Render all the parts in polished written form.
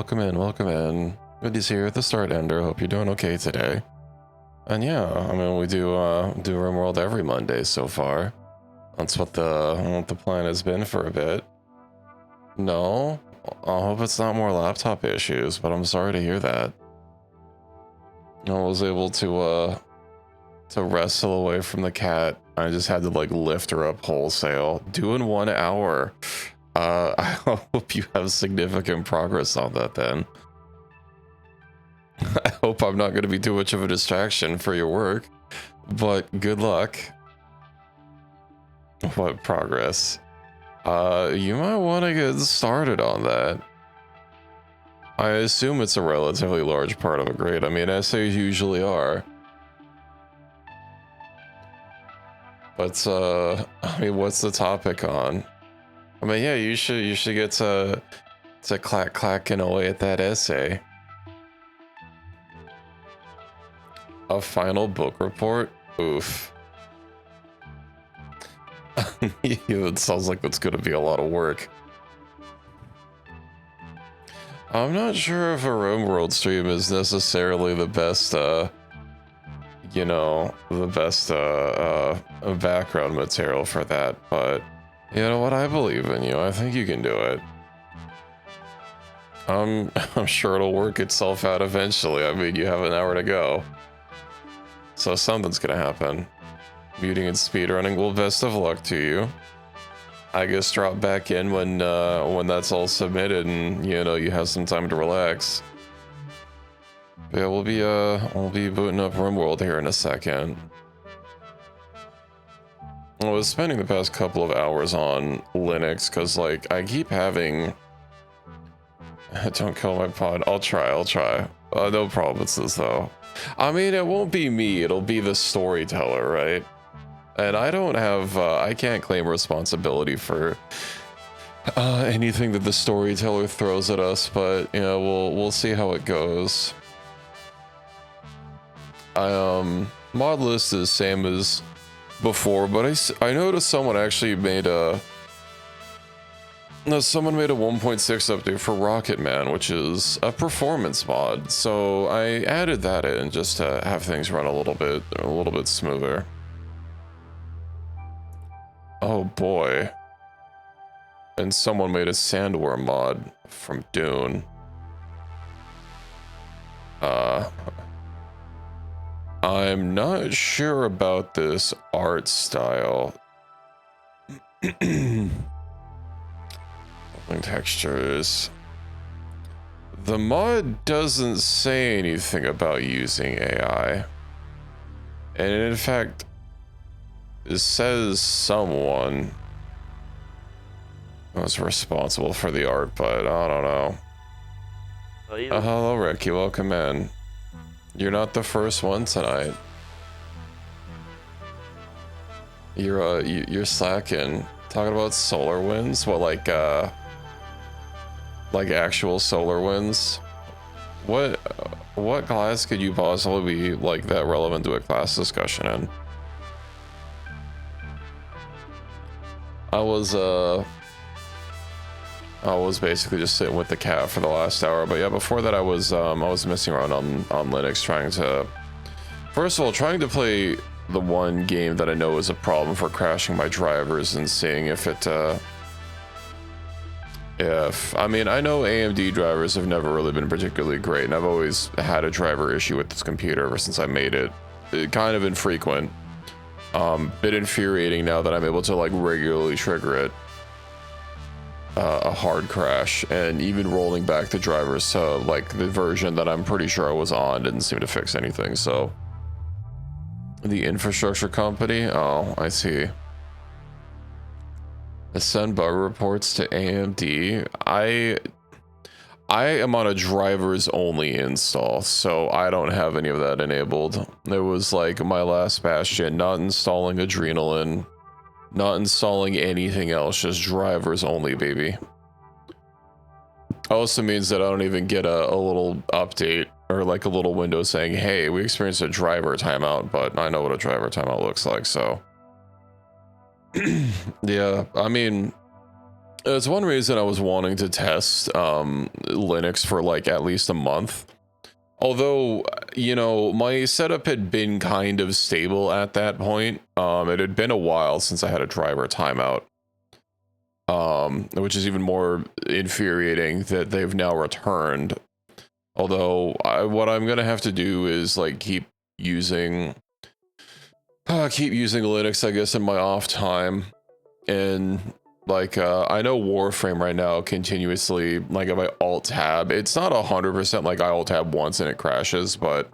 welcome in, welcome in. Good to see you at the start, Ender. Hope you're doing okay today. And yeah, I mean, we do RimWorld every Monday so far. That's what the plan has been for a bit. No, I hope it's not more laptop issues, but I'm sorry to hear that. I was able to wrestle away from the cat. I just had to like lift her up wholesale. Doing 1 hour. I hope you have significant progress on that then. I hope I'm not going to be too much of a distraction for your work, but good luck. What progress? You might want to get started on that. I assume it's a relatively large part of a grade. I mean, essays usually are. But, I mean, what's the topic on? I mean, yeah, you should get to clacking away at that essay. A final book report? Oof. It sounds like that's gonna be a lot of work. I'm not sure if a RimWorld stream is necessarily the best, you know, the best background material for that, but you know what? I believe in you. I think you can do it. I'm sure it'll work itself out eventually. I mean, you have an hour to go. So something's gonna happen. Muting and speedrunning. Well, best of luck to you. I guess drop back in when that's all submitted and you know you have some time to relax. But yeah, we'll be booting up RimWorld here in a second. I was spending the past couple of hours on Linux because like I keep having. Don't kill my pod. I'll try. No promises though. I mean, it won't be me. It'll be the storyteller, right? And I don't have. I can't claim responsibility for anything that the storyteller throws at us. But you know, we'll see how it goes. Mod list is same as before, but I noticed someone actually made a. No, someone made a 1.6 update for Rocket Man, which is a performance mod. So I added that in just to have things run a little bit smoother. Oh boy. And someone made a sandworm mod from Dune. I'm not sure about this art style. Textures. The mod doesn't say anything about using AI. And in fact, it says someone was responsible for the art, but I don't know. Hello, Ricky. Welcome in. You're not the first one tonight. You're slacking. Talking about solar winds? What, like actual solar winds? What class could you possibly be like that relevant to a class discussion in? I was basically just sitting with the cat for the last hour, but yeah, before that I was messing around on Linux trying to, first of all, trying to play the one game that I know is a problem for crashing my drivers and seeing if it I mean, I know AMD drivers have never really been particularly great, and I've always had a driver issue with this computer ever since I made it. Kind of infrequent. Bit infuriating now that I'm able to like regularly trigger it. A hard crash, and even rolling back the drivers to like the version that I'm pretty sure I was on didn't seem to fix anything, so. The infrastructure company? Oh, I see. Send bug reports to AMD. I am on a drivers only install, so I don't have any of that enabled. It was like my last bastion, not installing Adrenaline, not installing anything else, just drivers only, baby. Also means that I don't even get a little update or like a little window saying, hey, we experienced a driver timeout, but I know what a driver timeout looks like, so. Yeah, I mean, It's one reason I was wanting to test Linux for like at least a month. Although, you know, my setup had been kind of stable at that point. It had been a while since I had a driver timeout. Which is even more infuriating that they've now returned. Although, what I'm gonna have to do is like keep using Linux, I guess, in my off time. And like, I know Warframe right now continuously, like if I alt tab, it's not 100% like I alt tab once and it crashes, but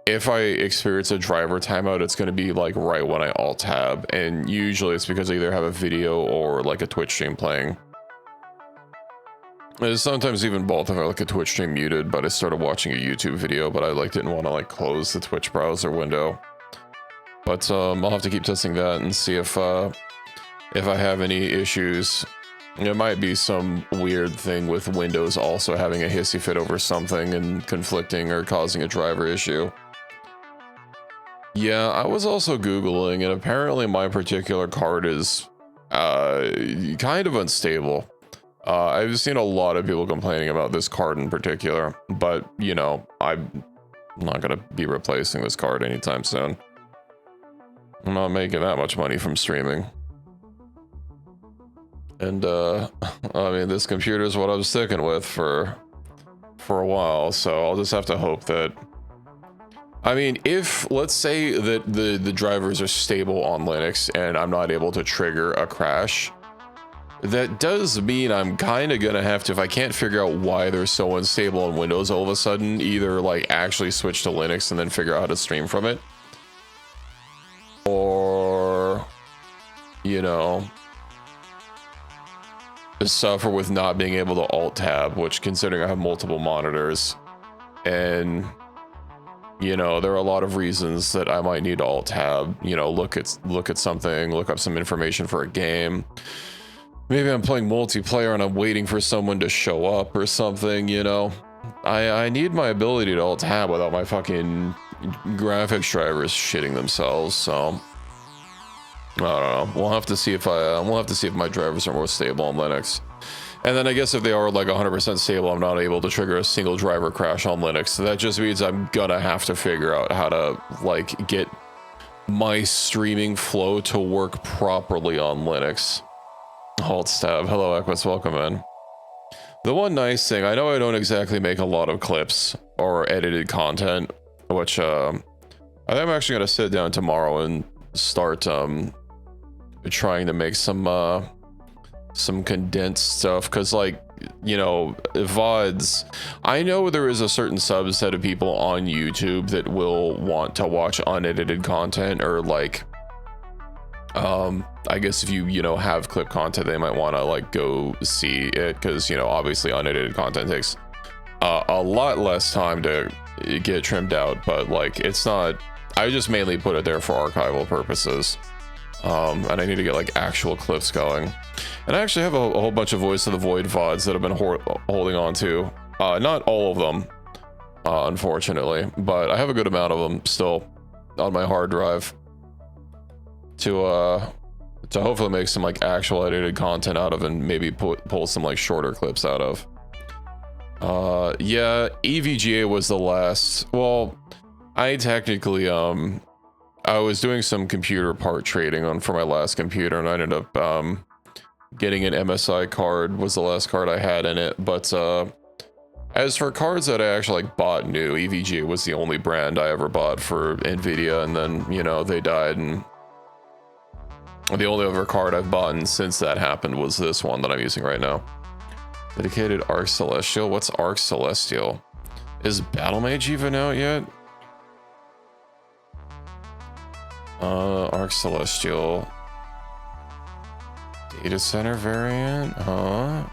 if I experience a driver timeout, it's going to be like right when I alt tab. And usually it's because I either have a video or like a Twitch stream playing. And sometimes even both if I like a Twitch stream muted, but I started watching a YouTube video, but I like didn't want to like close the Twitch browser window. But I'll have to keep testing that and see if I have any issues. It might be some weird thing with Windows also having a hissy fit over something and conflicting or causing a driver issue. Yeah, I was also Googling, and apparently my particular card is kind of unstable. I've seen a lot of people complaining about this card in particular, but, you know, I'm not going to be replacing this card anytime soon. I'm not making that much money from streaming. And, I mean, this computer is what I'm sticking with for a while, so I'll just have to hope that... I mean, if, let's say that the drivers are stable on Linux and I'm not able to trigger a crash, that does mean I'm kind of gonna have to, if I can't figure out why they're so unstable on Windows all of a sudden, either like actually switch to Linux and then figure out how to stream from it. Or, you know, suffer with not being able to alt tab, which considering I have multiple monitors and... You know, there are a lot of reasons that I might need to alt tab, you know, look at something, look up some information for a game. Maybe I'm playing multiplayer and I'm waiting for someone to show up or something, you know. I need my ability to alt tab without my fucking graphics drivers shitting themselves, so I don't know. We'll have to see if my drivers are more stable on Linux. And then I guess if they are like 100% stable, I'm not able to trigger a single driver crash on Linux. So that just means I'm gonna have to figure out how to like get my streaming flow to work properly on Linux. Alt tab. Hello, Equus. Welcome in. The one nice thing, I know I don't exactly make a lot of clips or edited content, which I think I'm actually gonna sit down tomorrow and start trying to make some condensed stuff, because like, you know, VODs, I know there is a certain subset of people on YouTube that will want to watch unedited content, or like I guess if you know have clip content, they might want to like go see it, because, you know, obviously unedited content takes a lot less time to get trimmed out, but like it's not, I just mainly put it there for archival purposes. And I need to get like actual clips going. And I actually have a whole bunch of Voice of the Void VODs that I've been holding on to. Not all of them, unfortunately, but I have a good amount of them still on my hard drive to hopefully make some like actual edited content out of, and maybe pull some like shorter clips out of. Yeah, EVGA was the last. Well, I technically I was doing some computer part trading for my last computer, and I ended up getting an MSI card, was the last card I had in it. But as for cards that I actually like bought new, EVGA was the only brand I ever bought for NVIDIA, and then, you know, they died, and the only other card I've bought since that happened was this one that I'm using right now. Dedicated Arc Celestial. What's Arc Celestial? Is Battle Mage even out yet? Arc Celestial data center variant, huh?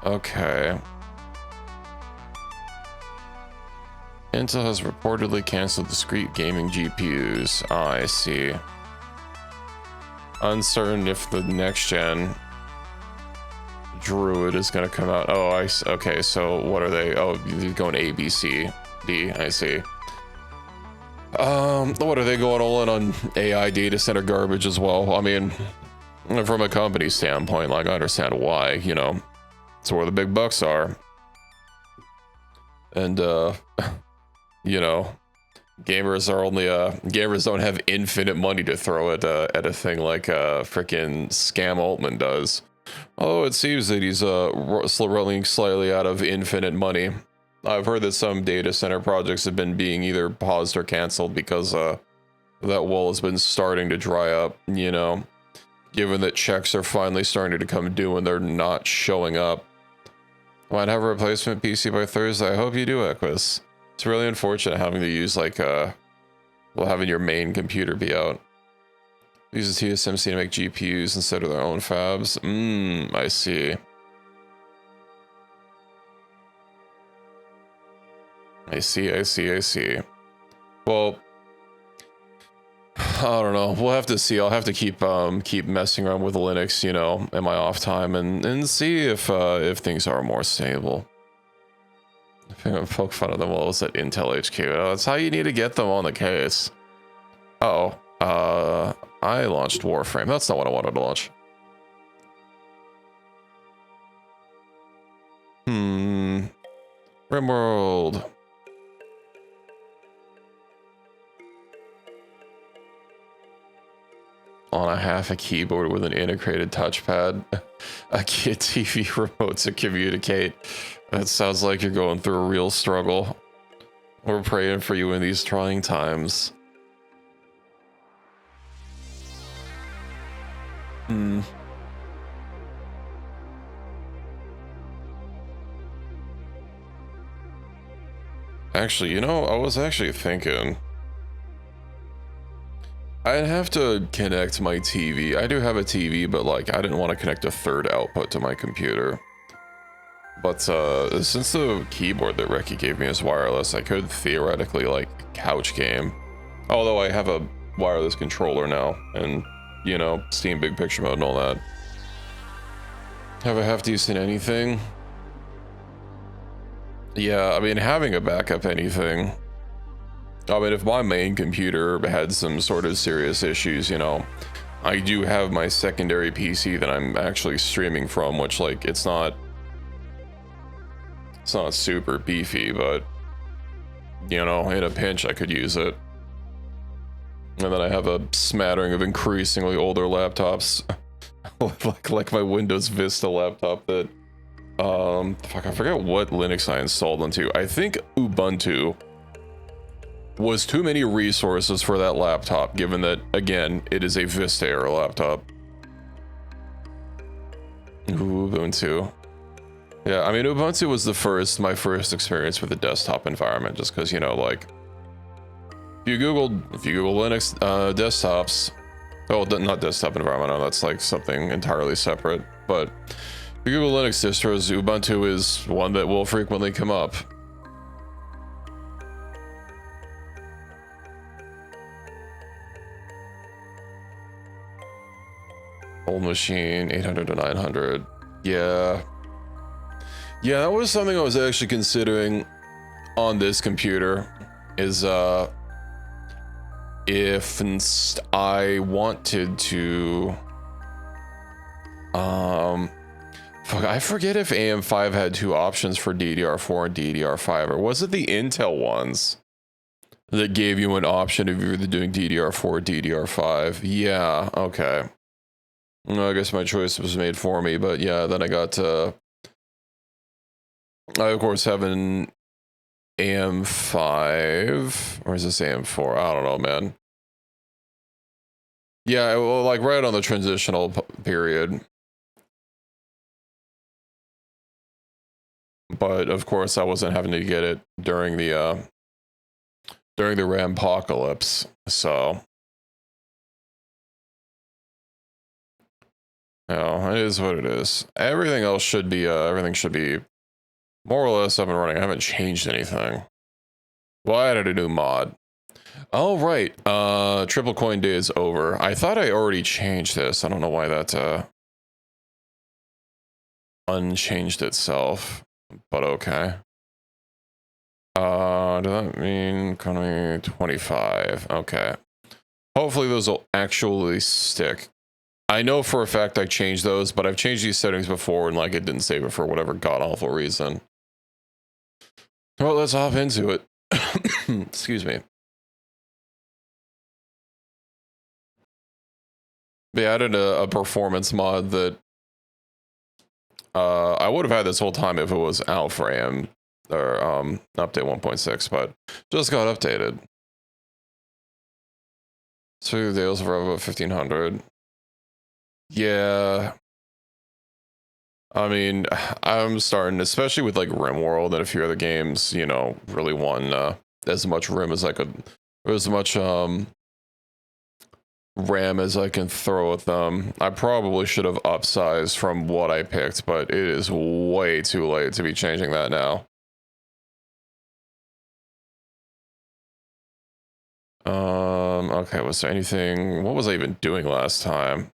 Okay. Intel has reportedly canceled discrete gaming GPUs. Oh, I see. Uncertain if the next gen Druid is going to come out. Oh, okay, so what are they? Oh, they're going A, B, C, D. I see. What are they going all in on AI data center garbage as well? I mean, from a company standpoint, like I understand why, you know, it's where the big bucks are. And, you know, gamers are only, gamers don't have infinite money to throw at a thing like, frickin' Scam Altman does. Although it seems that he's, running slightly out of infinite money. I've heard that some data center projects have been being either paused or canceled because, that well has been starting to dry up, you know, given that checks are finally starting to come due and they're not showing up. Might have a replacement PC by Thursday. I hope you do, Equus. It's really unfortunate having to use, like, well, having your main computer be out. Uses TSMC to make GPUs instead of their own fabs. I see. I see. Well, I don't know. We'll have to see. I'll have to keep messing around with Linux, you know, in my off time and see if things are more stable. I'm gonna poke fun of them while I was at Intel HQ. That's how you need to get them on the case. Uh oh. I launched Warframe. That's not what I wanted to launch. RimWorld. On a half a keyboard with an integrated touchpad. A kid TV remote to communicate. That sounds like you're going through a real struggle. We're praying for you in these trying times. Actually, you know, I was actually thinking I'd have to connect my TV. I do have a TV, but like I didn't want to connect a third output to my computer. But since the keyboard that Ricky gave me is wireless, I could theoretically like couch game. Although I have a wireless controller now and, you know, Steam Big Picture mode and all that. Have a half decent anything? Yeah, I mean, having a backup anything. I mean, if my main computer had some sort of serious issues, you know, I do have my secondary PC that I'm actually streaming from, which, like, it's not super beefy, but, you know, in a pinch, I could use it. And then I have a smattering of increasingly older laptops, like my Windows Vista laptop that, fuck, I forget what Linux I installed onto. I think Ubuntu was too many resources for that laptop, given that, again, it is a Vista era laptop. Ubuntu. Yeah, I mean, Ubuntu was my first experience with a desktop environment, just because, you know, like, if you Google Linux desktops, oh, not desktop environment, no, that's like something entirely separate, but if you Google Linux distros, Ubuntu is one that will frequently come up. Old machine, 800 to 900. Yeah, that was something I was actually considering on this computer, is if I wanted to, fuck, I forget if AM5 had two options for DDR4 and DDR5, or was it the Intel ones that gave you an option if you were doing DDR4 or DDR5? Yeah, okay. I guess my choice was made for me, but yeah, then I got I of course have an AM5, or is this AM4? I don't know, man. Yeah, well, like right on the transitional period. But of course I wasn't having to get it during the Rampocalypse, so. No, it is what it is. Everything else should be, everything should be more or less up and running. I haven't changed anything. Well, I added a new mod. Oh, right. Triple coin day is over. I thought I already changed this. I don't know why that, unchanged itself, but okay. Does that mean economy 25? Okay. Hopefully those will actually stick. I know for a fact I changed those, but I've changed these settings before and like it didn't save it for whatever god-awful reason. Well, let's hop into it. Excuse me. They added a performance mod that I would have had this whole time if it was out for AM or update 1.6, but just got updated. 2 deals for over 1500. Yeah. I mean, I'm starting, especially with like RimWorld and a few other games, you know, really want as much Rim as I could, as much RAM as I can throw at them. I probably should have upsized from what I picked, but it is way too late to be changing that now. Okay, was there anything, what was I even doing last time?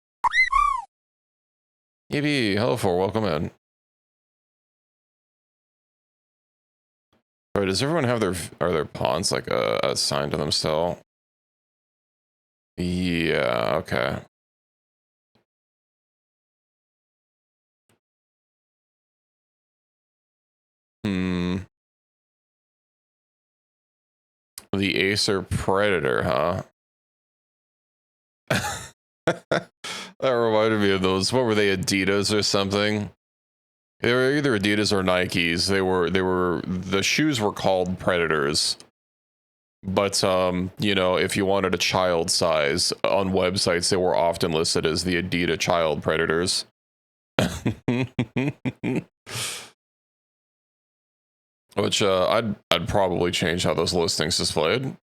EB, hello for, welcome in. Alright, does everyone have their pawns like assigned to them still? Yeah, okay. The Acer Predator, huh? That reminded me of those. What were they, Adidas or something? They were either Adidas or Nikes. The shoes were called Predators. But you know, if you wanted a child size on websites, they were often listed as the Adidas Child Predators. Which I'd probably change how those listings displayed.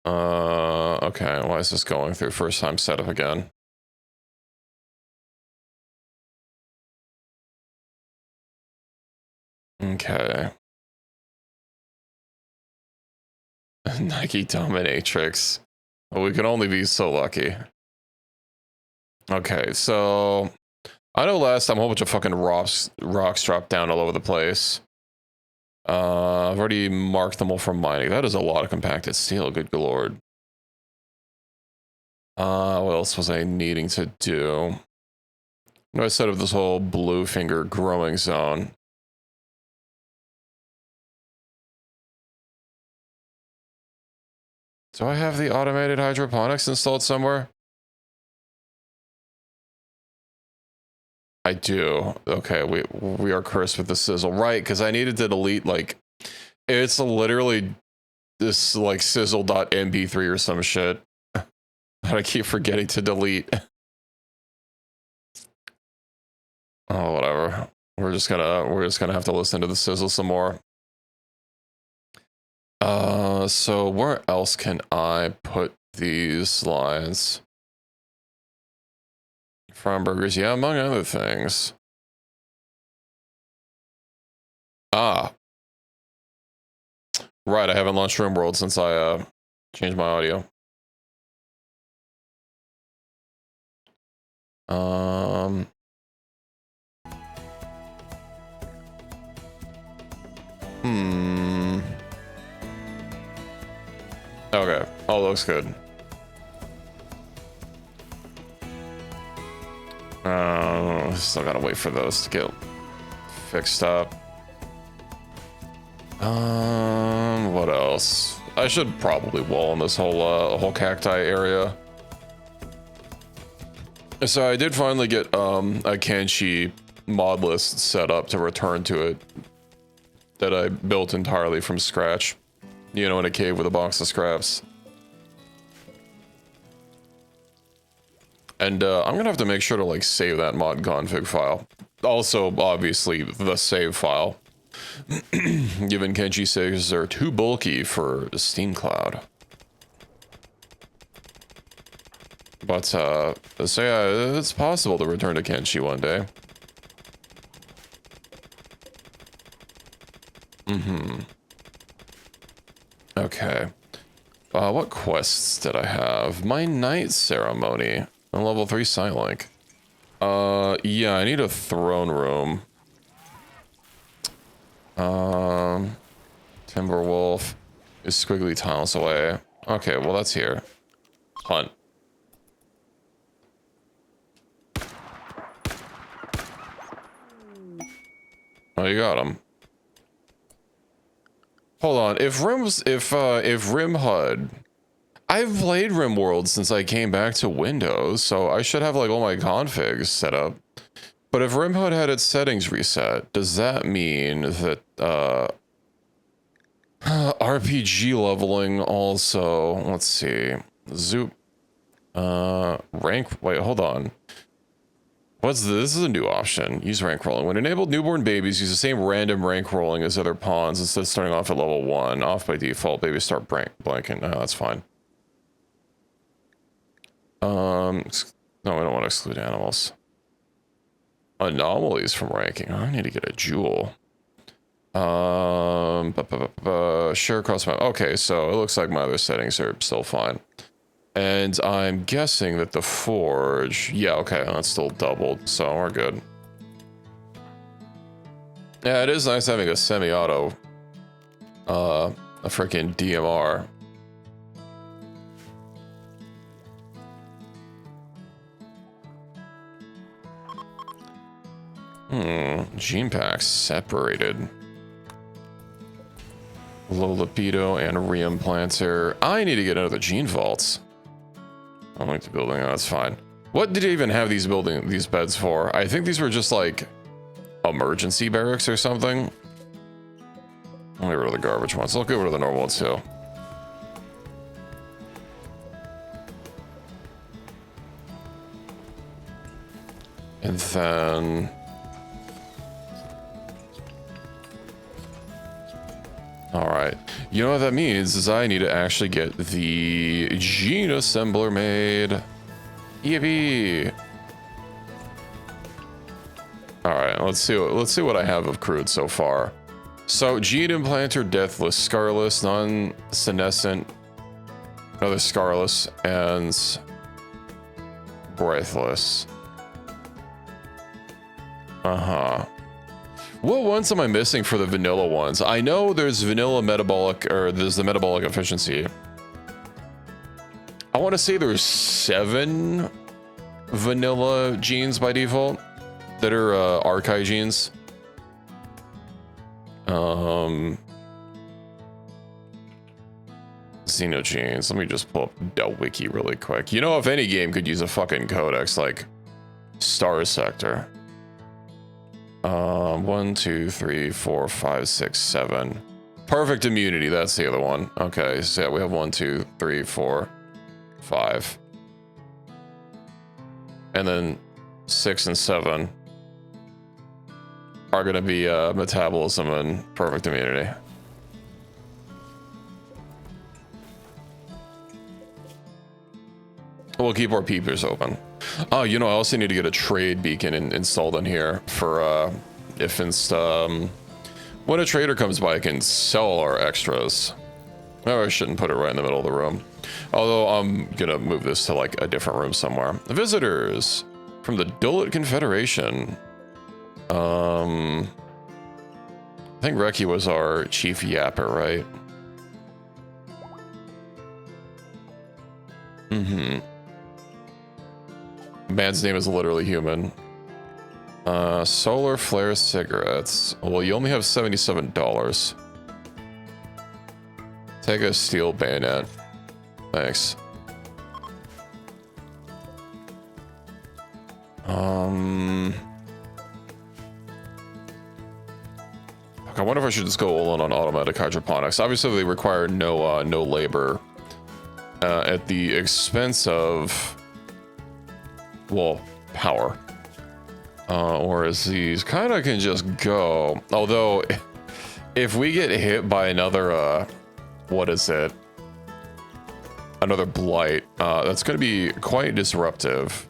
Okay, why is this going through first time setup again? Okay. Nike Dominatrix. We can only be so lucky. Okay, so I know last time a whole bunch of fucking rocks dropped down all over the place. I've already marked them all for mining. That is a lot of compacted steel, good lord. What else was I needing to do? I set up this whole blue finger growing zone. Do I have the automated hydroponics installed somewhere? I do. Okay, we are cursed with the sizzle, right? Because I needed to delete like, it's literally this like sizzle.mp3 or some shit that I keep forgetting to delete. Oh, whatever. We're just gonna have to listen to the sizzle some more. So where else can I put these lines? Farm burgers, yeah, among other things. Ah. Right, I haven't launched RimWorld since I changed my audio. Okay, all looks good. Still gotta wait for those to get fixed up. What else? I should probably wall in this whole cacti area. So I did finally get a Kenshi mod list set up to return to it that I built entirely from scratch. You know, in a cave with a box of scraps. And I'm gonna have to make sure to like save that mod config file. Also, obviously, the save file. Given Kenshi says they're too bulky for Steam Cloud. But so yeah, it's possible to return to Kenshi one day. Okay. What quests did I have? My night ceremony. On level 3 Silink. Yeah, I need a throne room. Timberwolf is squiggly tiles away. Okay, well that's here. Hunt. Oh, you got him. Hold on. If RimHUD, I've played RimWorld since I came back to Windows, so I should have like all my configs set up. But if RimHUD had its settings reset, does that mean that RPG leveling also? Let's see. Zoop. Rank. Wait, hold on. What's this? This is a new option. Use rank rolling. When enabled, newborn babies use the same random rank rolling as other pawns instead of starting off at level 1. Off by default, babies start blanking. Oh, that's fine. No, we don't want to exclude animals. Anomalies from ranking. I need to get a jewel. Share across map. Okay, so it looks like my other settings are still fine. And I'm guessing that the forge... Yeah, okay, that's still doubled, so we're good. Yeah, it is nice having a semi-auto... a freaking DMR. Gene packs separated. Low libido and reimplanter. I need to get another gene vaults. I like the building. Oh, that's fine. What did you even have these beds for? I think these were just like emergency barracks or something. I'll get rid of the garbage ones. I'll get rid of the normal ones too. And then... Alright. You know what that means is I need to actually get the gene assembler made. Yippee! Alright, let's see what I have of crude so far. So gene implanter, deathless, scarless, non-senescent, another scarless, and breathless. What ones am I missing for the vanilla ones? I know there's vanilla metabolic, or there's the metabolic efficiency. I want to say there's 7 vanilla genes by default that are archive genes. Xenogenes. Let me just pull up Del Wiki really quick. You know, if any game could use a fucking codex like Star Sector. 1, 2, 3, 4, 5, 6, 7. Perfect immunity, that's the other one. Okay, so yeah, we have 1, 2, 3, 4, 5. And then 6 and 7 are gonna be metabolism and perfect immunity. We'll keep our peepers open. Oh, you know, I also need to get a trade beacon installed in here for if when a trader comes by, I can sell our extras. Oh, I shouldn't put it right in the middle of the room. Although I'm gonna move this to like a different room somewhere. Visitors from the Dullet Confederation. I think Reki was our chief yapper, right? Man's name is literally human. Solar flare cigarettes. Well, you only have $77. Take a steel bayonet. Thanks. I wonder if I should just go all in on automatic hydroponics. Obviously, they require no labor at the expense of, well, power. Whereas these kind of can just go. Although, if we get hit by another, what is it? Another blight, that's going to be quite disruptive.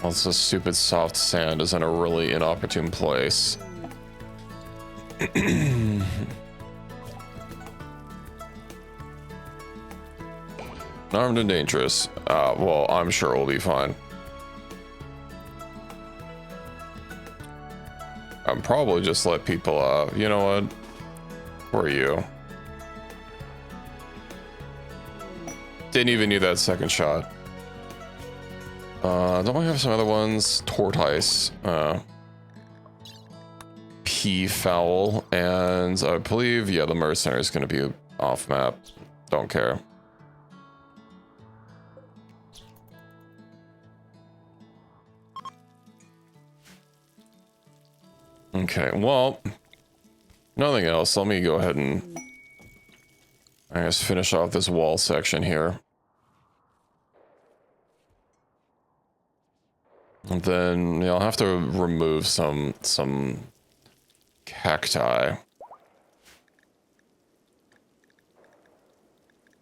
Also, stupid soft sand is in a really inopportune place. Armed and dangerous. Well, I'm sure we'll be fine. I'm probably just let people, you know what? Where are you? Didn't even need that second shot. Don't we have some other ones? Tortoise, Peafowl, and I believe, yeah, the mercenary is going to be off map. Don't care. Okay, well, nothing else. Let me go ahead and I guess finish off this wall section here. And then, yeah, I'll have to remove some cacti.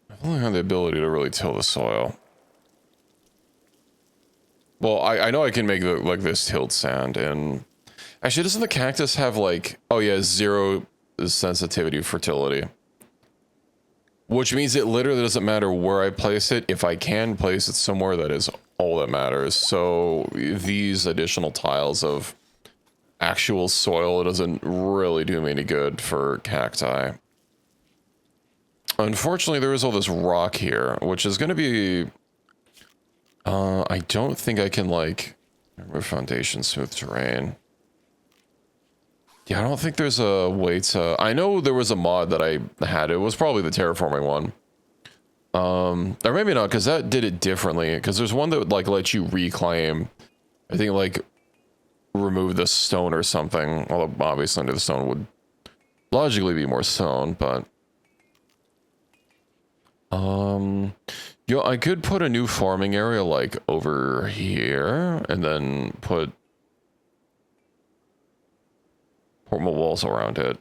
I've only had the ability to really till the soil. Well, I know I can make the, like this tilled sand, and actually, doesn't the cactus have like, oh yeah, 0 sensitivity fertility? Which means it literally doesn't matter where I place it. If I can place it somewhere, that is all that matters. So these additional tiles of actual soil doesn't really do me any good for cacti. Unfortunately, there is all this rock here, which is going to be... I don't think I can, like... remove foundation, smooth terrain. Yeah, I don't think there's a way to... I know there was a mod that I had. It was probably the terraforming one. Or maybe not, because that did it differently. Because there's one that would, like, let you reclaim... I think, like, remove the stone or something. Although, obviously, under the stone would logically be more stone, but... Yo, I could put a new farming area, like, over here. And then put... more walls around it.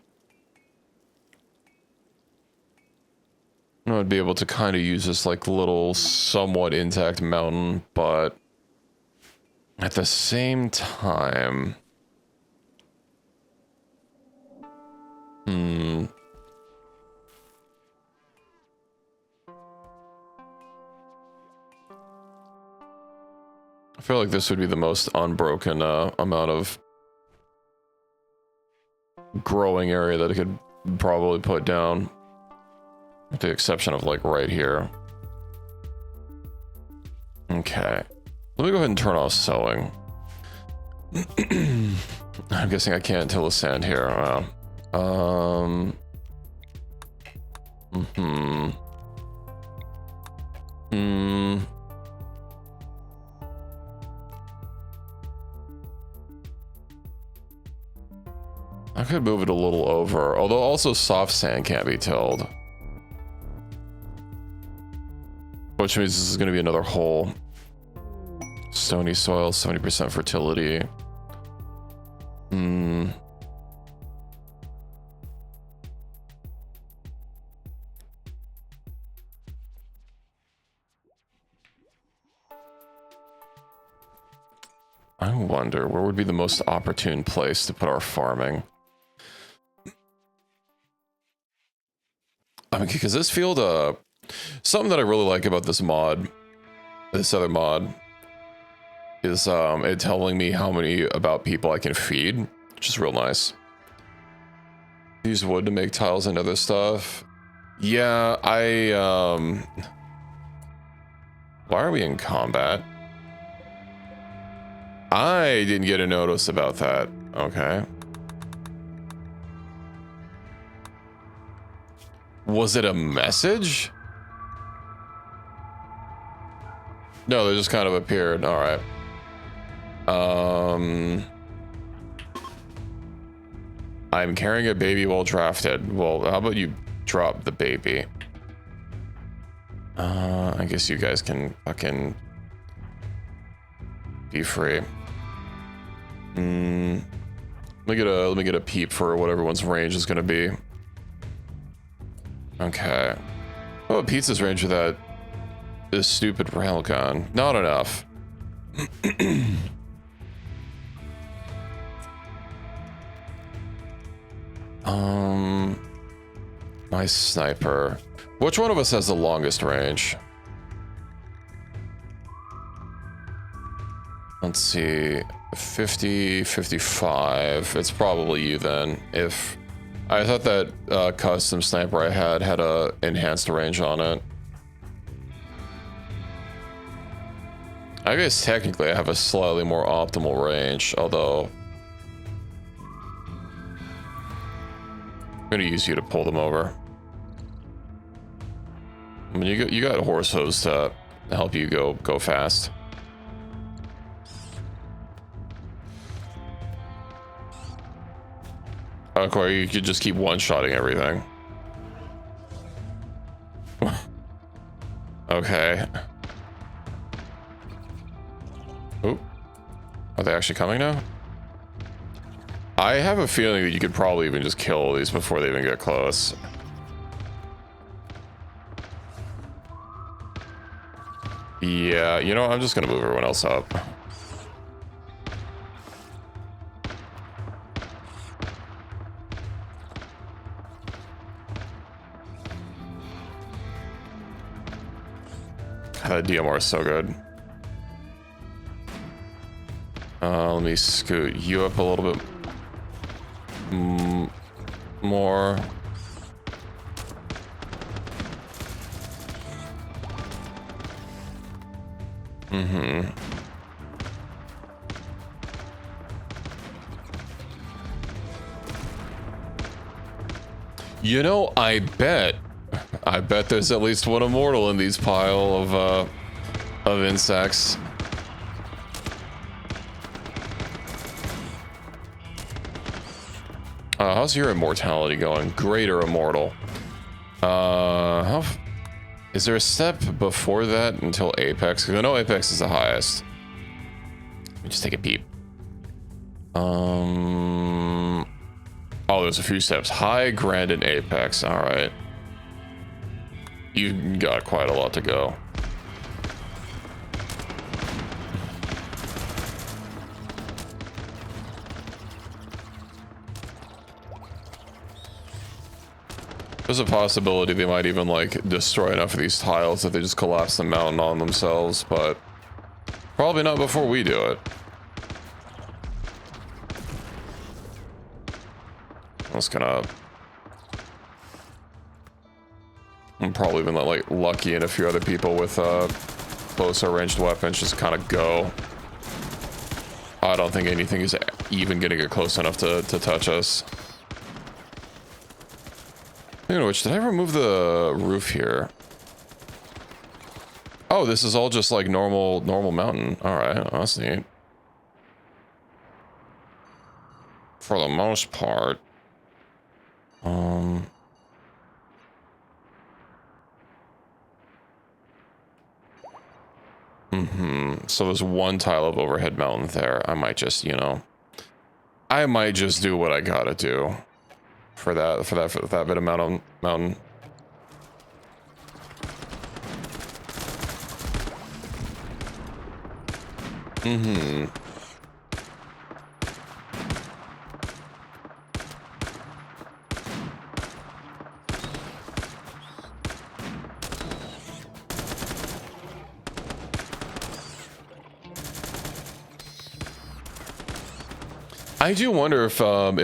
I'd be able to kind of use this like little somewhat intact mountain, but at the same time, I feel like this would be the most unbroken amount of growing area that I could probably put down, with the exception of like right here. Okay, let me go ahead and turn off sowing. I'm guessing I can't till the sand here. I could move it a little over, although also soft sand can't be tilled. Which means this is going to be another hole. Stony soil, 70% fertility. I wonder where would be the most opportune place to put our farming. I mean, because this field, something that I really like about this mod, this other mod, is it telling me how many about people I can feed, which is real nice. Use wood to make tiles and other stuff. Yeah, why are we in combat? I didn't get a notice about that. Okay. Was it a message? No, they just kind of appeared. All right. I'm carrying a baby while drafted. Well, how about you drop the baby? I guess you guys can fucking be free. Let me get a peep for what everyone's range is gonna be. Okay. Oh, pizza's range with that this stupid railgun. Not enough. My sniper. Which one of us has the longest range? let's see, 50, 55. It's probably you then. If I thought that custom sniper I had a enhanced range on it. I guess technically I have a slightly more optimal range, although I'm gonna use you to pull them over. I mean, you got horse hose to help you go fast. Corey, you could just keep one-shotting everything. Okay. Oh, are they actually coming now? I have a feeling that you could probably even just kill these before they even get close. Yeah, you know, I'm just gonna move everyone else up. That DMR is so good. Let me scoot you up a little bit more. You know, I bet there's at least one immortal in these pile of insects. How's your immortality going? Greater immortal. Is there a step before that until Apex? Because I know Apex is the highest. Let me just take a peep. Oh, there's a few steps. High, Grand, and Apex. All right. You got quite a lot to go. There's a possibility they might even like destroy enough of these tiles that they just collapse the mountain on themselves, but probably not before we do it. I'm probably even let like Lucky and a few other people with closer ranged weapons just kind of go. I don't think anything is even gonna get close enough to touch us. Speaking of which, did I remove the roof here? Oh, this is all just like normal mountain. All right, that's neat. For the most part. So there's one tile of overhead mountain there. I might just, you know, I might just do what I gotta do for that bit of mountain. I do wonder if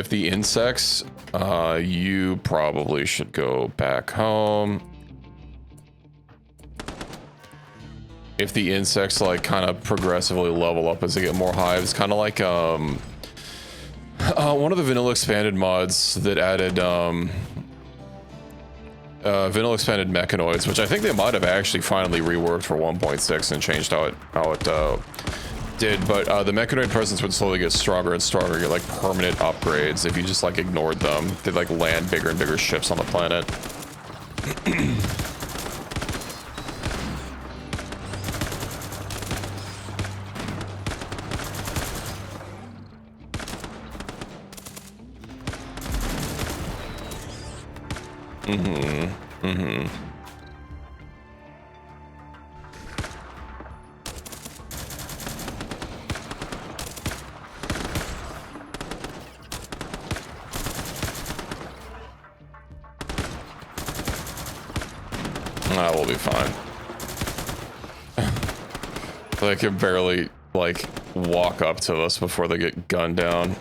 the insects, you probably should go back home. If the insects like kind of progressively level up as they get more hives, kind of like one of the vanilla expanded mods that added vanilla expanded mechanoids, which I think they might have actually finally reworked for 1.6 and changed how it did, but the mechanoid presence would slowly get stronger and stronger, get like permanent upgrades if you just like ignored them. They'd like land bigger and bigger ships on the planet. We'll be fine. I can barely, like, walk up to us before they get gunned down.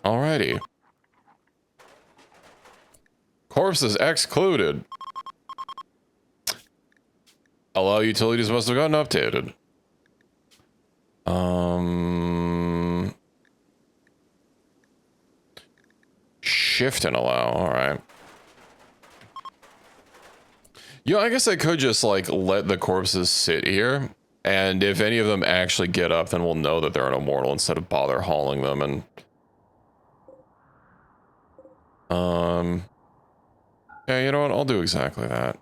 Alrighty. Corpses excluded. Allow utilities must have gotten updated. Shift and allow, alright. You know, I guess I could just, like, let the corpses sit here, and if any of them actually get up, then we'll know that they're an immortal instead of bother hauling them, and... Yeah, you know what, I'll do exactly that.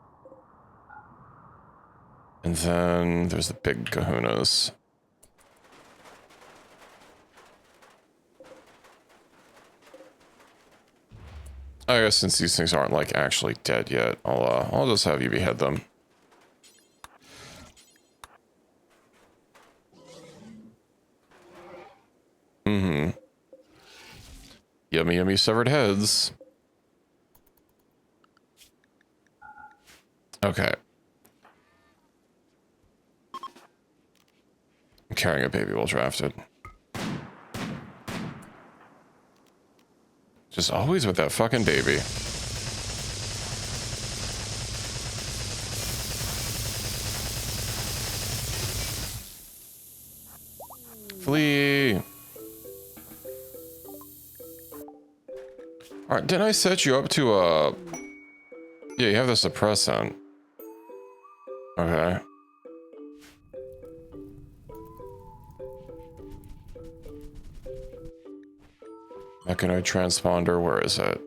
And then there's the big kahunas. I guess since these things aren't like actually dead yet, I'll just have you behead them. Mm-hmm. Yummy, yummy severed heads. Okay. I'm carrying a baby well drafted. Just always with that fucking baby. Flee. Alright, didn't I set you up to, yeah, you have the suppressant. Okay. Mechanoid transponder, where is it?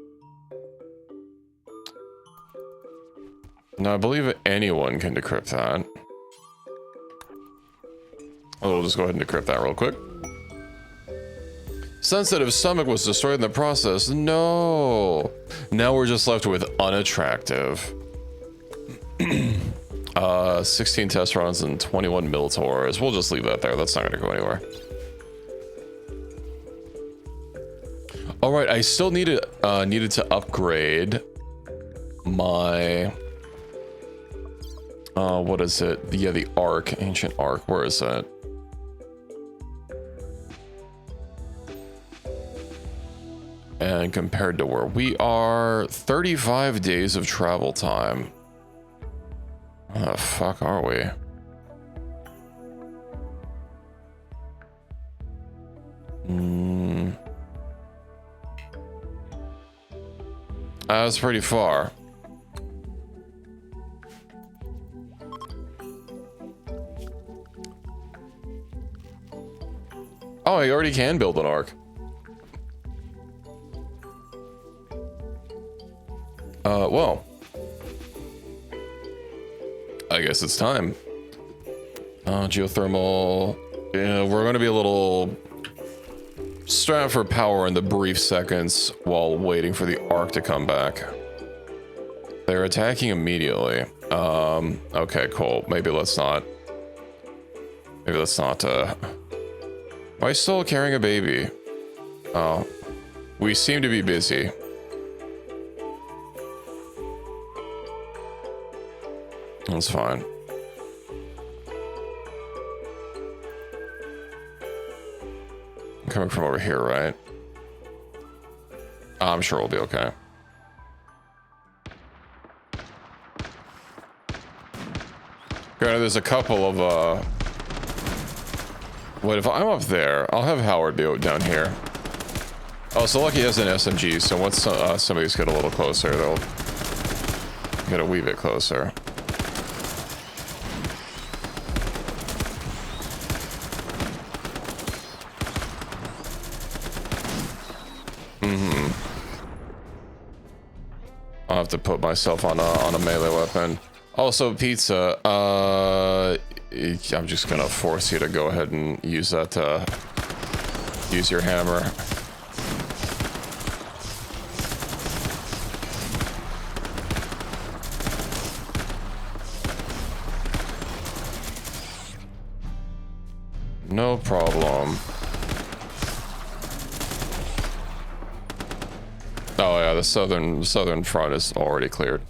Now, I believe anyone can decrypt that. We'll just go ahead and decrypt that real quick. Sensitive stomach was destroyed in the process. No. Now we're just left with unattractive. 16 test runs and 21 Militors. We'll just leave that there. That's not going to go anywhere. All right, I still needed to upgrade my what is it? Yeah, the Ark, ancient Ark. Where is that? And compared to where we are, 35 days of travel time. Where the fuck are we? That's pretty far. Oh, I already can build an Ark. Well. I guess it's time. Geothermal. Yeah, we're going to be a little strapped for power in the brief seconds while waiting for the Ark to come back. They're attacking immediately. Okay, cool. Maybe let's not. Am I still carrying a baby? Oh. We seem to be busy. That's fine. I'm coming from over here, right? I'm sure we'll be okay. Granted, there's a couple of, wait, if I'm up there, I'll have Howard be down here. Oh, so Lucky has an SMG, so once some of these get a little closer, they'll get a wee bit closer. I'll have to put myself on a melee weapon. Also, pizza. I'm just gonna force you to go ahead and use that. Use your hammer. No problem. Oh yeah, the southern front is already cleared.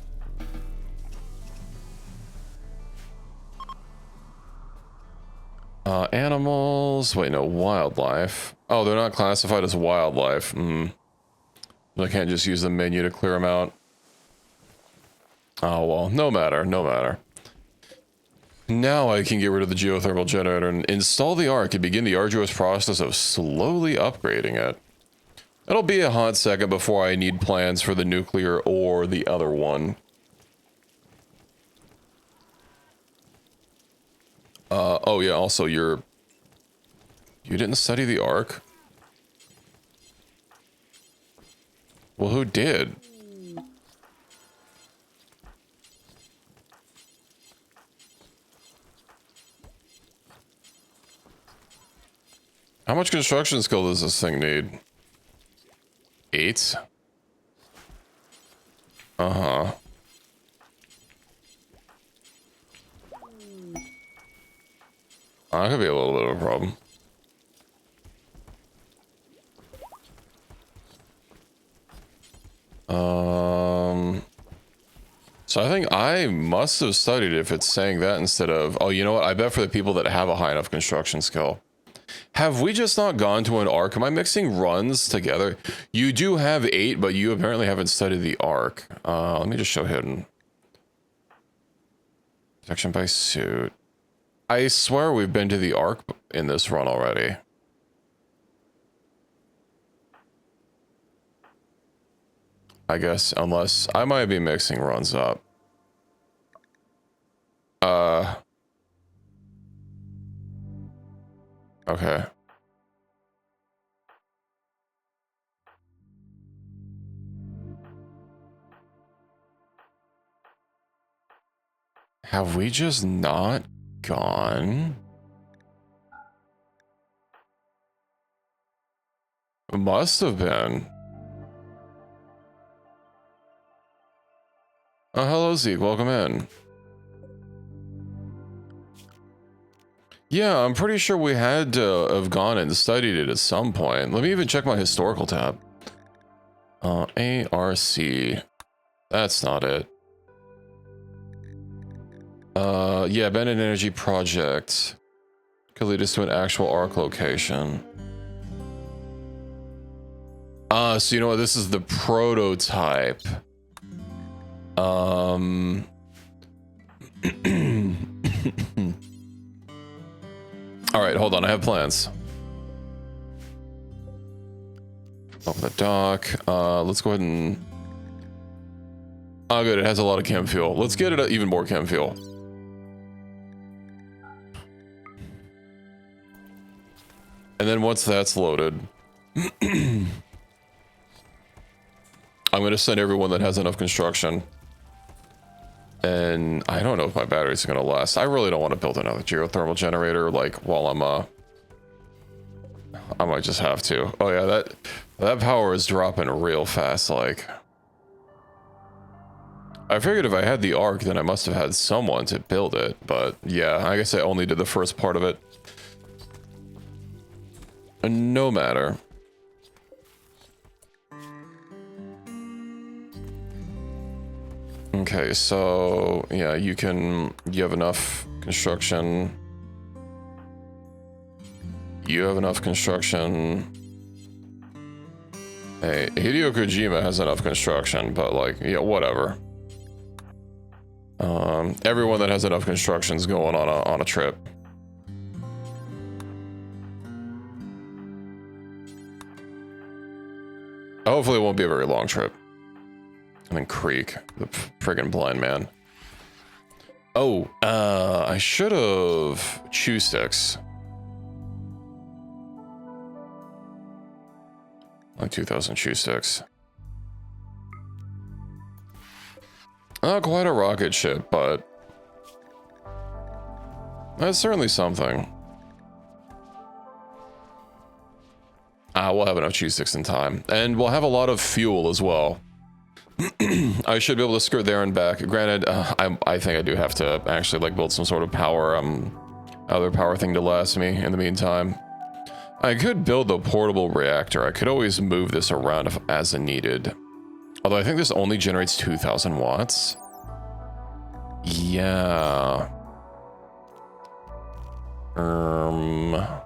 Animals. Wait, no, wildlife. Oh, they're not classified as wildlife. I can't just use the menu to clear them out. Oh, well, no matter, no matter. Now I can get rid of the geothermal generator and install the Ark and begin the arduous process of slowly upgrading it. It'll be a hot second before I need plans for the nuclear or the other one. Oh yeah, also you didn't study the Ark? Well, who did? How much construction skill does this thing need? 8? Uh-huh. That could be a little bit of a problem. So I think I must have studied if it's saying that instead of... Oh, you know what? I bet for the people that have a high enough construction skill. Have we just not gone to an Ark? Am I mixing runs together? You do have 8, but you apparently haven't studied the Ark. Let me just show hidden. Protection by suit. I swear we've been to the Ark in this run already. I guess, unless I might be mixing runs up. Okay. Have we just not gone? It must have been. Oh, hello, Zeke. Welcome in. Yeah, I'm pretty sure we had to have gone and studied it at some point. Let me even check my historical tab. ARC. That's not it. Yeah, abandoned energy project. Could lead us to an actual Ark location. So you know what? This is the prototype. Alright, hold on, I have plans. Open the dock. Let's go ahead and... Oh, good, it has a lot of chem fuel. Let's get it even more chem fuel. And then once that's loaded... I'm gonna send everyone that has enough construction. And I don't know if my batteries are gonna last. I really don't want to build another geothermal generator, like, while I'm, I might just have to. Oh yeah, that power is dropping real fast, like. I figured if I had the Ark, then I must have had someone to build it, but yeah, I guess I only did the first part of it. No matter. Okay, so yeah, you have enough construction. You have enough construction. Hey, Hideo Kojima has enough construction, but like, yeah, whatever. Everyone that has enough construction is going on a trip. Hopefully it won't be a very long trip. And then Creek, the friggin' blind man. Oh, I should have chew sticks. Like 2,000 chew sticks. Not quite a rocket ship, but that's certainly something. We'll have enough chew sticks in time, and we'll have a lot of fuel as well. I should be able to skirt there and back. Granted, I think I do have to actually like build some sort of power, other power thing to last me in the meantime. I could build a portable reactor. I could always move this around as needed. Although I think this only generates 2,000 watts. Yeah. The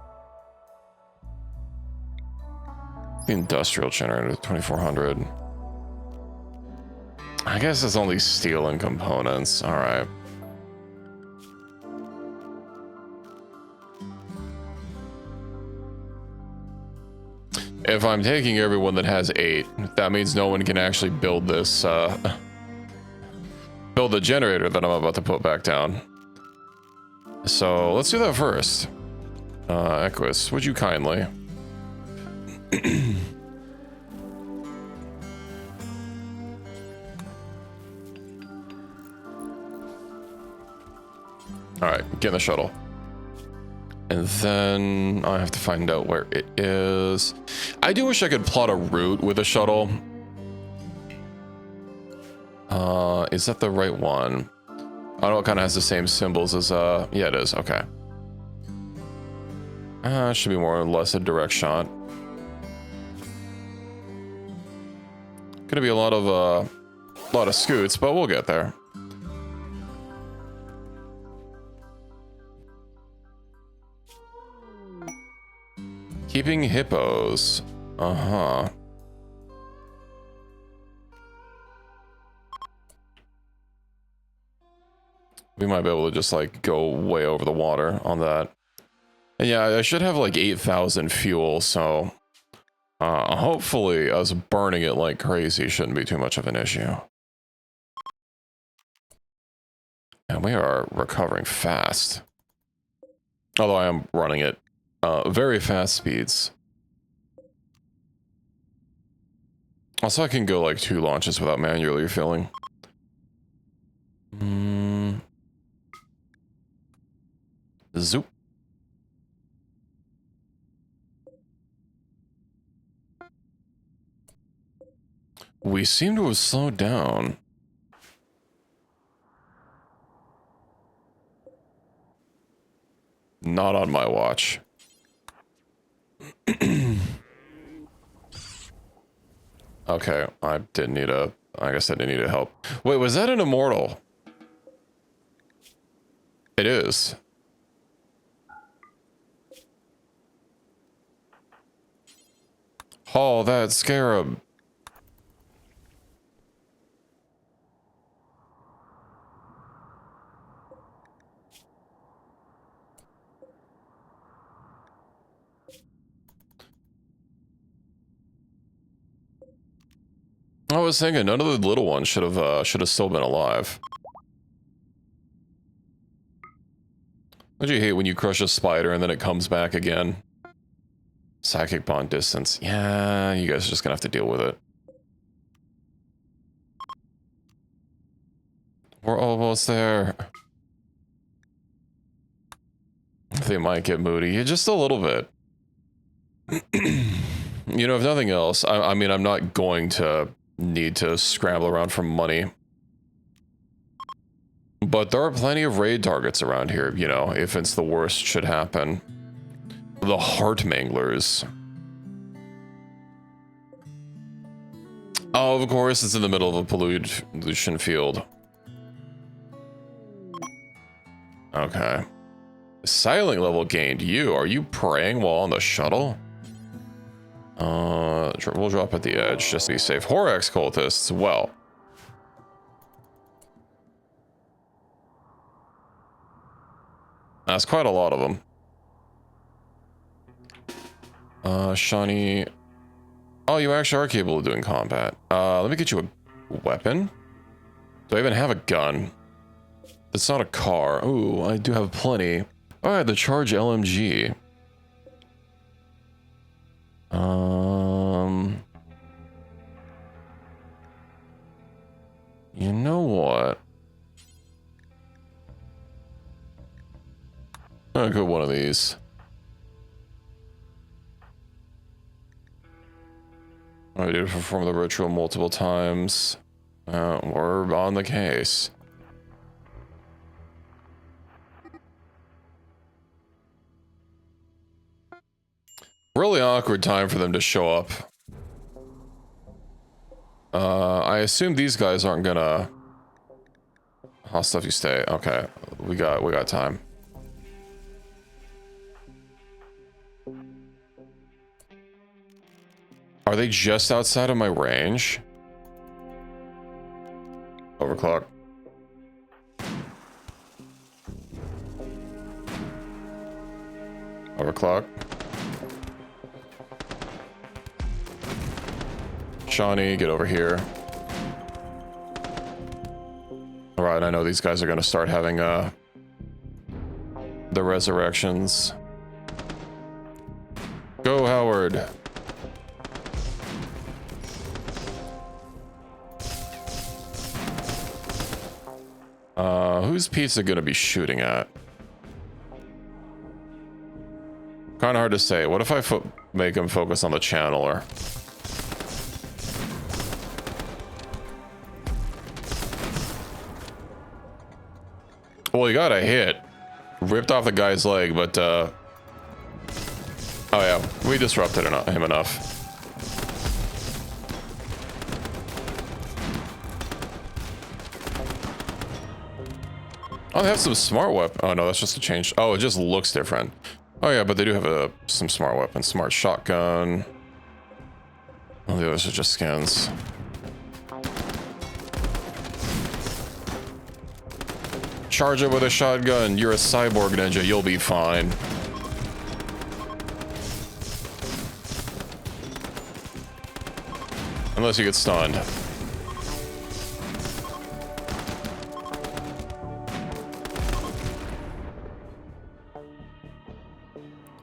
industrial generator, 2400. I guess it's only steel and components. All right. If I'm taking everyone that has 8, that means no one can actually build this, build the generator that I'm about to put back down. So let's do that first. Equus, would you kindly? All right, get in the shuttle. And then I have to find out where it is. I do wish I could plot a route with a shuttle. Is that the right one? I know it kind of has the same symbols as, yeah, it is. Okay. It should be more or less a direct shot. Gonna be a lot of scoots, but we'll get there. Keeping hippos. Uh-huh. We might be able to just like go way over the water on that. And yeah, I should have like 8,000 fuel, so hopefully us burning it like crazy shouldn't be too much of an issue. And we are recovering fast. Although I am running it very fast speeds. Also, I can go like 2 launches without manually refilling. Zoop. We seem to have slowed down. Not on my watch. Okay, I didn't need a... I guess I didn't need a help. Wait, was that an immortal? It is. Oh, that scarab. I was thinking none of the little ones should have still been alive. Don't you hate when you crush a spider and then it comes back again? Psychic bond distance. Yeah, you guys are just gonna have to deal with it. We're almost there. They might get moody. Just a little bit. You know, if nothing else, I mean, I'm not going to need to scramble around for money. But there are plenty of raid targets around here, you know, if it's the worst should happen. The heart manglers. Oh, of course, it's in the middle of a pollution field. Okay. Silent level gained. Are you praying while on the shuttle? We'll drop at the edge just to be safe. Horax cultists, well. That's quite a lot of them. Shawnee. Oh, you actually are capable of doing combat. Let me get you a weapon. Do I even have a gun? It's not a car. Ooh, I do have plenty. Alright, the charge LMG. You know what? I'll go one of these. I did perform the ritual multiple times. We're on the case. Really awkward time for them to show up. I assume these guys aren't gonna... Hostile if you stay. Okay, we got time. Are they just outside of my range? Overclock. Overclock. Shawnee, get over here. Alright, I know these guys are gonna start having the resurrections. Go, Howard. Who's Pizza gonna be shooting at? Kinda hard to say. What if I make him focus on the channeler? Well, he got a hit. Ripped off the guy's leg, but, oh yeah, we disrupted him enough. Oh, they have some smart weapon. Oh no, that's just a change. Oh, it just looks different. Oh yeah, but they do have some smart weapons. Smart shotgun. All the others are just skins. Charge it with a shotgun. You're a cyborg ninja. You'll be fine. Unless you get stunned.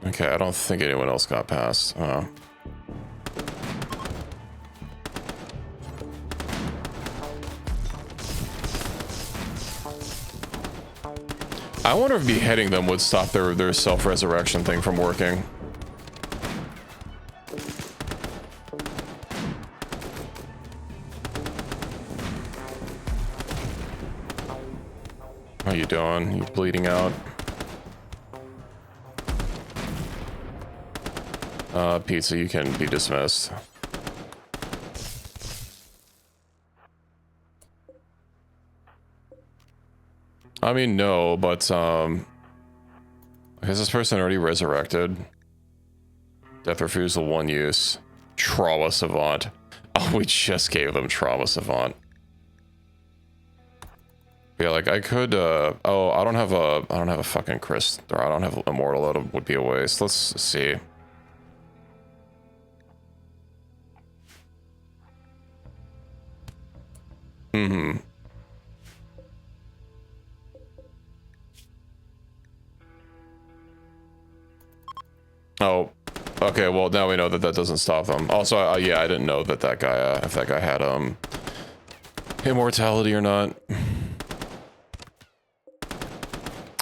Okay, I don't think anyone else got past. Oh. I wonder if beheading them would stop their self-resurrection thing from working. How you doing? You bleeding out? Pizza, you can be dismissed. I mean, no, but, is this person already resurrected? Death refusal, 1 use. Trauma Savant. Oh, we just gave them Trauma Savant. Yeah, like, I could, oh, I don't have a fucking crystal, or I don't have Immortal, that would be a waste. Let's see. Mm-hmm. Oh, okay, well, now we know that that doesn't stop them. Also, yeah, I didn't know that that guy, if that guy had, immortality or not.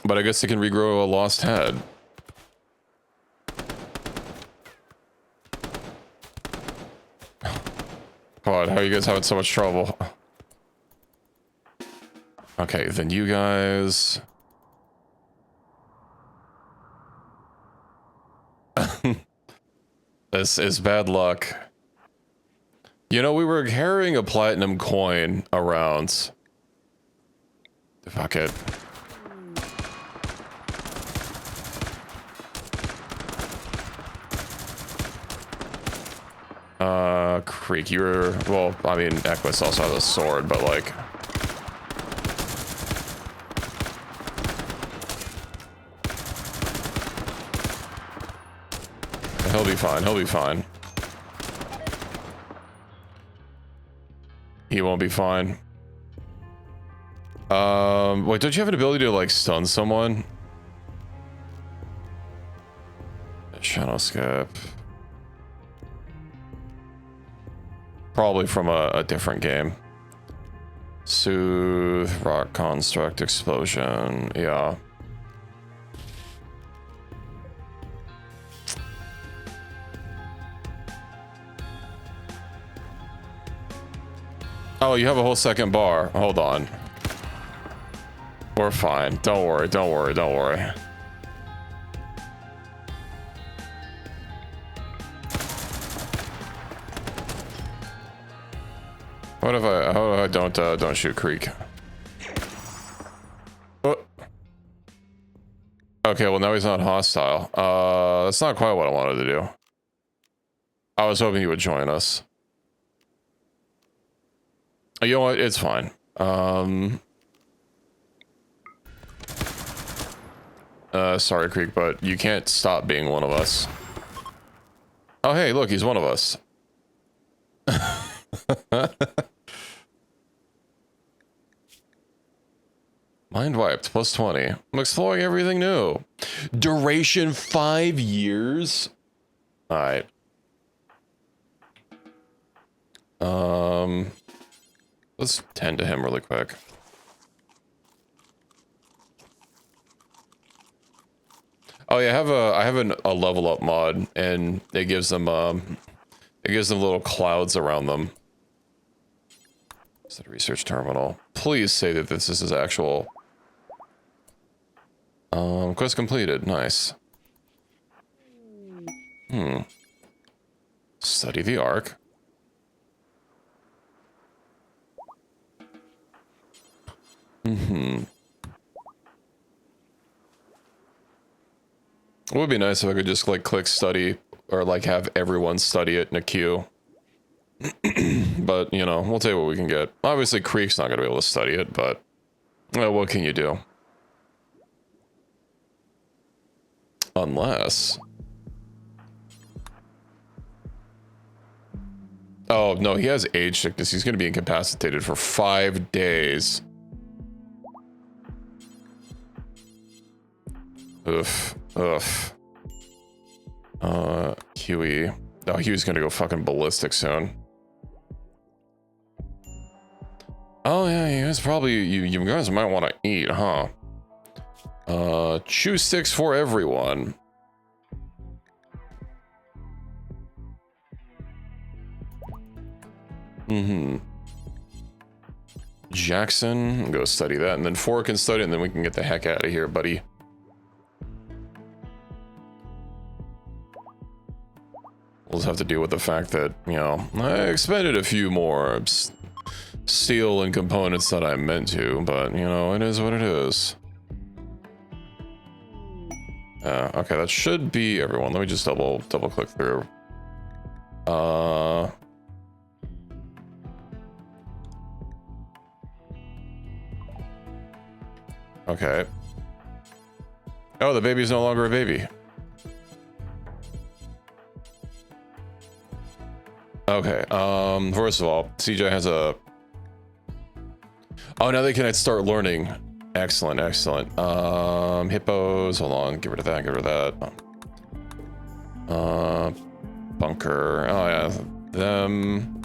But I guess he can regrow a lost head. God, how are you guys having so much trouble? Okay, then you guys... This is bad luck. You know, we were carrying a platinum coin around. Fuck it. Creek, you're... Well, I mean, Equus also has a sword, but like... He'll be fine, he'll be fine. He won't be fine. Wait, don't you have an ability to, like, stun someone? Shadow skip. Probably from a different game. Soothe, rock construct, explosion, yeah. Oh, you have a whole second bar. Hold on. We're fine. Don't worry, don't worry, don't worry. What if I don't shoot Creek? Oh. Okay, well now he's not hostile. That's not quite what I wanted to do. I was hoping you would join us. You know what? It's fine. Sorry, Creek, but you can't stop being one of us. Oh, hey, look, he's one of us. Mind wiped, plus 20. I'm exploring everything new. Duration 5 years? Alright. Let's tend to him really quick. Oh yeah, I have a level up mod, and it gives them little clouds around them. Is that a research terminal? Please say that this is his actual. Quest completed. Nice. Study the Ark. It would be nice if I could just like click study or like have everyone study it in a queue. But, you know, we'll take what we can get. Obviously, Creek's not going to be able to study it, but what can you do? Unless... Oh, no, he has age sickness. He's going to be incapacitated for 5 days. Oof. Oof. Huey. Oh, Huey's gonna go fucking ballistic soon. Oh, yeah, you guys probably... You guys might want to eat, huh? Chew sticks for everyone. Jackson, go study that, and then 4 can study, and then we can get the heck out of here, buddy. We'll just have to deal with the fact that, you know, I expended a few more steel and components that I meant to, but, you know, it is what it is. Okay, that should be everyone. Let me just double click through. Okay. Oh, the baby's no longer a baby. Okay, first of all, CJ has a... Oh, now they can start learning. Excellent, excellent. Hippos, hold on, get rid of that, get rid of that. Bunker, oh yeah, them.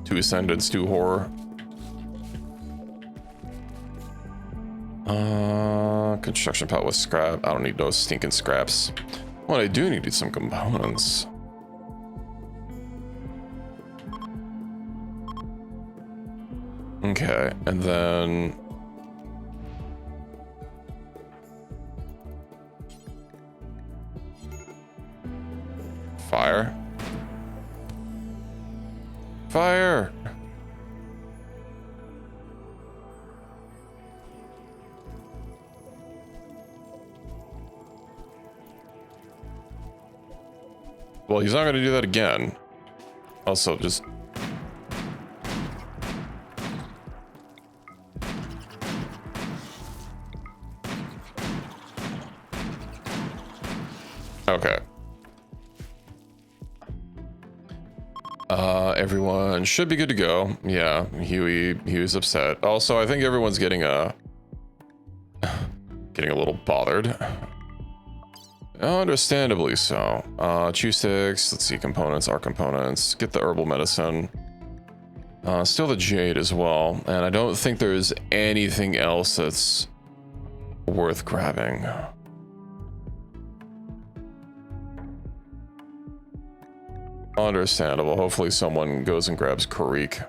2 Ascendants, 2 Horror. Construction pot with scrap. I don't need those stinking scraps. What I do need is some components. Okay, and then... Fire. Fire! Well, he's not going to do that again. Also, just... Okay. Everyone should be good to go. Yeah, Huey's upset. Also, I think everyone's getting a little bothered. Understandably so. Chew sticks, let's see, components, our components. Get the herbal medicine. Still the jade as well. And I don't think there's anything else that's worth grabbing. Understandable. Hopefully someone goes and grabs Karik.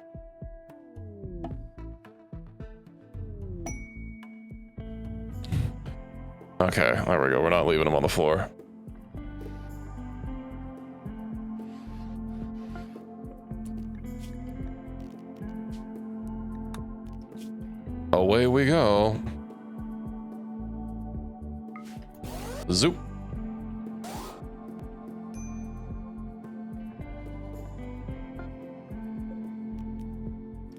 Okay, there we go. We're not leaving him on the floor. Away we go. Zoop.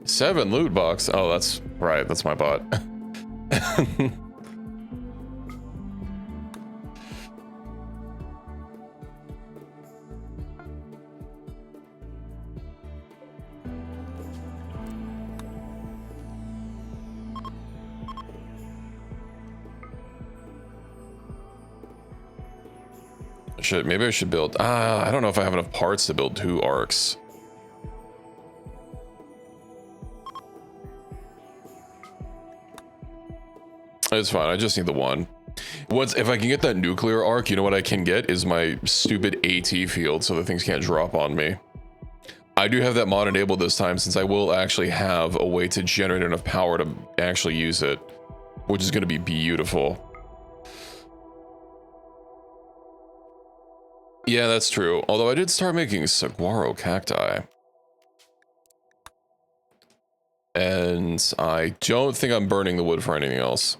Seven loot box. Oh, that's right. That's my bot. Maybe I should build. I don't know if I have enough parts to build 2 arcs. It's fine. I just need the one. If I can get that nuclear arc, you know what I can get is my stupid AT field, so the things can't drop on me. I do have that mod enabled this time, since I will actually have a way to generate enough power to actually use it, which is going to be beautiful. Yeah, that's true. Although I did start making saguaro cacti. And I don't think I'm burning the wood for anything else.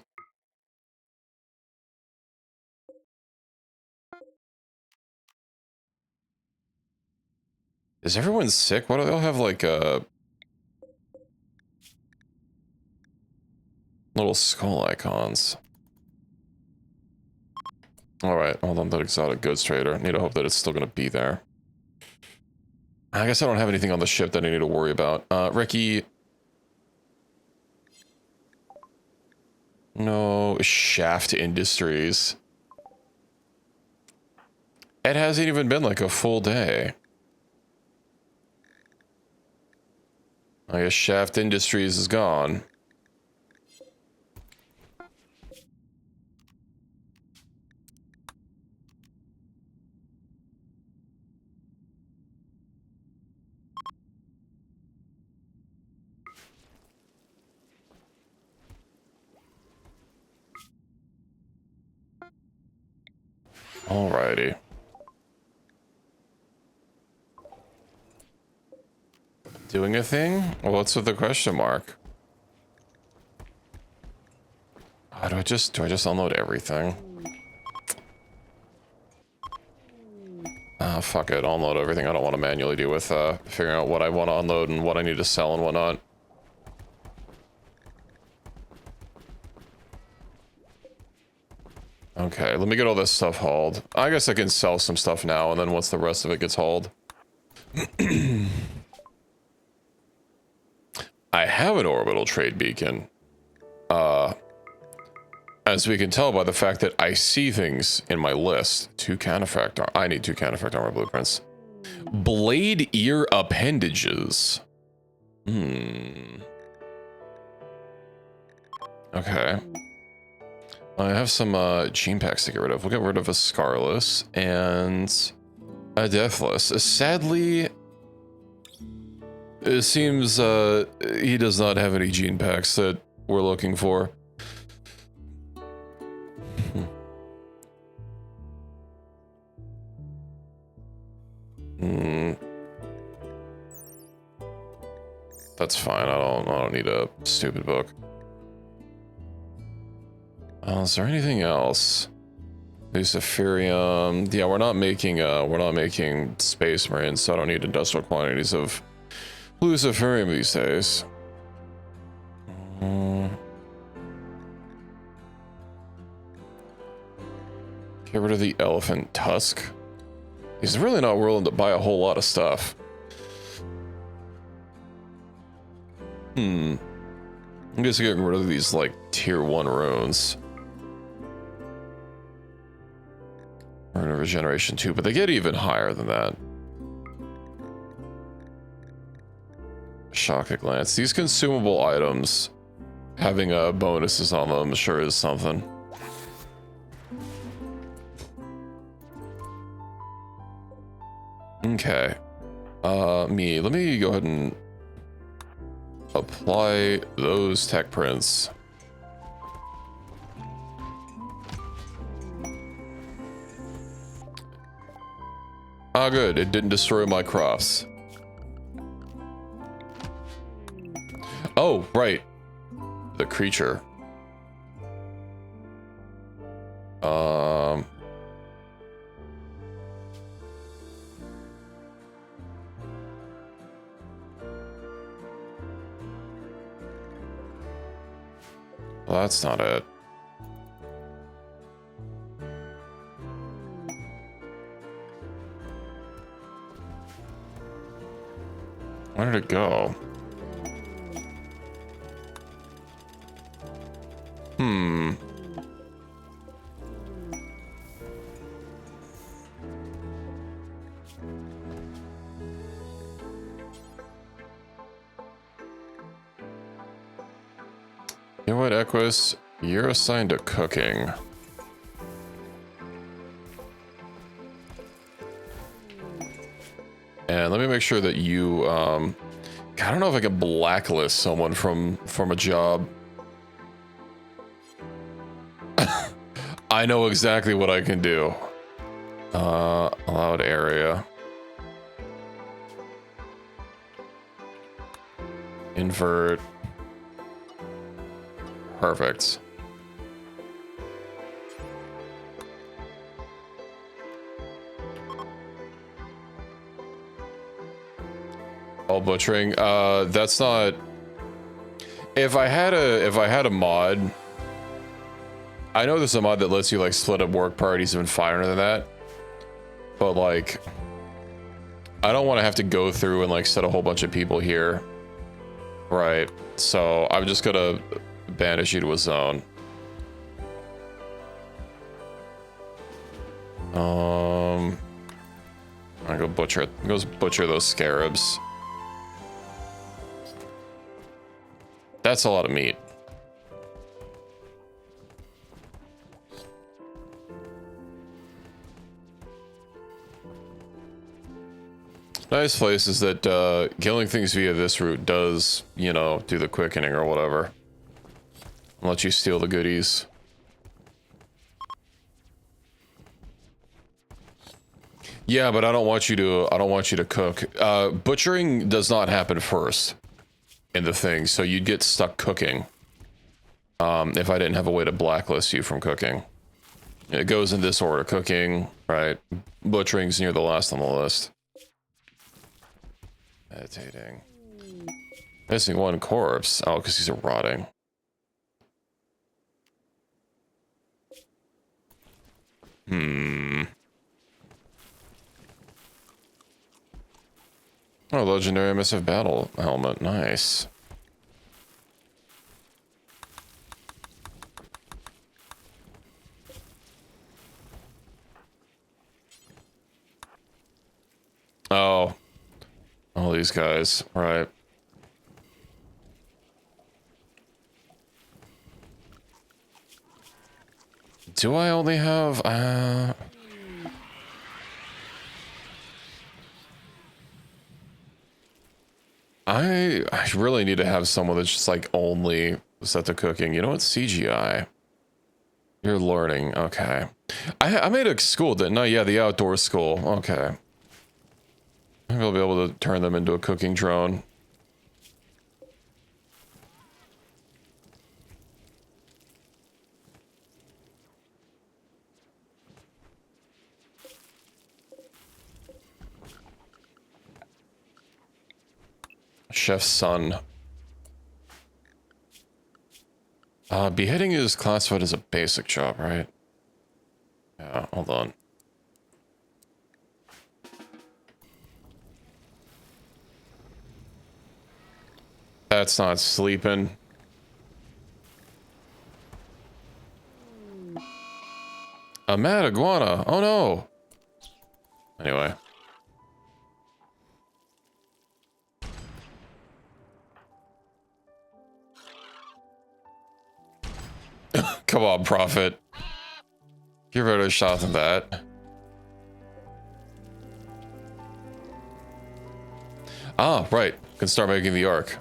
Is everyone sick? Why do they all have like little skull icons? Alright, hold on, that exotic goods trader. Need to hope that it's still gonna be there. I guess I don't have anything on the ship that I need to worry about. Ricky. No, Shaft Industries. It hasn't even been like a full day. I guess Shaft Industries is gone. Alrighty. Doing a thing? Well, what's with the question mark? Do I just unload everything? Fuck it, I'll unload everything. I don't want to manually deal with figuring out what I want to unload and what I need to sell and whatnot. Okay, let me get all this stuff hauled. I guess I can sell some stuff now, and then once the rest of it gets hauled. I have an orbital trade beacon. As we can tell by the fact that I see things in my list. 2 canifact armor. I need 2 canifact armor blueprints. Blade ear appendages. Okay. I have some gene packs to get rid of. We'll get rid of a Scarless and a Deathless. Sadly, it seems he does not have any gene packs that we're looking for. That's fine. I don't need a stupid book. Is there anything else? Luciferium. Yeah, we're not making Space Marines, so I don't need industrial quantities of Luciferium these days. Get rid of the elephant tusk. He's really not willing to buy a whole lot of stuff. I'm just getting rid of these like tier 1 runes. Rune of Regeneration 2, but they get even higher than that. Shock Glance. These consumable items having bonuses on them sure is something. Okay. Let me go ahead and apply those tech prints. Ah, good. It didn't destroy my crops. Oh, right. The creature. Well, that's not it. Where did it go? Hmm. You know what, Equus? You're assigned to cooking. And let me make sure that you, I don't know if I can blacklist someone from a job. I know exactly what I can do. Allowed area. Invert. Perfect. All butchering. That's not. If I had a mod, I know there's a mod that lets you like split up work parties even finer than that. But like, I don't want to have to go through and like set a whole bunch of people here. Right. So I'm just gonna banish you to a zone. I go butcher those scarabs. That's a lot of meat. Nice place is that killing things via this route does, you know, do the quickening or whatever. I'll let you steal the goodies. Yeah, but I don't want you to cook. Butchering does not happen first in the thing, so you'd get stuck cooking. If I didn't have a way to blacklist you from cooking. It goes in this order: cooking, right? Butchering's near the last on the list. Meditating. Missing one corpse. Oh, because he's rotting. Oh, legendary emissive battle helmet. Nice. Oh. All these guys. Right. Do I only have... I really need to have someone that's just like only set to cooking. You know what? CGI. You're learning. Okay. I made a school, didn't I? Yeah, the outdoor school. Okay. Maybe I'll be able to turn them into a cooking drone. Chef's son. Beheading is classified as a basic job, right? Yeah, hold on. That's not sleeping. A mad iguana. Oh no. Anyway. Come on, Prophet. You're better shot than that. Ah, right. Can start making the arc.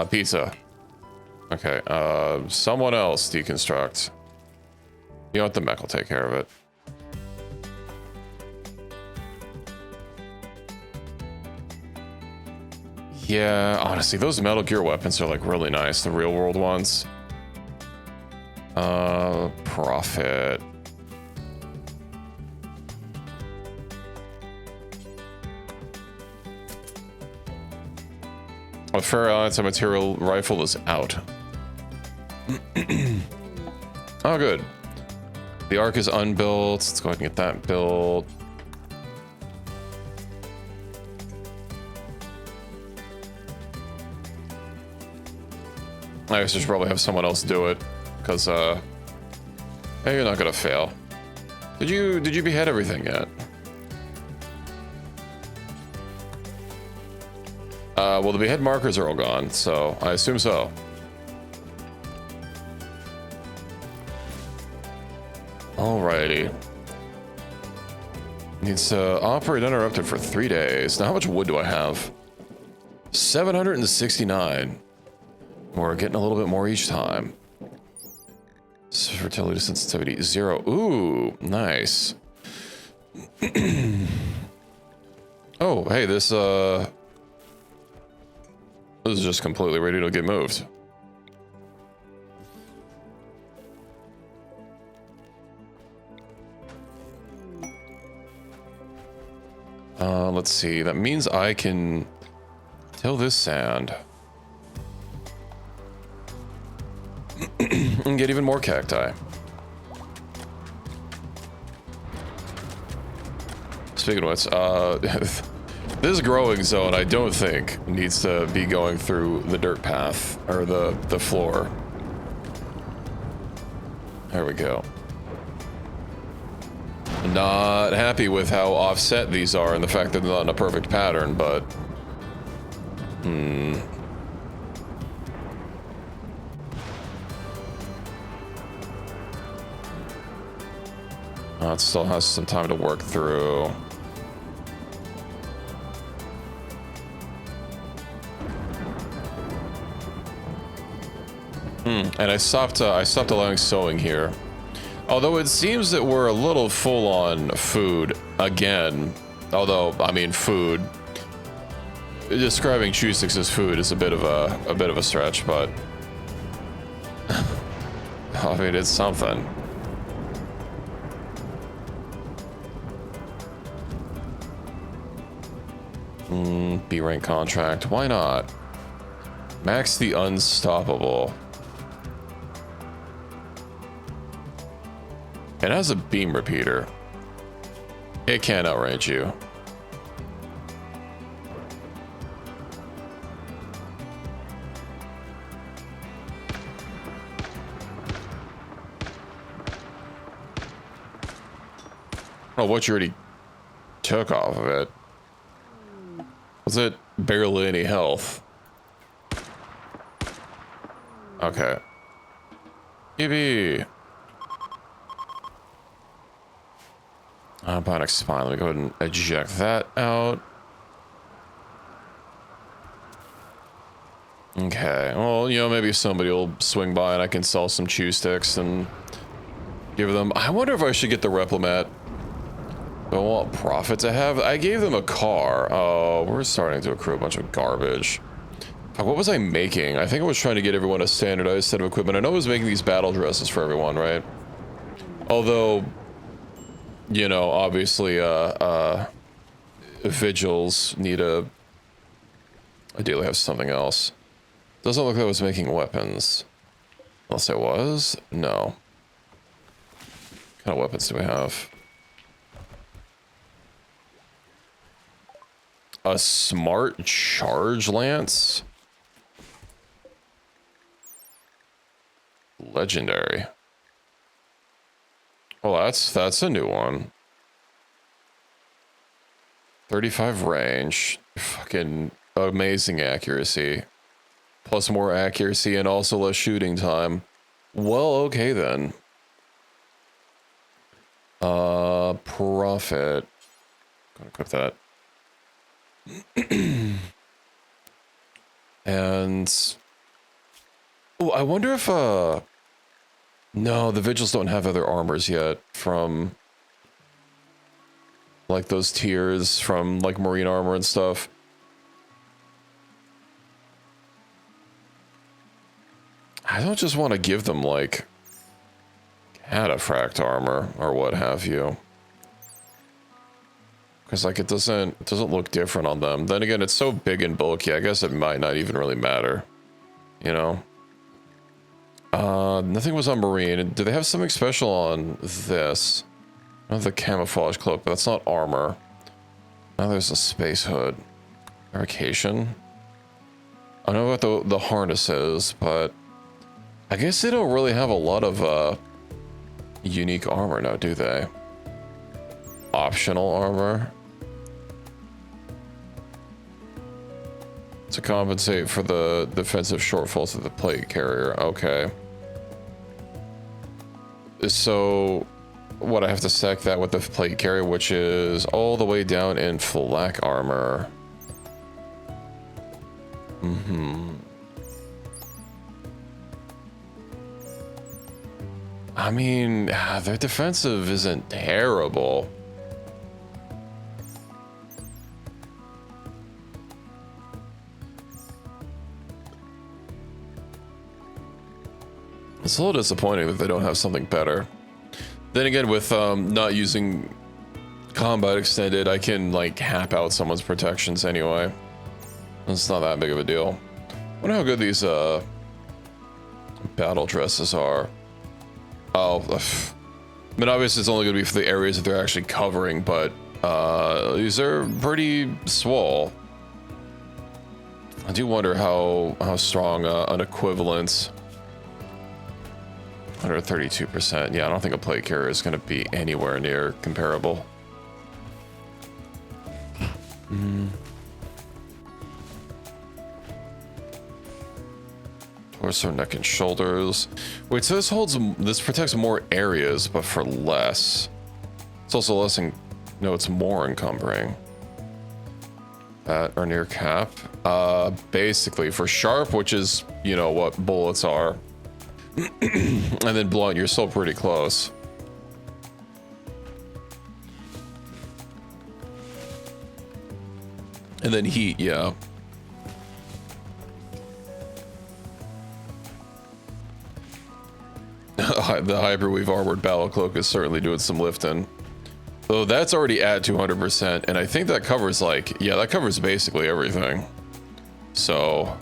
Pizza. Okay, someone else deconstruct. You know what? The mech will take care of it. Yeah, honestly, those Metal Gear weapons are like really nice, the real world ones. Profit. A ferro anti-material rifle is out. Oh, good. The arc is unbuilt. Let's go ahead and get that built. I guess I should probably have someone else do it, because hey, you're not gonna fail. Did you behead everything yet? Well, the behead markers are all gone, so I assume so. Alrighty. Needs to operate uninterrupted for 3 days. Now, how much wood do I have? 769. We're getting a little bit more each time. Fertility sensitivity 0. Ooh, nice. Oh, hey, this is just completely ready to get moved. Let's see. That means I can till this sand. And get even more cacti. Speaking of which, this growing zone, I don't think needs to be going through the dirt path or the floor. There we go. Not happy with how offset these are and the fact that they're not in a perfect pattern, but it still has some time to work through. And I stopped allowing sowing here. Although it seems that we're a little full on food again. Although, I mean, food. Describing chew sticks as food is a bit of a stretch, but I mean, it's something. B rank contract. Why not? Max the unstoppable. It has a beam repeater. It can't outrange you. Oh, what you already took off of it. Was it barely any health? Okay. EB. Bionic spine. Let me go ahead and eject that out. Okay. Well, you know, maybe somebody will swing by and I can sell some chew sticks and give them. I wonder if I should get the Replimat. I want profit to have. I gave them a car. Oh, we're starting to accrue a bunch of garbage. What was I making? I think I was trying to get everyone a standardized set of equipment. I know I was making these battle dresses for everyone, right? Although, you know, obviously, vigils need a... Ideally have something else. Doesn't look like I was making weapons. Unless I was? No. What kind of weapons do we have? A smart charge lance? Legendary. Well, that's a new one. 35 range. Fucking amazing accuracy. Plus more accuracy and also less shooting time. Well, okay then. Profit. Gonna equip that. And oh, I wonder if no, the vigils don't have other armors yet from like those tiers from like marine armor and stuff. I don't just want to give them like cataphract armor or what have you. Because like it doesn't look different on them. Then again, it's so big and bulky, I guess it might not even really matter. You know? Nothing was on marine. Do they have something special on this? Oh, the camouflage cloak, but that's not armor. Now there's a space hood. Fabrication. I know what the harnesses, but I guess they don't really have a lot of unique armor now, do they? Optional armor. To compensate for the defensive shortfalls of the plate carrier. Okay. So, what, I have to stack that with the plate carrier, which is all the way down in flak armor. I mean, their defensive isn't terrible. It's a little disappointing that they don't have something better. Then again, with not using combat extended, I can like hap out someone's protections anyway. It's not that big of a deal. I wonder how good these battle dresses are. Oh, I mean, obviously it's only going to be for the areas that they're actually covering, but these are pretty swole. I do wonder how strong an equivalent. 132%. Yeah, I don't think a plate carrier is going to be anywhere near comparable. Torso, neck, and shoulders. Wait, so this protects more areas, but for less. It's also less. No, it's more encumbering. That or near cap. Basically for sharp, which is what bullets are. And then blunt, you're still pretty close. And then heat, yeah. The Hyperweave Armored Battle Cloak is certainly doing some lifting. Though that's already at 200%, and I think that covers that covers basically everything. So,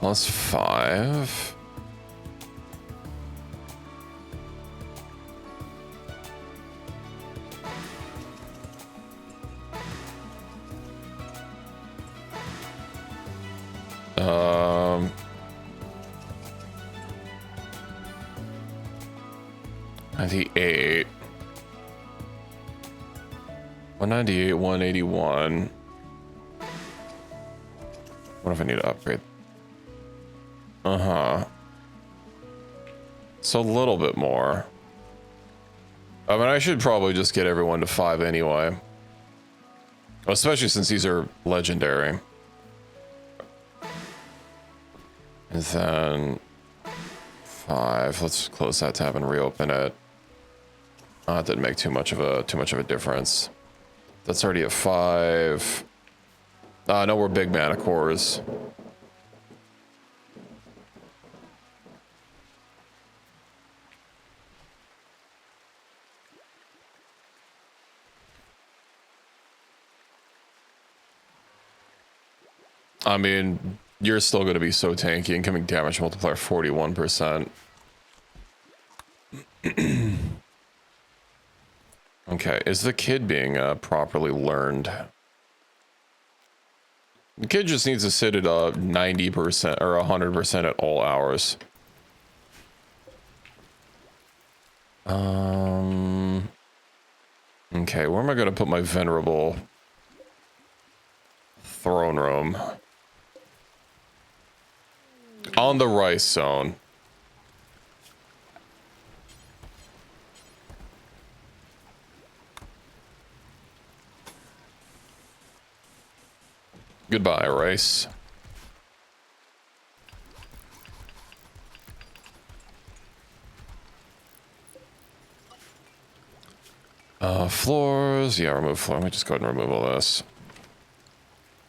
+5. $98. 198, 181. What if I need to upgrade? So a little bit more. I mean, I should probably just get everyone to 5 anyway. Especially since these are legendary. And then 5. Let's close that tab and reopen it. It didn't make too much of a difference. That's already a 5. No, we're big mana cores. I mean, you're still going to be so tanky. Incoming damage multiplier 41%. Okay, is the kid being properly learned? The kid just needs to sit at 90% or 100% at all hours. Okay, where am I going to put my venerable throne room? On the rice zone. Goodbye, rice. Floors. Yeah, remove floor. Let me just go ahead and remove all this.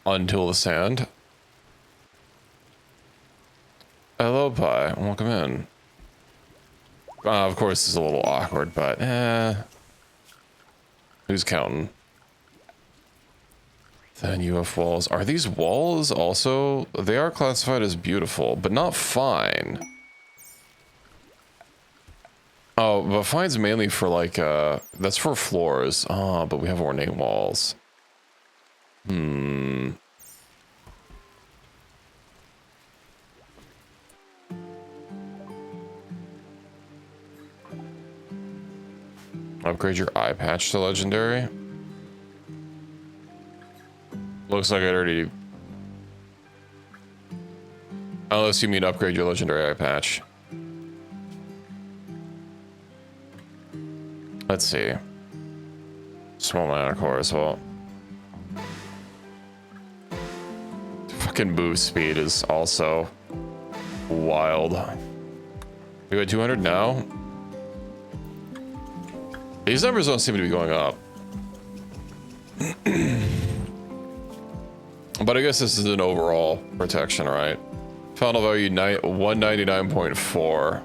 Until the sand. Hello, Pie. Welcome in. Of course, it's a little awkward, but who's counting? Then UF walls. Are these walls also? They are classified as beautiful, but not fine. Oh, but fine's mainly for like, that's for floors. Ah, but we have ornate walls. Upgrade your eye patch to legendary. Looks like I already... Unless you mean upgrade your legendary eye patch. Let's see. Small mana core as well. Fucking move speed is also wild. We got 200 now. These numbers don't seem to be going up. But I guess this is an overall protection, right? Final value 199.4.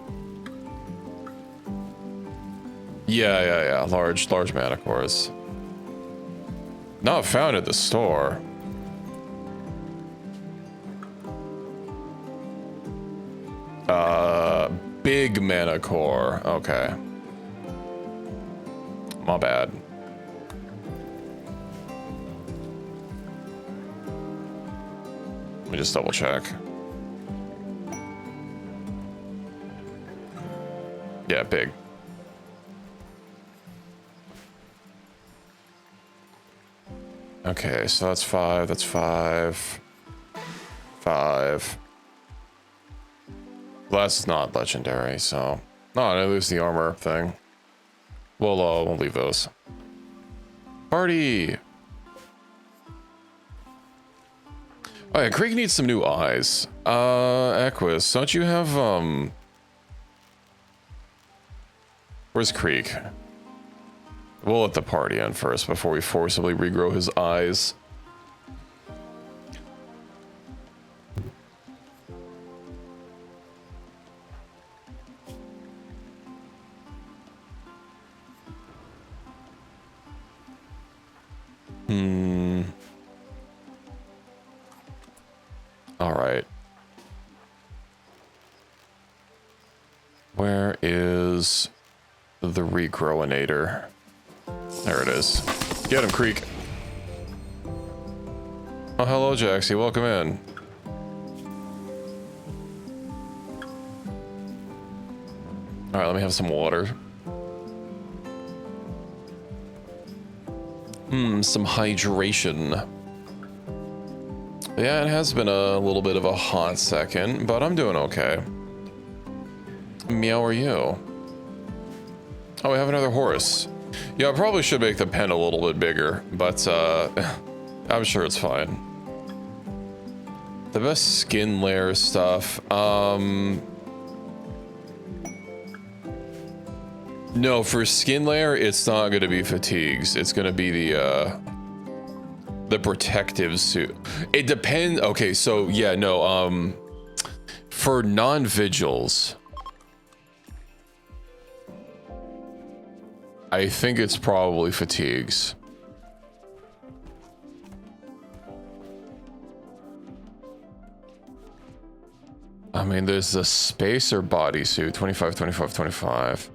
Yeah. Large mana cores. Not found at the store. Big mana core. Okay. My bad. Let me just double check. Yeah, big. Okay, so that's 5, that's 5. 5. Glass is not legendary, so... No, I lose the armor thing. We'll leave those. Party! Oh yeah, Creek needs some new eyes. Equus, don't you have, Where's Creek? We'll let the party end first before we forcibly regrow his eyes. All right. Where is the regrowinator? There it is. Get him, Creek. Oh, hello, Jaxie. Welcome in. All right, let me have some water. Some hydration. Yeah, it has been a little bit of a hot second, but I'm doing okay. Meow, are you? Oh, we have another horse. Yeah, I probably should make the pen a little bit bigger, but I'm sure it's fine. The best skin layer stuff. No, for skin layer, it's not going to be fatigues. It's going to be the protective suit. It depends. Okay, so yeah, no. For non-vigils, I think it's probably fatigues. I mean, there's the spacer bodysuit, 25, 25, 25.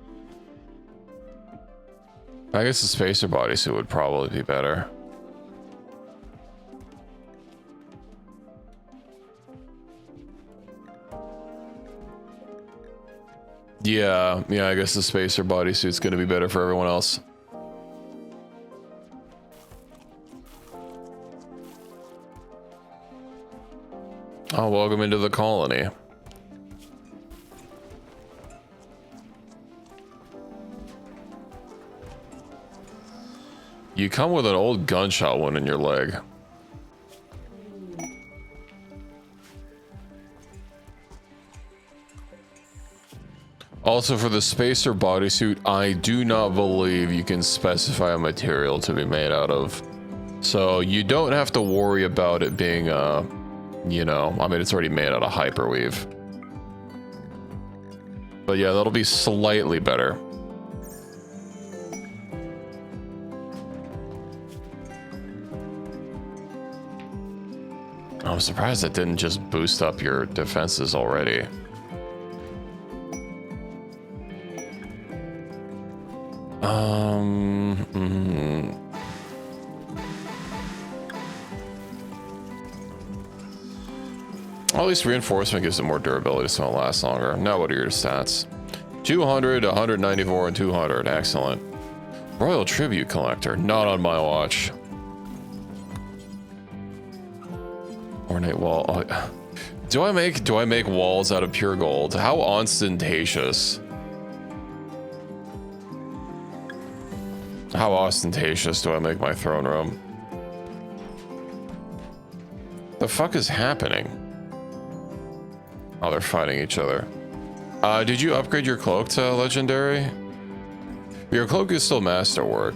I guess the spacer bodysuit would probably be better. Yeah, I guess the spacer bodysuit's gonna be better for everyone else. Oh, welcome into the colony. You come with an old gunshot wound in your leg. Also, for the spacer bodysuit, I do not believe you can specify a material to be made out of. So you don't have to worry about it being, you know, I mean, it's already made out of hyperweave. But yeah, that'll be slightly better. I'm surprised it didn't just boost up your defenses already. At least reinforcement gives it more durability, so it'll last longer. Now, what are your stats? 200, 194, and 200. Excellent. Royal Tribute Collector. Not on my watch. Ornate wall. Oh, do I make walls out of pure gold? How ostentatious. How ostentatious do I make my throne room? The fuck is happening? Oh, they're fighting each other. Did you upgrade your cloak to legendary? Your cloak is still masterwork.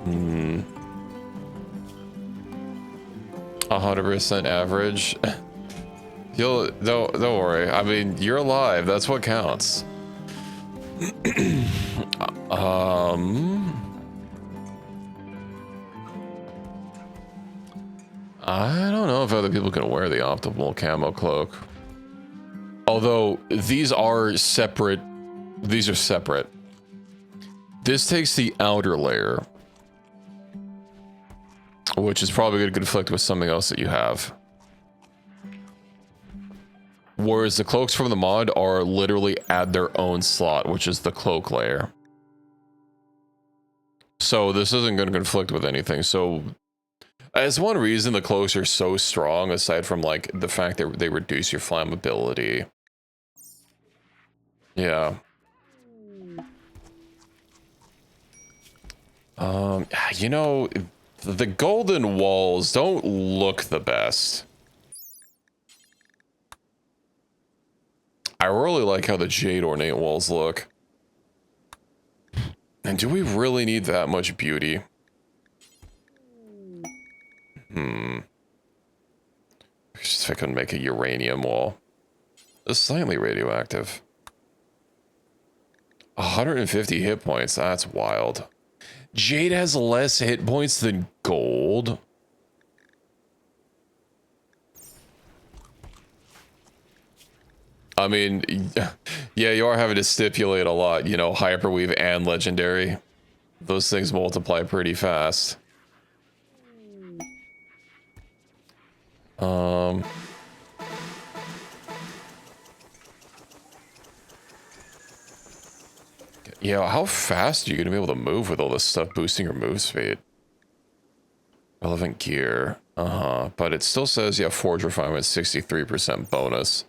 Hmm. 100% average. Don't worry. I mean, you're alive. That's what counts. I don't know if other people can wear the optimal camo cloak. Although these are separate. These are separate. This takes the outer layer, which is probably going to conflict with something else that you have. Whereas the cloaks from the mod are literally at their own slot, which is the cloak layer. So this isn't going to conflict with anything. So as one reason the cloaks are so strong, aside from like the fact that they reduce your flammability. Yeah. You know, the golden walls don't look the best. I really like how the jade ornate walls look. And do we really need that much beauty? If I could make a uranium wall. It's slightly radioactive. 150 hit points, that's wild. Jade has less hit points than gold. I mean, yeah, you are having to stipulate a lot, you know, hyperweave and legendary. Those things multiply pretty fast. Yeah, how fast are you gonna be able to move with all this stuff boosting your move speed? Relevant gear. But it still says you have Forge Refinement 63% bonus.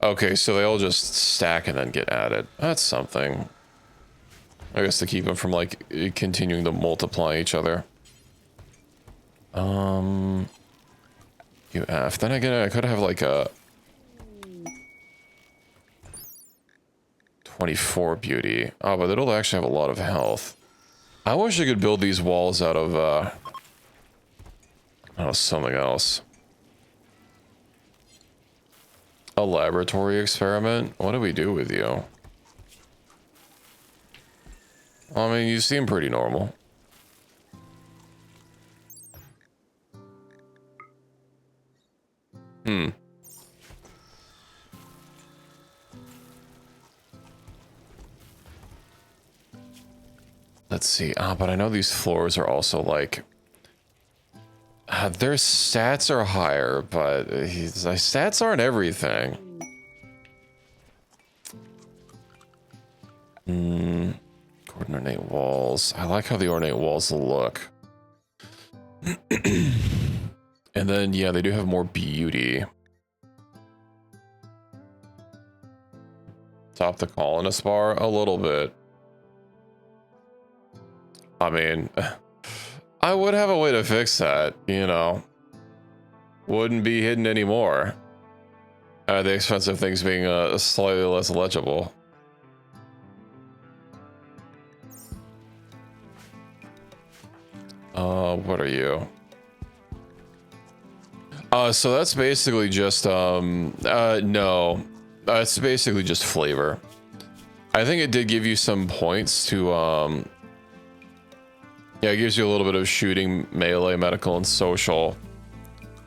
Okay, so they all just stack and then get added. That's something. I guess to keep them from like continuing to multiply each other. UF. Then again, I could have like a 24 beauty. Oh, but it'll actually have a lot of health. I wish I could build these walls out of something else. A laboratory experiment? What do we do with you? I mean, you seem pretty normal. Let's see. But I know these floors are also like... their stats are higher, but his stats aren't everything. Ornate walls. I like how the ornate walls look. And then, yeah, they do have more beauty. Top the colonist bar a little bit. I mean, I would have a way to fix that, you know. Wouldn't be hidden anymore. At the expense of things being slightly less legible. What are you? So that's basically just, no. It's basically just flavor. I think it did give you some points to, yeah, it gives you a little bit of shooting, melee, medical, and social.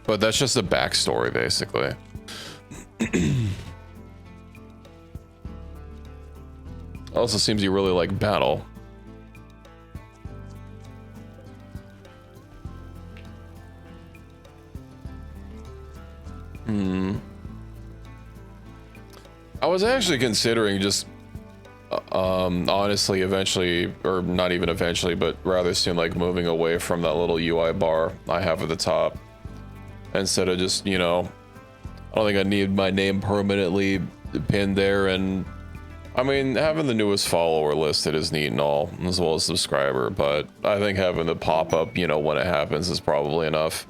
But that's just a backstory, basically. Also seems you really like battle. I was actually considering just, honestly, eventually, or not even eventually, but rather soon, like moving away from that little UI bar I have at the top. Instead of just, you know, I don't think I need my name permanently pinned there. And I mean, having the newest follower listed is neat and all, as well as subscriber, but I think having the pop-up, you know, when it happens is probably enough.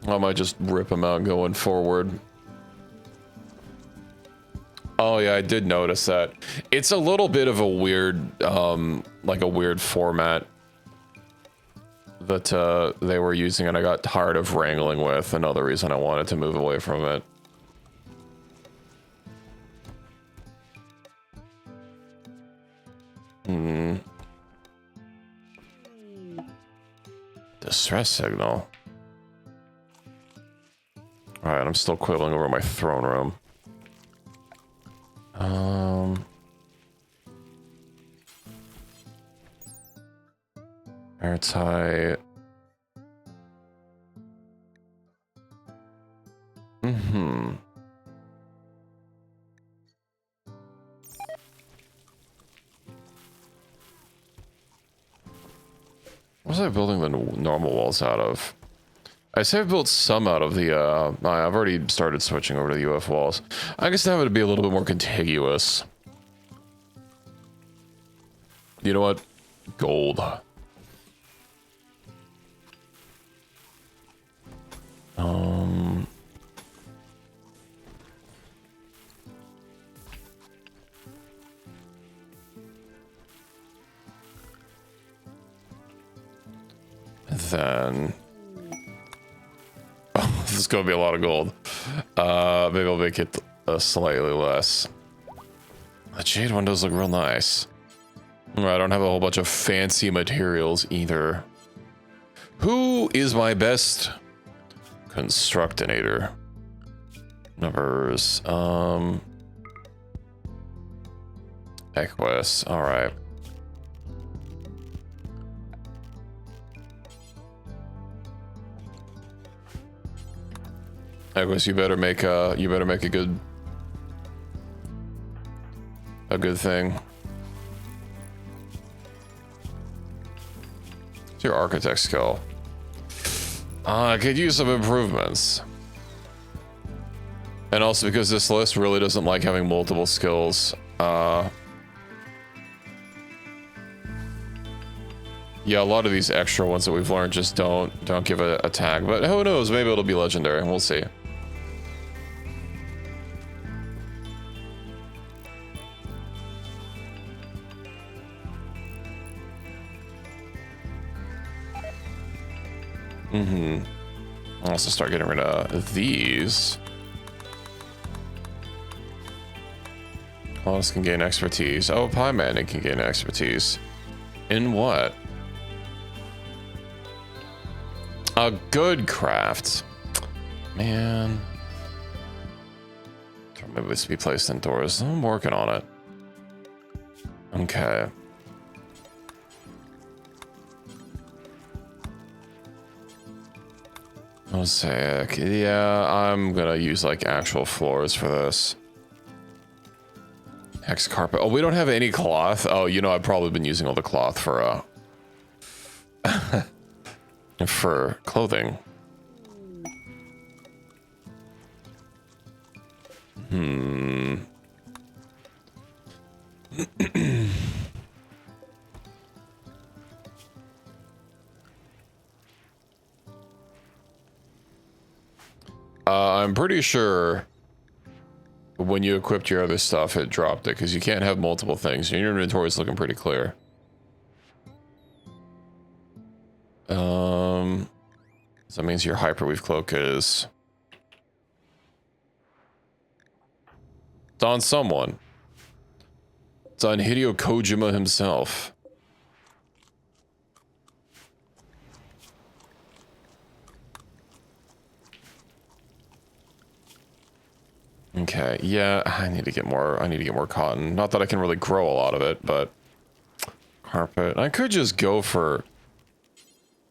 I might just rip them out going forward. Oh yeah, I did notice that. It's a little bit of a weird, like a weird format that they were using, and I got tired of wrangling with. Another reason I wanted to move away from it. Distress signal. All right, I'm still quibbling over my throne room. Airtight. What was I building the normal walls out of? I say I built some out of the, I've already started switching over to the UF walls. I guess that would be a little bit more contiguous. You know what? Gold. Then... Oh, this is gonna be a lot of gold. Maybe I'll make it slightly less. The jade windows look real nice. I don't have a whole bunch of fancy materials either. Who is my best constructinator? Numbers. Equus. All right. Equus, you better make a good thing. It's your architect skill. I could use some improvements. And also because this list really doesn't like having multiple skills. Yeah, a lot of these extra ones that we've learned just don't give a tag, but who knows, maybe it'll be legendary, we'll see. I'll also start getting rid of these. Wallace can gain expertise. Oh, Pie Man can gain expertise. In what? A good craft. Man. Maybe this be placed indoors. I'm working on it. Okay. Mosaic. Yeah, I'm gonna use like actual floors for this. Hex carpet. Oh, we don't have any cloth. Oh, you know, I've probably been using all the cloth for for clothing. I'm pretty sure when you equipped your other stuff, it dropped it because you can't have multiple things. Your inventory is looking pretty clear. So that means your hyperweave cloak is... It's on someone. It's on Hideo Kojima himself. Okay, yeah, I need to get more cotton. Not that I can really grow a lot of it, but carpet. I could just go for,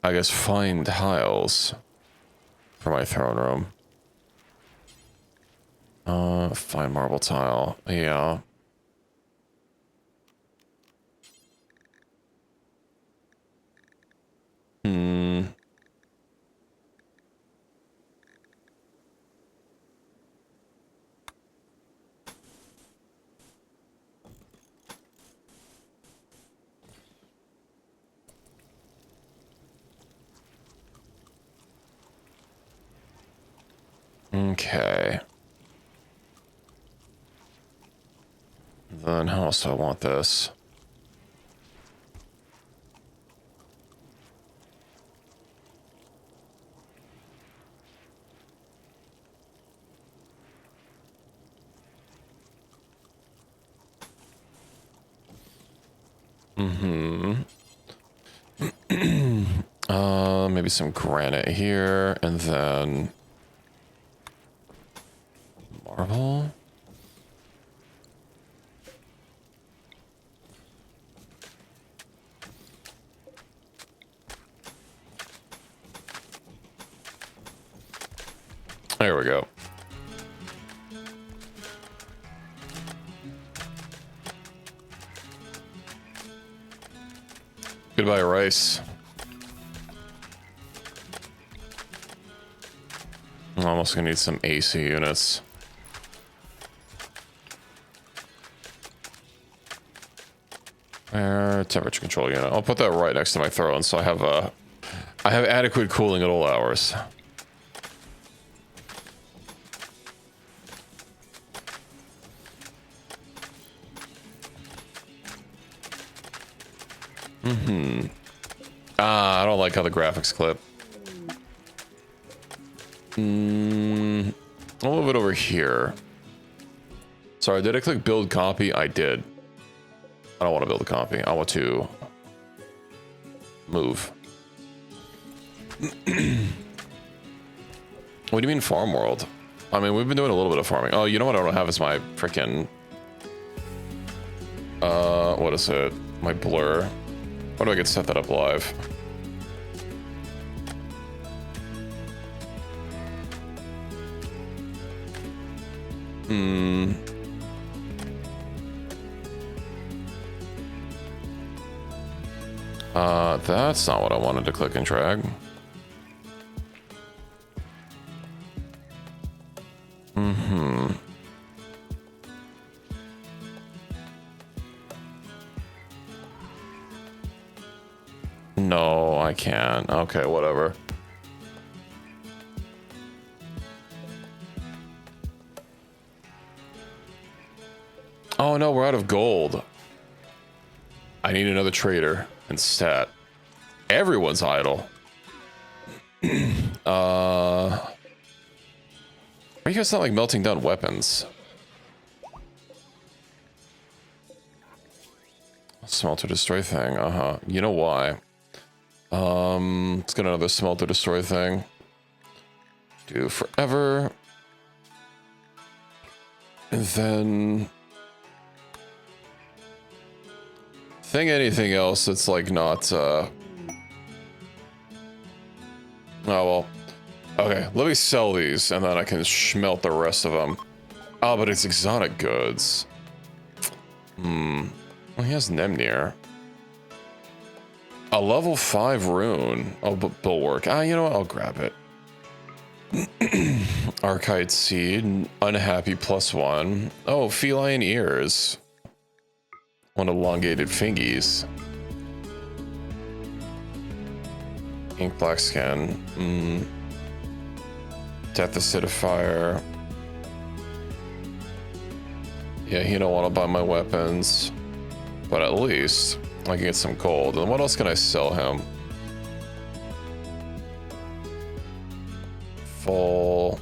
I guess, fine tiles for my throne room. Fine marble tile. Yeah. Okay. Then how else do I want this? Maybe some granite here, and then marble. There we go. Goodbye, rice. I'm almost gonna need some AC units. Temperature control unit. I'll put that right next to my throne, so I have adequate cooling at all hours. I don't like how the graphics clip. I'll move it over here. Sorry, did I click build copy? I did. I don't want to build a copy. I want to move. What do you mean farm world? I mean, we've been doing a little bit of farming. Oh, you know what I don't have is my freaking what is it? My blur. How do I get set that up live? That's not what I wanted to click and drag. No, I can't. Okay, whatever. Oh no, we're out of gold. I need another trader and stat. Everyone's idle. Are you guys not like melting down weapons? Smelter destroy thing. You know why? Let's get another smelter destroy thing. Do forever. And then anything else that's like not oh well. Okay, let me sell these and then I can smelt the rest of them. Oh, but it's exotic goods. Well, he has Nemnir. A level 5 rune. Oh, but bulwark. You know what? I'll grab it. Archite seed. Unhappy +1. Oh, feline ears. One elongated fingies. Ink black skin. Death acidifier. Yeah, he don't want to buy my weapons. But at least I can get some gold. And what else can I sell him? Full.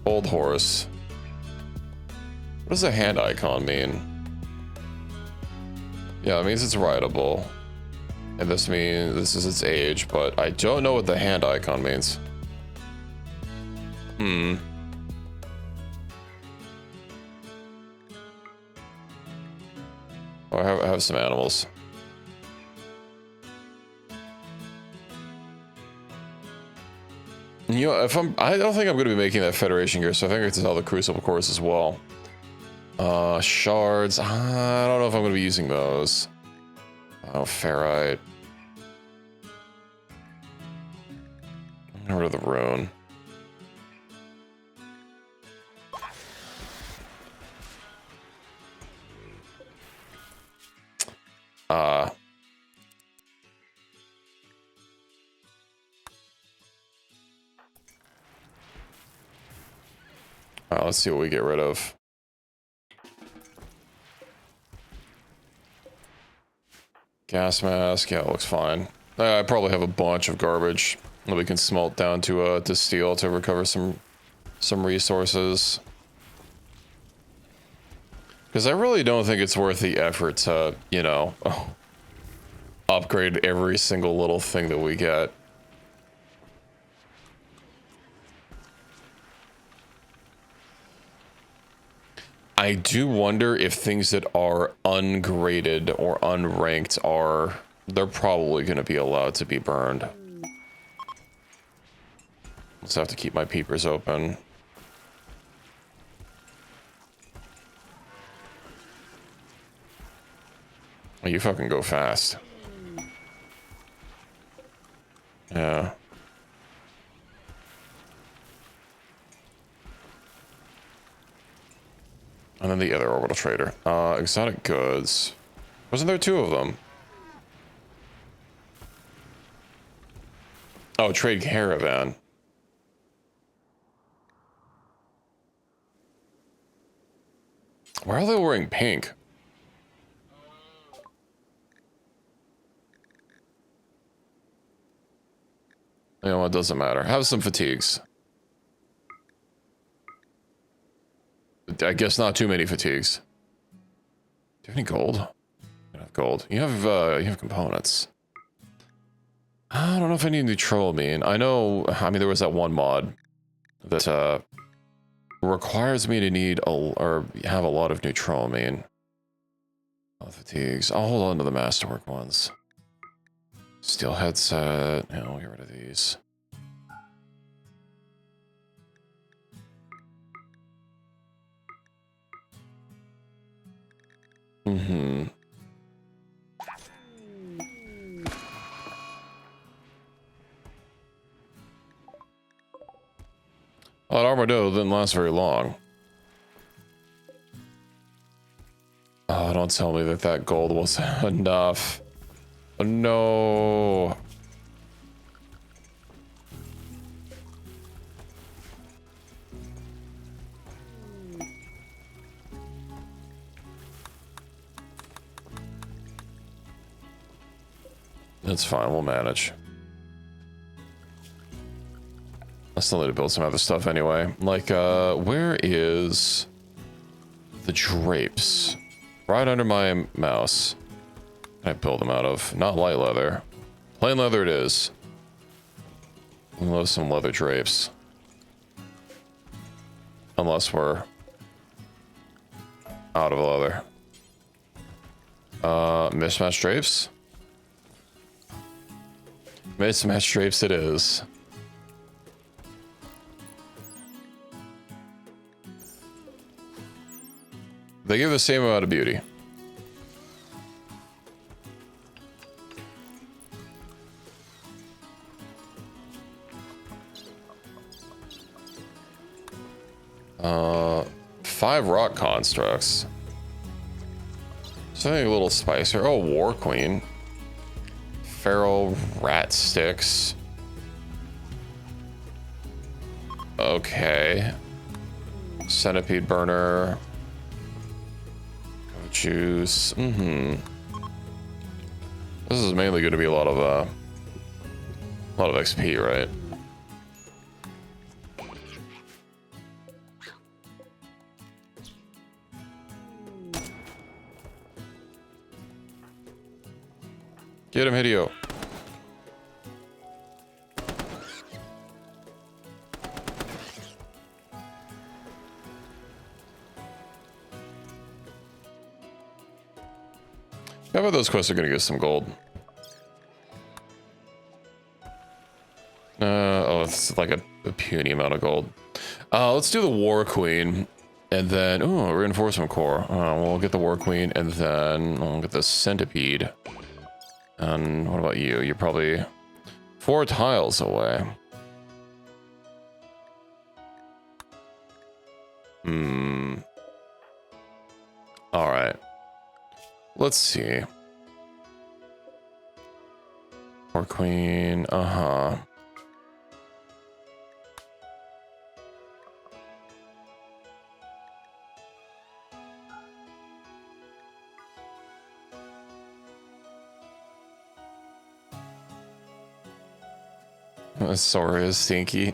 Old horse. What does the hand icon mean? Yeah, it means it's writable. And this means this is its age, but I don't know what the hand icon means. Hmm. Oh, I have some animals. You know, I don't think I'm going to be making that Federation gear, so I think it's all the Crucible cores as well. Shards. I don't know if I'm going to be using those. Oh, ferrite. Get rid of the rune. Let's see what we get rid of. Gas mask, yeah, it looks fine. I probably have a bunch of garbage that we can smelt down to steel to recover some resources. Because I really don't think it's worth the effort to, you know, upgrade every single little thing that we get. I do wonder if things that are ungraded or unranked they're probably going to be allowed to be burned. Just have to keep my peepers open. Oh, you fucking go fast. Yeah. And then the other orbital trader. Exotic goods. Wasn't there two of them? Oh, trade caravan. Why are they wearing pink? You know, it doesn't matter. Have some fatigues. I guess not too many fatigues. Do you have any gold? You have gold. You have components. I don't know if I need neutrolamine. I mean, there was that one mod that requires me to need or have a lot of neutrolamine. Fatigues. I'll hold on to the masterwork ones. Steel headset. Yeah, we'll get rid of these. Mm-hmm. Well, that armadillo didn't last very long. Oh, don't tell me that gold wasn't enough. Oh, no. That's fine, we'll manage. I still need to build some other stuff anyway. Like, where is the drapes? Right under my mouse. I build them out of not light leather. Plain leather it is. I love some leather drapes. Unless we're out of leather. Mismatched drapes? Mismatched drapes it is. They give the same amount of beauty. Five rock constructs. Something a little spicier. Oh, War Queen. Feral rat sticks. Okay. Centipede burner. Juice. Mm-hmm. This is mainly going to be a lot of XP, right? Get him, Hideo. How about those quests are gonna get some gold? Oh, it's like a puny amount of gold. Let's do the War Queen, and then reinforcement core. We'll get the War Queen, and then we'll get the Centipede. And what about you? You're probably 4 tiles away. All right. Let's see. War Queen. Sora is stinky.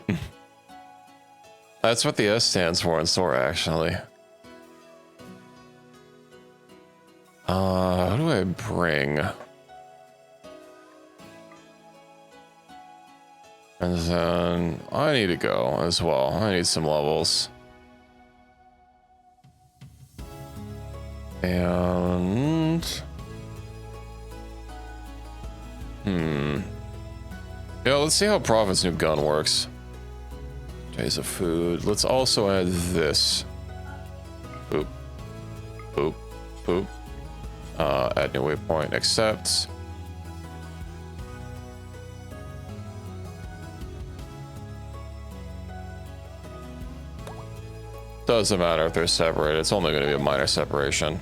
That's what the S stands for in Sora, actually. Who do I bring? And then I need to go as well. I need some levels. And yeah, let's see how Prophet's new gun works. Days of food. Let's also add this. Boop. Boop. Boop. Add new waypoint. Accept. Doesn't matter if they're separated. It's only going to be a minor separation.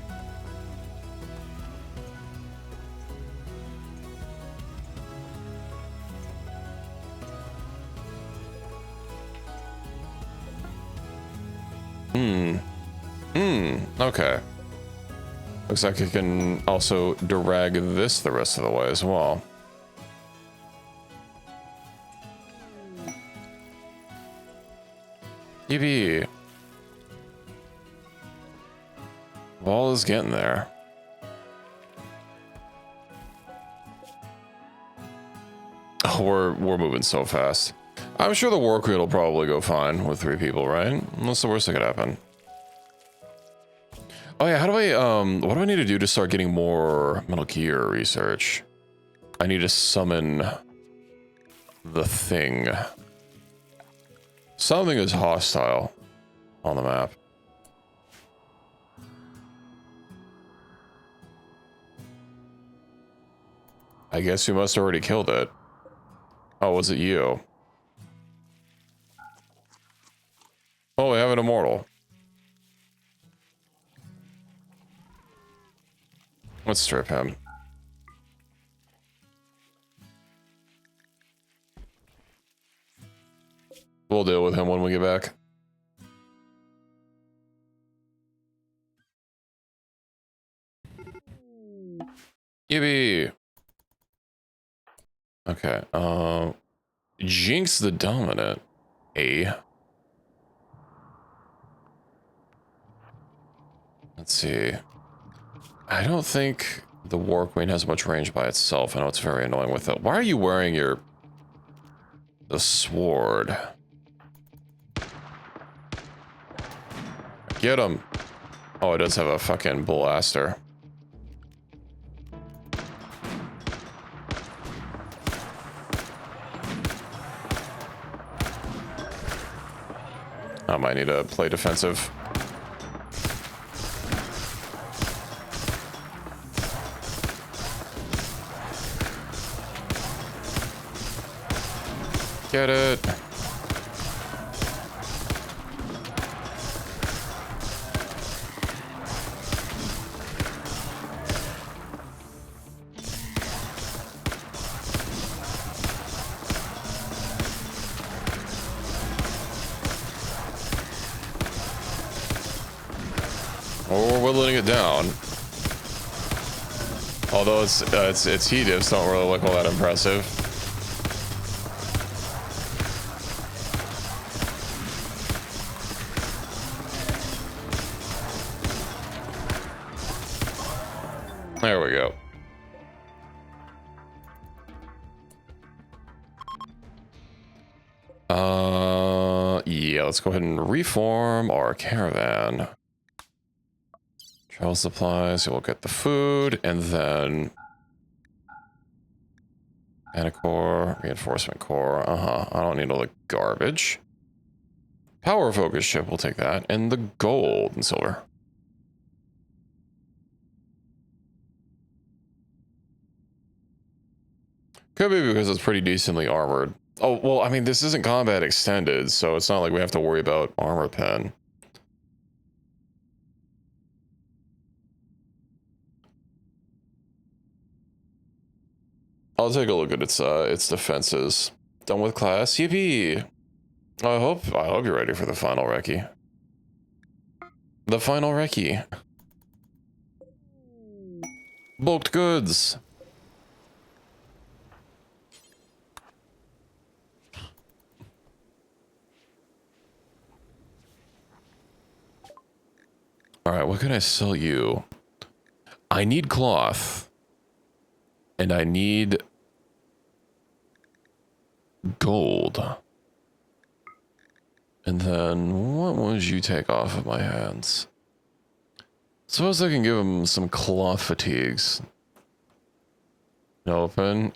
Okay. Looks like I can also drag this the rest of the way as well. Yippee. Ball is getting there. Oh, we're moving so fast. I'm sure the War Queen will probably go fine with 3 people, right? What's the worst that could happen? Oh yeah, how do I, what do I need to do to start getting more Metal Gear research? I need to summon the thing. Something is hostile on the map. I guess you must have already killed it. Oh, was it you? Oh, we have an immortal. Let's strip him. We'll deal with him when we get back. Yippee! Okay, Jinx the Dominant. Let's see. I don't think the War Queen has much range by itself. I know it's very annoying with it. Why are you wearing the sword? Get him. Oh, it does have a fucking blaster. I might need to play defensive. Get it. Oh, we're whittling it down. Although its heat diffs don't really look all that impressive. There we go. let's go ahead and reform our caravan. Travel supplies, you'll get the food, and then mana core, reinforcement core. I don't need all the garbage. Power focus ship, we'll take that, and the gold and silver. Could be because it's pretty decently armored. Oh, well, I mean, this isn't combat extended, so it's not like we have to worry about armor pen. I'll take a look at its defenses. Done with class. Yippee! I hope you're ready for the final recce. The final recce. Bulked goods. Alright, what can I sell you? I need cloth. And I need gold. And then what would you take off of my hands? Suppose I can give him some cloth fatigues. Open.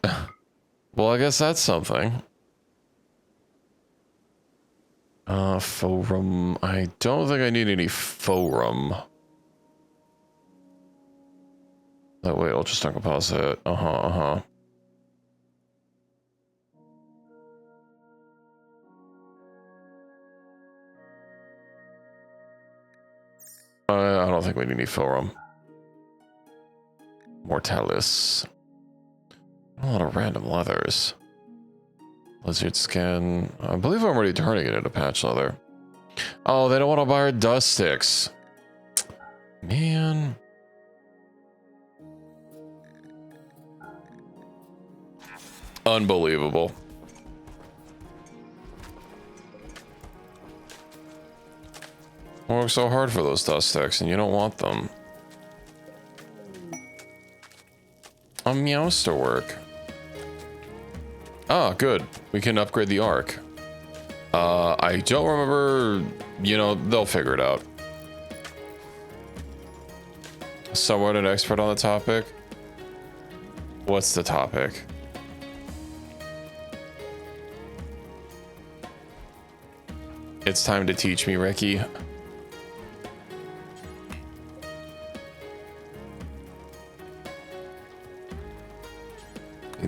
Well, I guess that's something. Forum. I don't think I need any forum. Oh, wait, I'll just deposit. I don't think we need any forum. Mortalis. A lot of random leathers. Lizard skin. I believe I'm already turning it into patch leather. Oh, they don't want to buy our dust sticks. Man. Unbelievable. I work so hard for those dust sticks and you don't want them. A Meowster work. Ah, good. We can upgrade the arc. I don't remember, you know, they'll figure it out. Somewhat an expert on the topic. What's the topic? It's time to teach me, Ricky.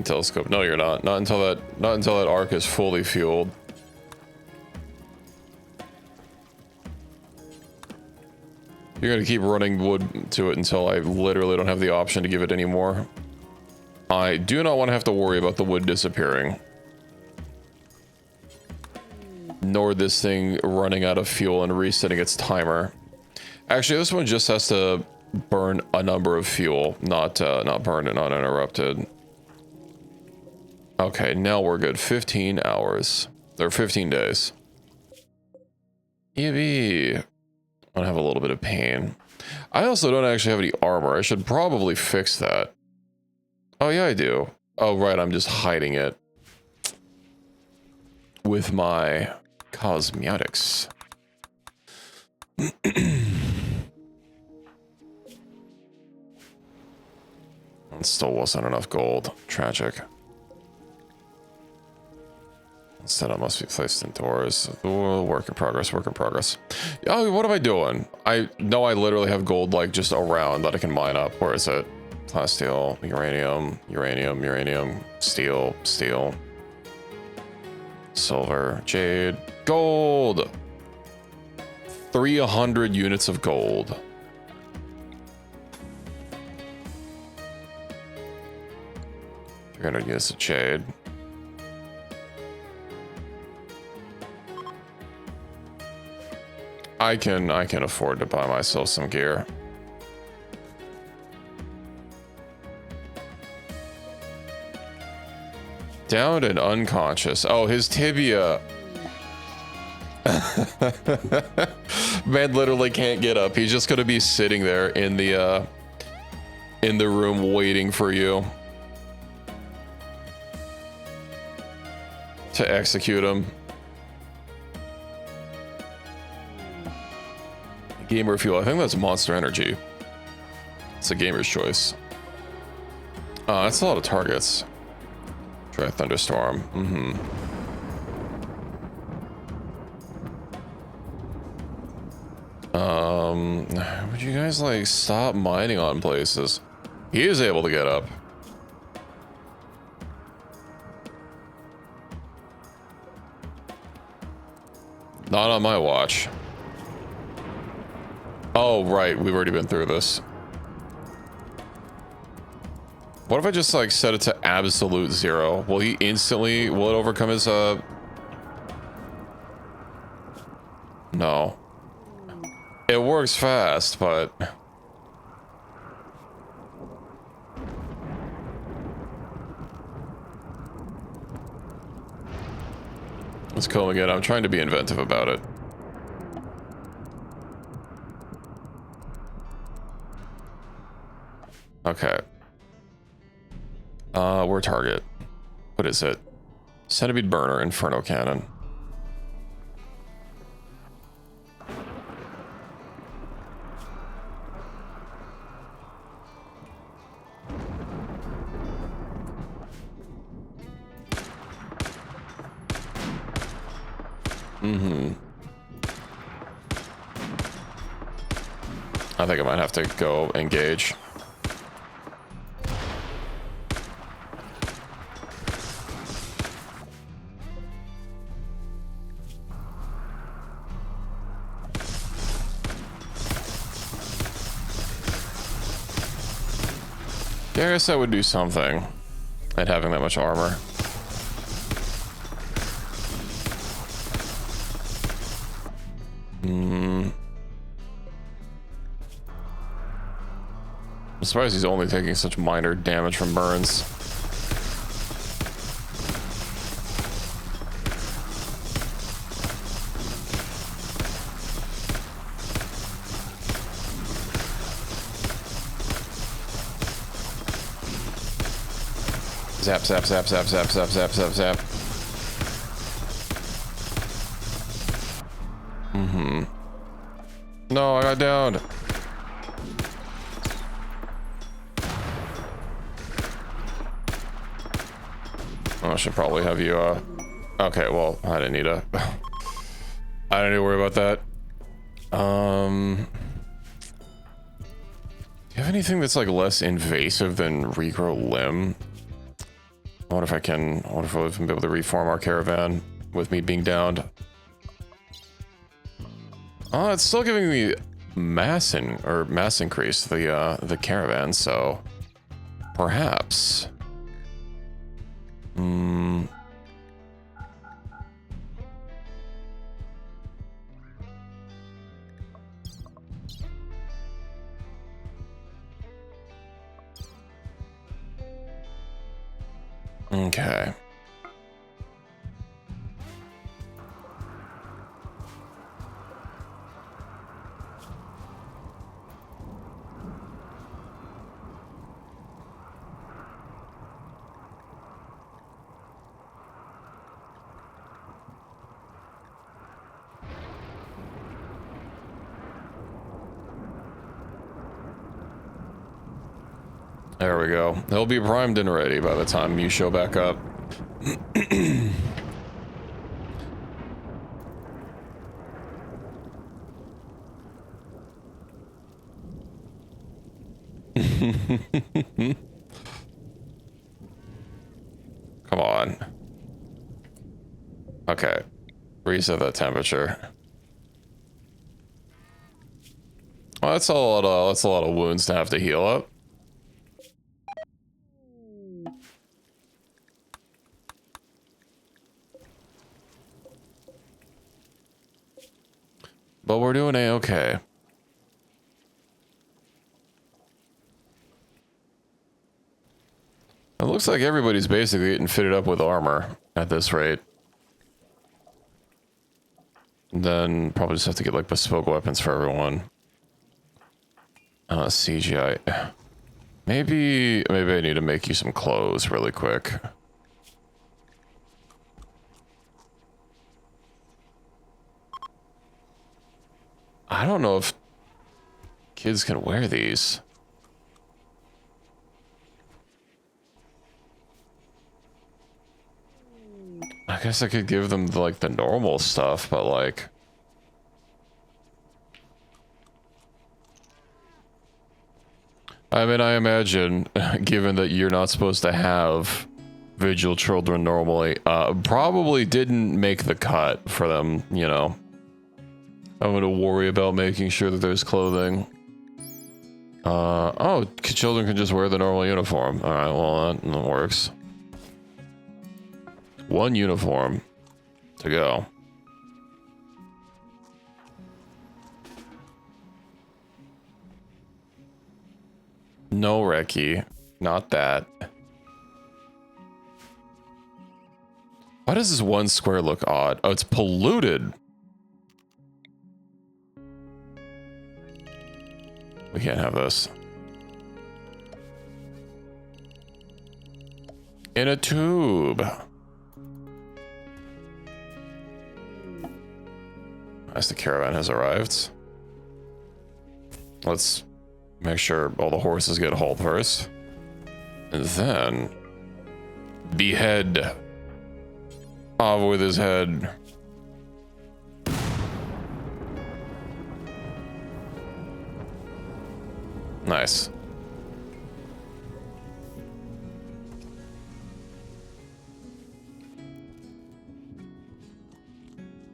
Telescope. No, you're not. Not until that arc is fully fueled. You're gonna keep running wood to it until I literally don't have the option to give it anymore. I do not want to have to worry about the wood disappearing. Nor this thing running out of fuel and resetting its timer. Actually, this one just has to burn a number of fuel, not burn it uninterrupted. Okay, now we're good. 15 hours. Or 15 days. EV. I have a little bit of pain. I also don't actually have any armor. I should probably fix that. Oh, yeah, I do. Oh, right, I'm just hiding it. With my cosmetics. It still wasn't enough gold. Tragic. Instead, I must be placed indoors. Oh, work in progress, work in progress. Oh, what am I doing? I know I literally have gold, like, just around that I can mine up. Where is it? Class steel, uranium, uranium, uranium, steel, steel, silver, jade, gold! 300 units of gold. You're gonna use a jade. I can afford to buy myself some gear. Downed and unconscious. Oh, his tibia. Man literally can't get up. He's just gonna be sitting there in the room waiting for you to execute him. Gamer fuel. I think that's Monster Energy. It's a gamer's choice. That's a lot of targets. Try Thunderstorm. Would you guys like stop mining on places? He is able to get up. Not on my watch. Oh, right. We've already been through this. What if I just like set it to absolute 0? Will he instantly, will it overcome his, No. It works fast, but... Let's kill him again. I'm trying to be inventive about it. Okay. We're target. What is it? Centipede Burner, Inferno Cannon. I think I might have to go engage. Yeah, I guess that would do something at having that much armor. I'm surprised he's only taking such minor damage from burns. Zap, zap, zap, zap, zap, zap, zap, zap, zap. No, I got downed. I should probably have you, okay, well, I didn't need to... I don't need to worry about that. Do you have anything that's, like, less invasive than regrow limb? I wonder if I can... I wonder if we'll even be able to reform our caravan with me being downed. Oh, it's still giving me mass increase, the caravan, so... Perhaps... Okay. There we go. He'll be primed and ready by the time you show back up. Come on. Okay. Reset that temperature. Well, that's a lot of wounds to have to heal up. But we're doing A-okay. It looks like everybody's basically getting fitted up with armor at this rate. And then probably just have to get like bespoke weapons for everyone. CGI. Maybe I need to make you some clothes really quick. I don't know if kids can wear these. I guess I could give them like the normal stuff, but like... I mean, I imagine, given that you're not supposed to have Vigil children normally, probably didn't make the cut for them, you know. I'm gonna worry about making sure that there's clothing. Oh, children can just wear the normal uniform. Alright, well, that works. One uniform to go. No, Reki. Not that. Why does this one square look odd? Oh, it's polluted. We can't have this. In a tube. As the caravan has arrived. Let's make sure all the horses get hauled first. And then behead Av with his head. Nice.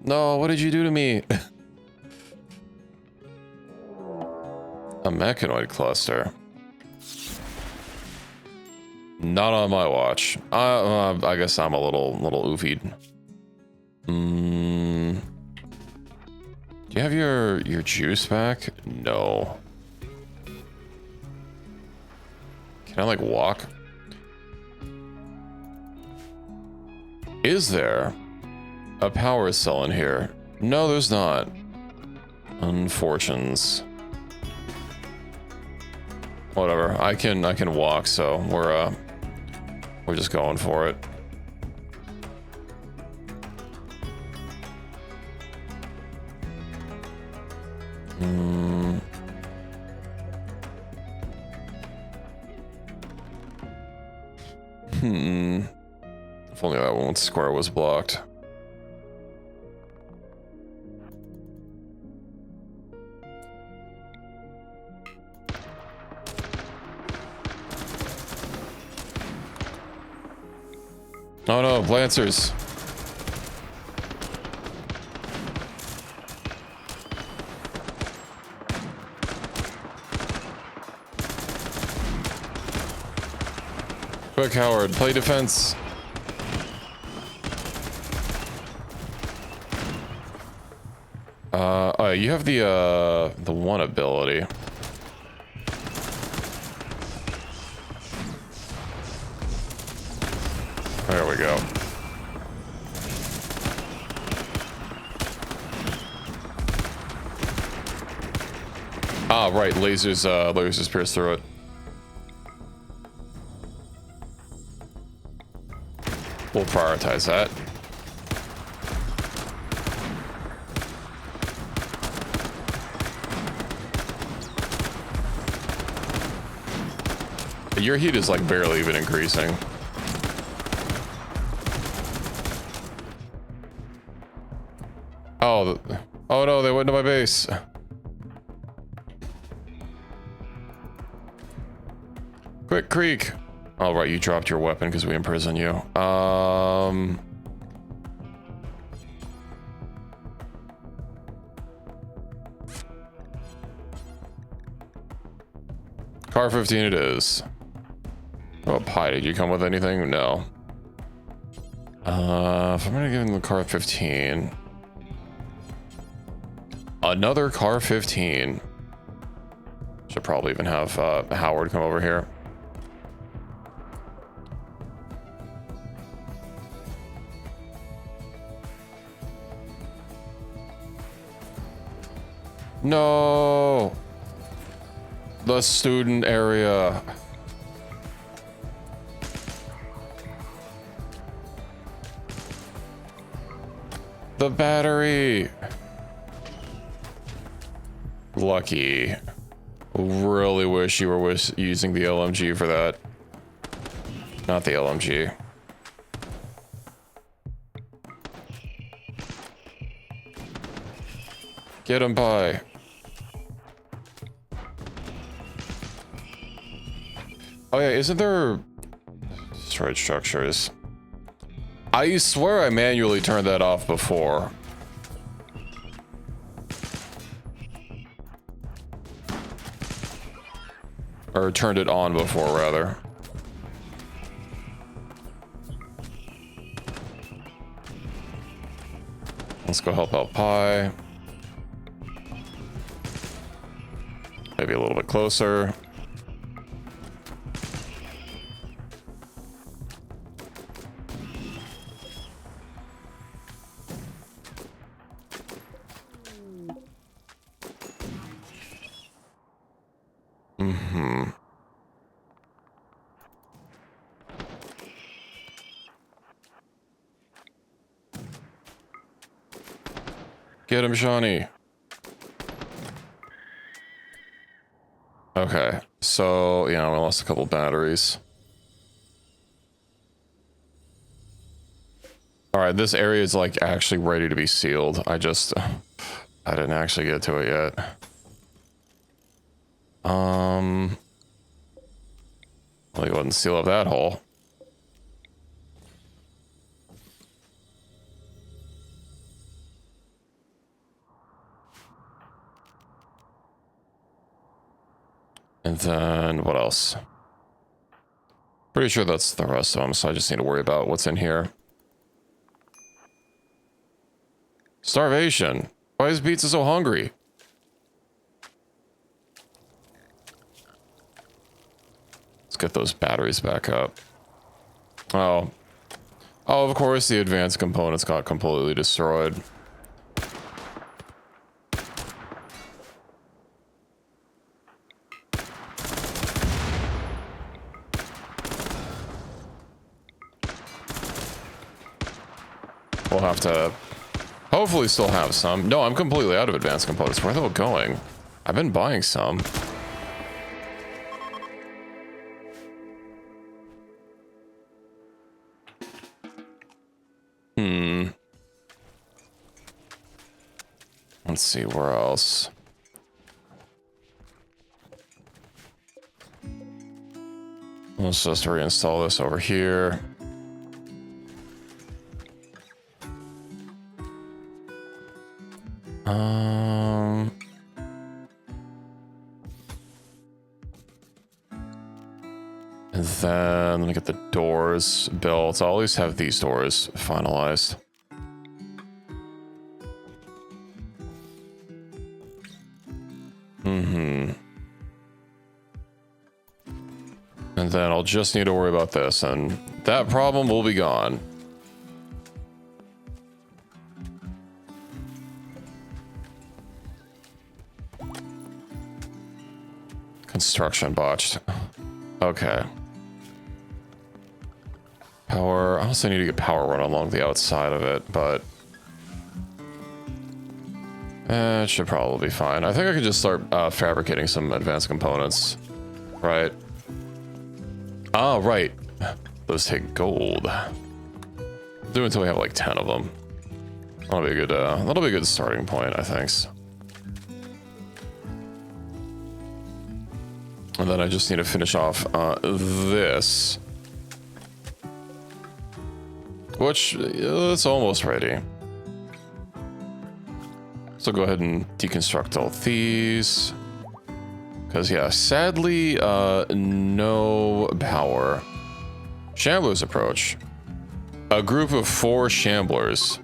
No, what did you do to me? A mechanoid cluster. Not on my watch. I guess I'm a little oofied. Do you have your juice back? No. Can I like walk? Is there a power cell in here? No, there's not. Unfortunates. Whatever. I can walk, so we're just going for it. If only that one square was blocked. Oh no, Lancers. Quick, Howard, play defense. Oh, you have the one ability. There we go. Ah, right, lasers pierce through it. We'll prioritize that. Your heat is like barely even increasing. Oh, oh no, they went to my base. Quick, Creek. All right, you dropped your weapon because we imprison you. Car 15 it is. Oh, Pie, did you come with anything? No. If I'm gonna give him the car 15. Another car 15. Should probably even have Howard come over here. No, the student area. The battery. Lucky. Really wish you were using the LMG for that. Not the LMG. Get him by. Oh yeah, isn't there destroyed structures? I swear I manually turned that off before. Or turned it on before, rather. Let's go help out Pi. Maybe a little bit closer. Get him, Shawnee. Okay, so, yeah, we lost a couple batteries. Alright, this area is, like, actually ready to be sealed. I didn't actually get to it yet. Let me go ahead and seal up that hole. And then, what else? Pretty sure that's the rest of them, so I just need to worry about what's in here. Starvation. Why is Pizza so hungry? Let's get those batteries back up. Oh. Oh, of course the advanced components got completely destroyed. We'll have to hopefully still have some. No, I'm completely out of advanced components. Where are they going? I've been buying some. Let's see, where else? Let's just reinstall this over here. And then let me get the doors built. I'll at least have these doors finalized. And then I'll just need to worry about this, and that problem will be gone. Construction botched. Okay. Power. I also need to get power run along the outside of it, but it should probably be fine. I think I can just start fabricating some advanced components. Right. Ah, right. Those take gold. Do until we have like 10 of them. That'll be a good starting point, I think. And then I just need to finish off this. Which, it's almost ready. So go ahead and deconstruct all these. Because, yeah, sadly, no power. Shamblers approach. A group of 4 shamblers.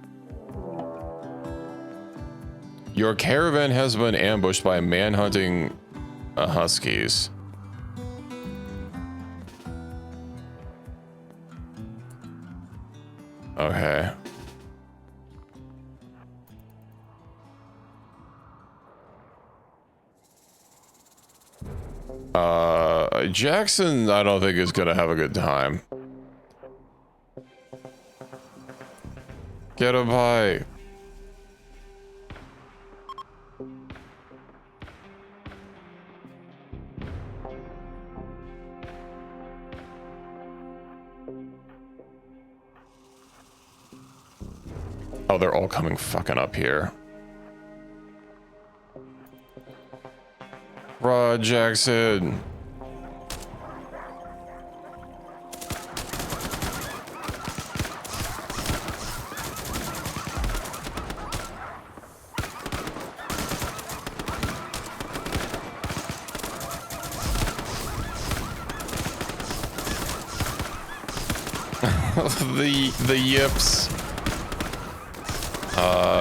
Your caravan has been ambushed by manhunting huskies. Okay. Jackson, I don't think is gonna have a good time. Get him high. Oh, they're all coming fucking up here. Rod Jackson. the yips.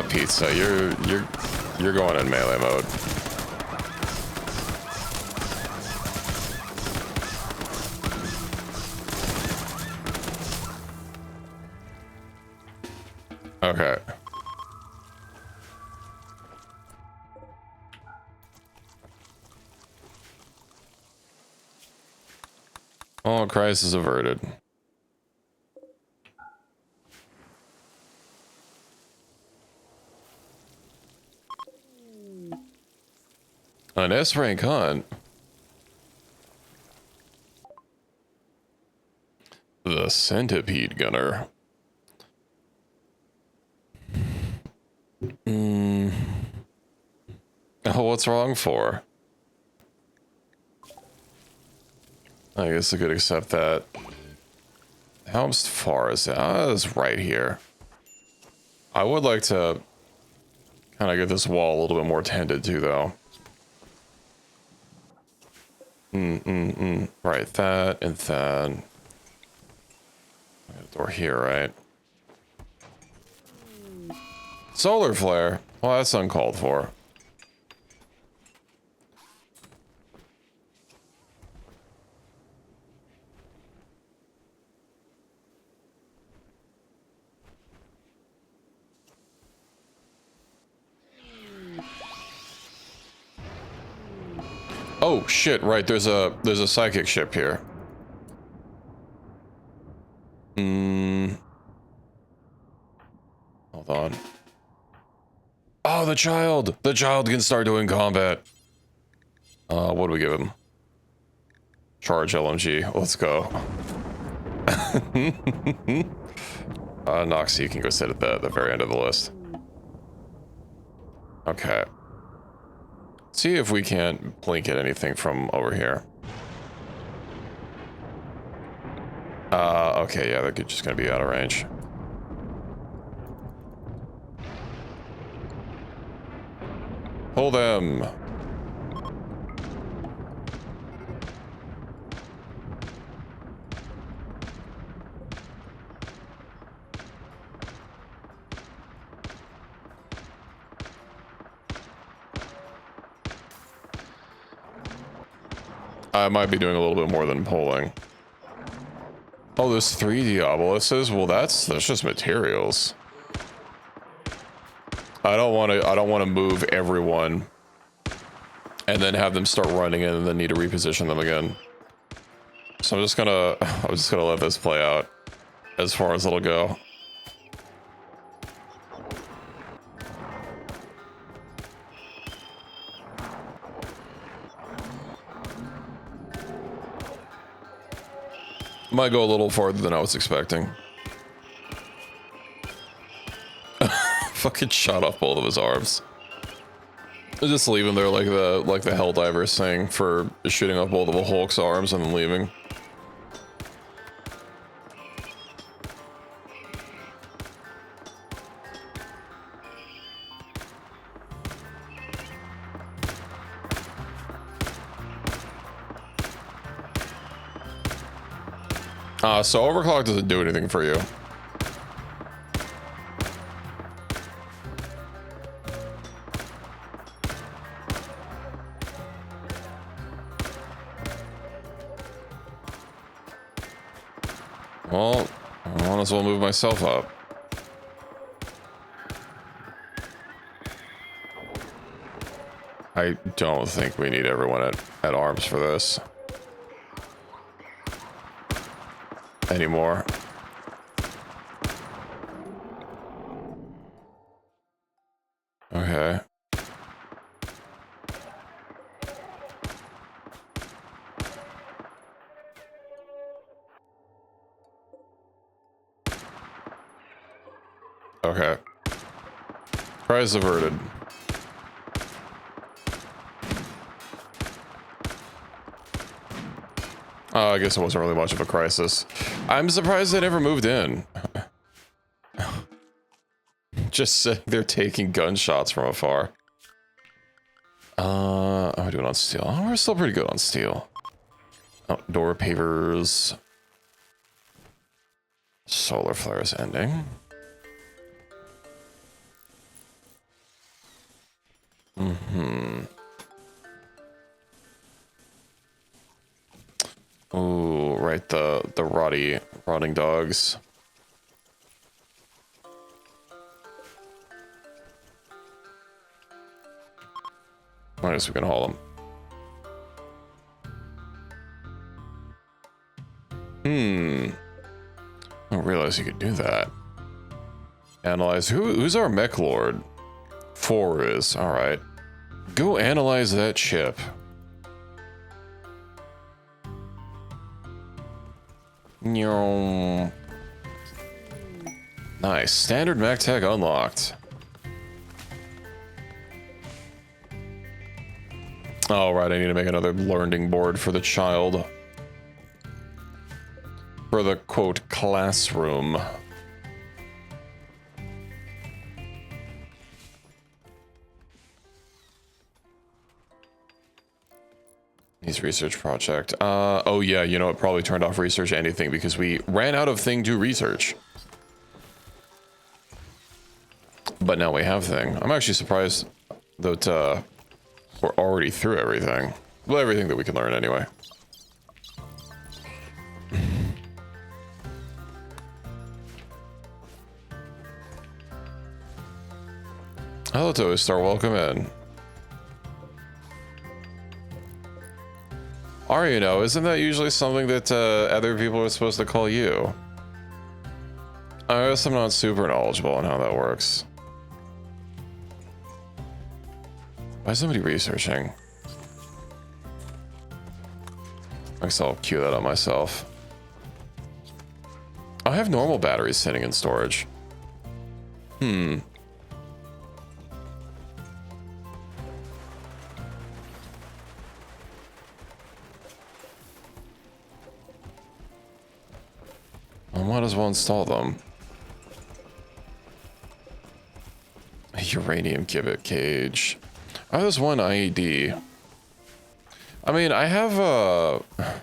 Pizza, you're going in melee mode. Okay. Oh, crisis averted. An S-rank hunt. The centipede gunner. Oh, what's wrong for? I guess I could accept that. How far is that? It's right here. I would like to kind of get this wall a little bit more tended to, though. Right, that and that. A door here, right? Solar flare. Well, that's uncalled for. Oh shit! Right, there's a psychic ship here. Hold on. Oh, the child! The child can start doing combat. What do we give him? Charge LMG. Let's go. Noxie, you can go sit at the very end of the list. Okay. See if we can't blink at anything from over here. Okay, yeah, they're just gonna be out of range. Pull them. I might be doing a little bit more than pulling. Oh, there's 3 Diaboluses? Well, that's just materials. I don't want to move everyone and then have them start running in and then need to reposition them again. So I'm just gonna let this play out as far as it'll go. Might go a little farther than I was expecting. Fucking shot off both of his arms. Just leave him there like the Helldivers thing for shooting off both of the Hulk's arms and then leaving. So overclock doesn't do anything for you. Well, I might as well move myself up. I don't think we need everyone at arms for this anymore. Okay. Okay. Crisis averted. I guess it wasn't really much of a crisis. I'm surprised they never moved in. Just sitting there taking gunshots from afar. How are we doing on steel? Oh, we're still pretty good on steel. Outdoor pavers. Solar flares ending. Ooh, right, the rotting dogs. I guess we can haul them. I didn't realize you could do that. Analyze. Who's our mech lord? 4 is. Alright. Go analyze that chip. Nice. Standard mech tech unlocked. Oh, right. I need to make another learning board for the child. For the, quote, classroom. Needs research project. Oh yeah, you know, it probably turned off research anything because we ran out of thing to research. But now we have thing. I'm actually surprised that we're already through everything. Well, everything that we can learn anyway. Hello, Toaster. Welcome in. You know, isn't that usually something that other people are supposed to call you? I guess I'm not super knowledgeable on how that works. Why is somebody researching? I guess I'll cue that on myself. I have normal batteries sitting in storage. I might as well install them. Uranium gibbet cage. I have this one IED. I mean, I have a... I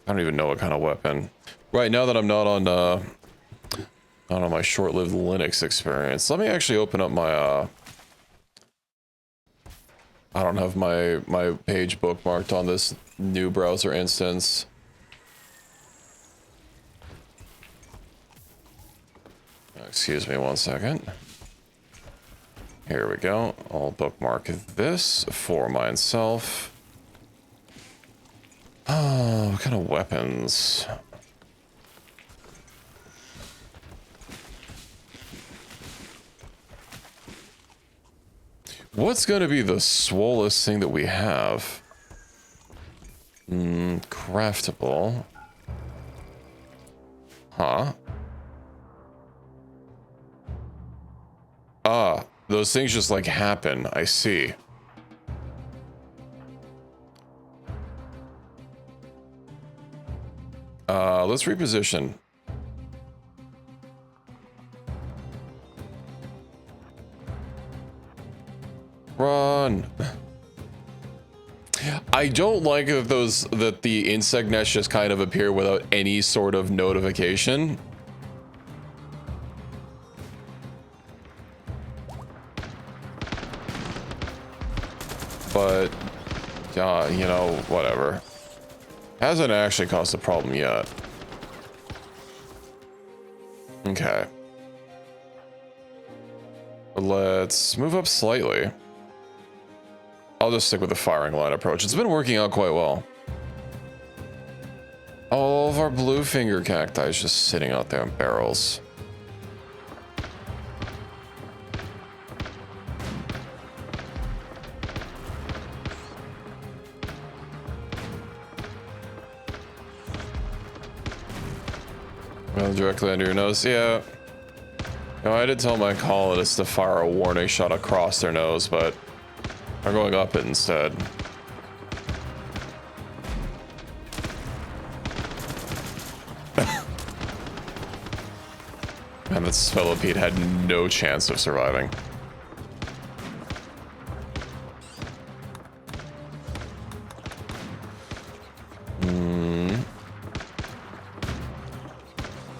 don't even know what kind of weapon. Right, now that I'm not on my short-lived Linux experience, let me actually open up my, I don't have my page bookmarked on this new browser instance. Excuse me 1 second. Here we go. I'll bookmark this for myself. Oh, what kind of weapons? What's gonna be the swollest thing that we have? Craftable. Huh? Those things just like happen. I see. Let's reposition. Run. I don't like that the insect nests just kind of appear without any sort of notification. But, you know, whatever. Hasn't actually caused a problem yet. Okay. Let's move up slightly. I'll just stick with the firing line approach. It's been working out quite well. All of our blue finger cacti is just sitting out there in barrels. Well, directly under your nose, yeah. No, I did tell my colonists to fire a warning shot across their nose, but they're going up it instead. And that Spellipede had no chance of surviving. I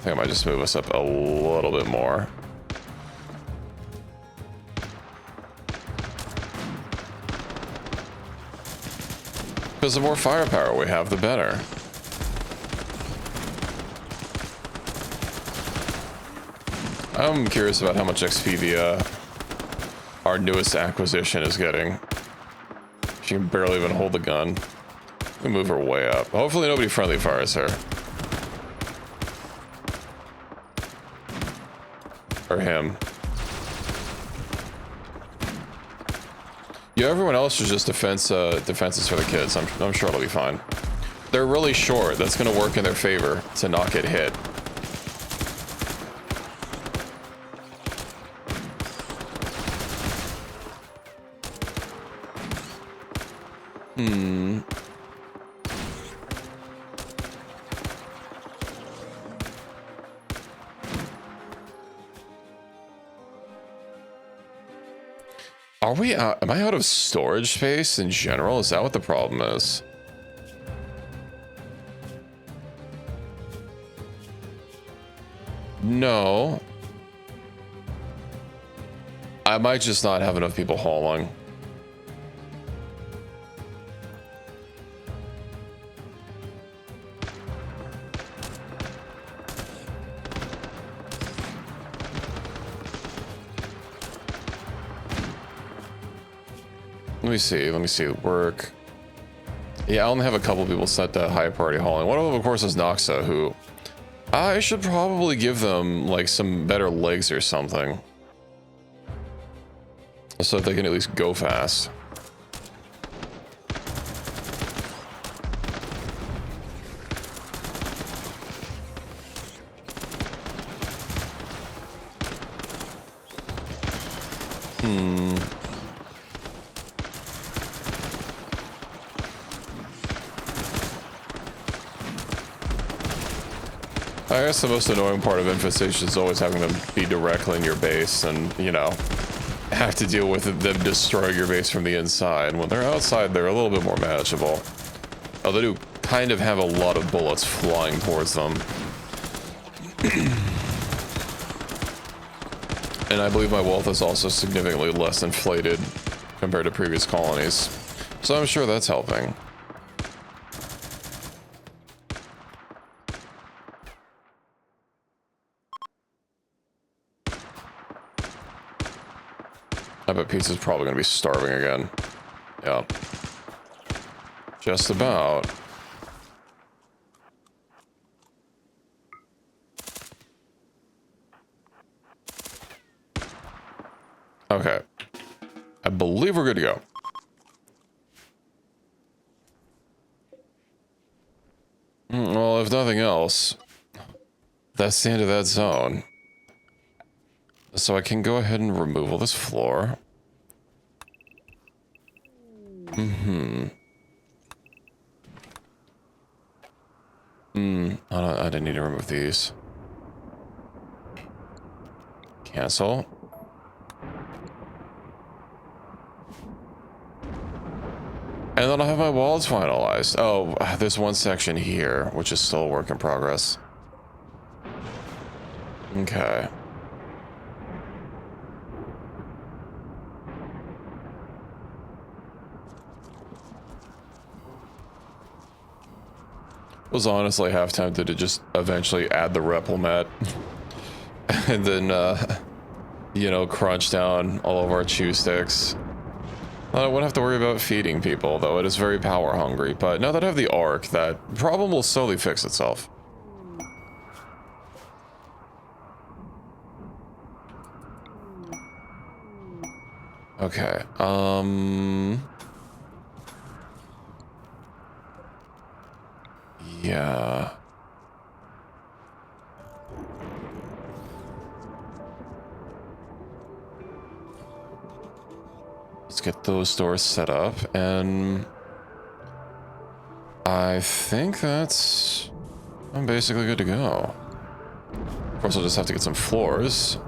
think I might just move us up a little bit more. Because the more firepower we have, the better. I'm curious about how much XP our newest acquisition is getting. She can barely even hold the gun. We move her way up. Hopefully nobody friendly fires her. Or him. Yeah, everyone else is just defenses for the kids. I'm sure it'll be fine. They're really short. That's gonna work in their favor to not get hit. Are we out? Am I out of storage space in general? Is that what the problem is? No. I might just not have enough people hauling. Let me see, work. Yeah, I only have a couple people set to high priority hauling. One of them, of course, is Noxa, who I should probably give them like some better legs or something, so that they can at least go fast. I guess the most annoying part of infestation is always having them be directly in your base and, you know, have to deal with them destroying your base from the inside. When they're outside, they're a little bit more manageable. Oh, they do kind of have a lot of bullets flying towards them. And I believe my wealth is also significantly less inflated compared to previous colonies. So I'm sure that's helping. I bet Pizza's probably going to be starving again. Yeah. Just about. Okay. I believe we're good to go. Well, if nothing else, that's the end of that zone. So I can go ahead and remove all this floor. I didn't need to remove these. Cancel. And then I'll have my walls finalized. Oh, there's one section here, which is still a work in progress. Okay. Was honestly half tempted to just eventually add the repel mat and then you know, crunch down all of our chew sticks. I wouldn't have to worry about feeding people, though it is very power hungry. But now that I have the arc, that problem will slowly fix itself. Okay, yeah. Let's get those doors set up, and I think I'm basically good to go. Of course, I'll just have to get some floors.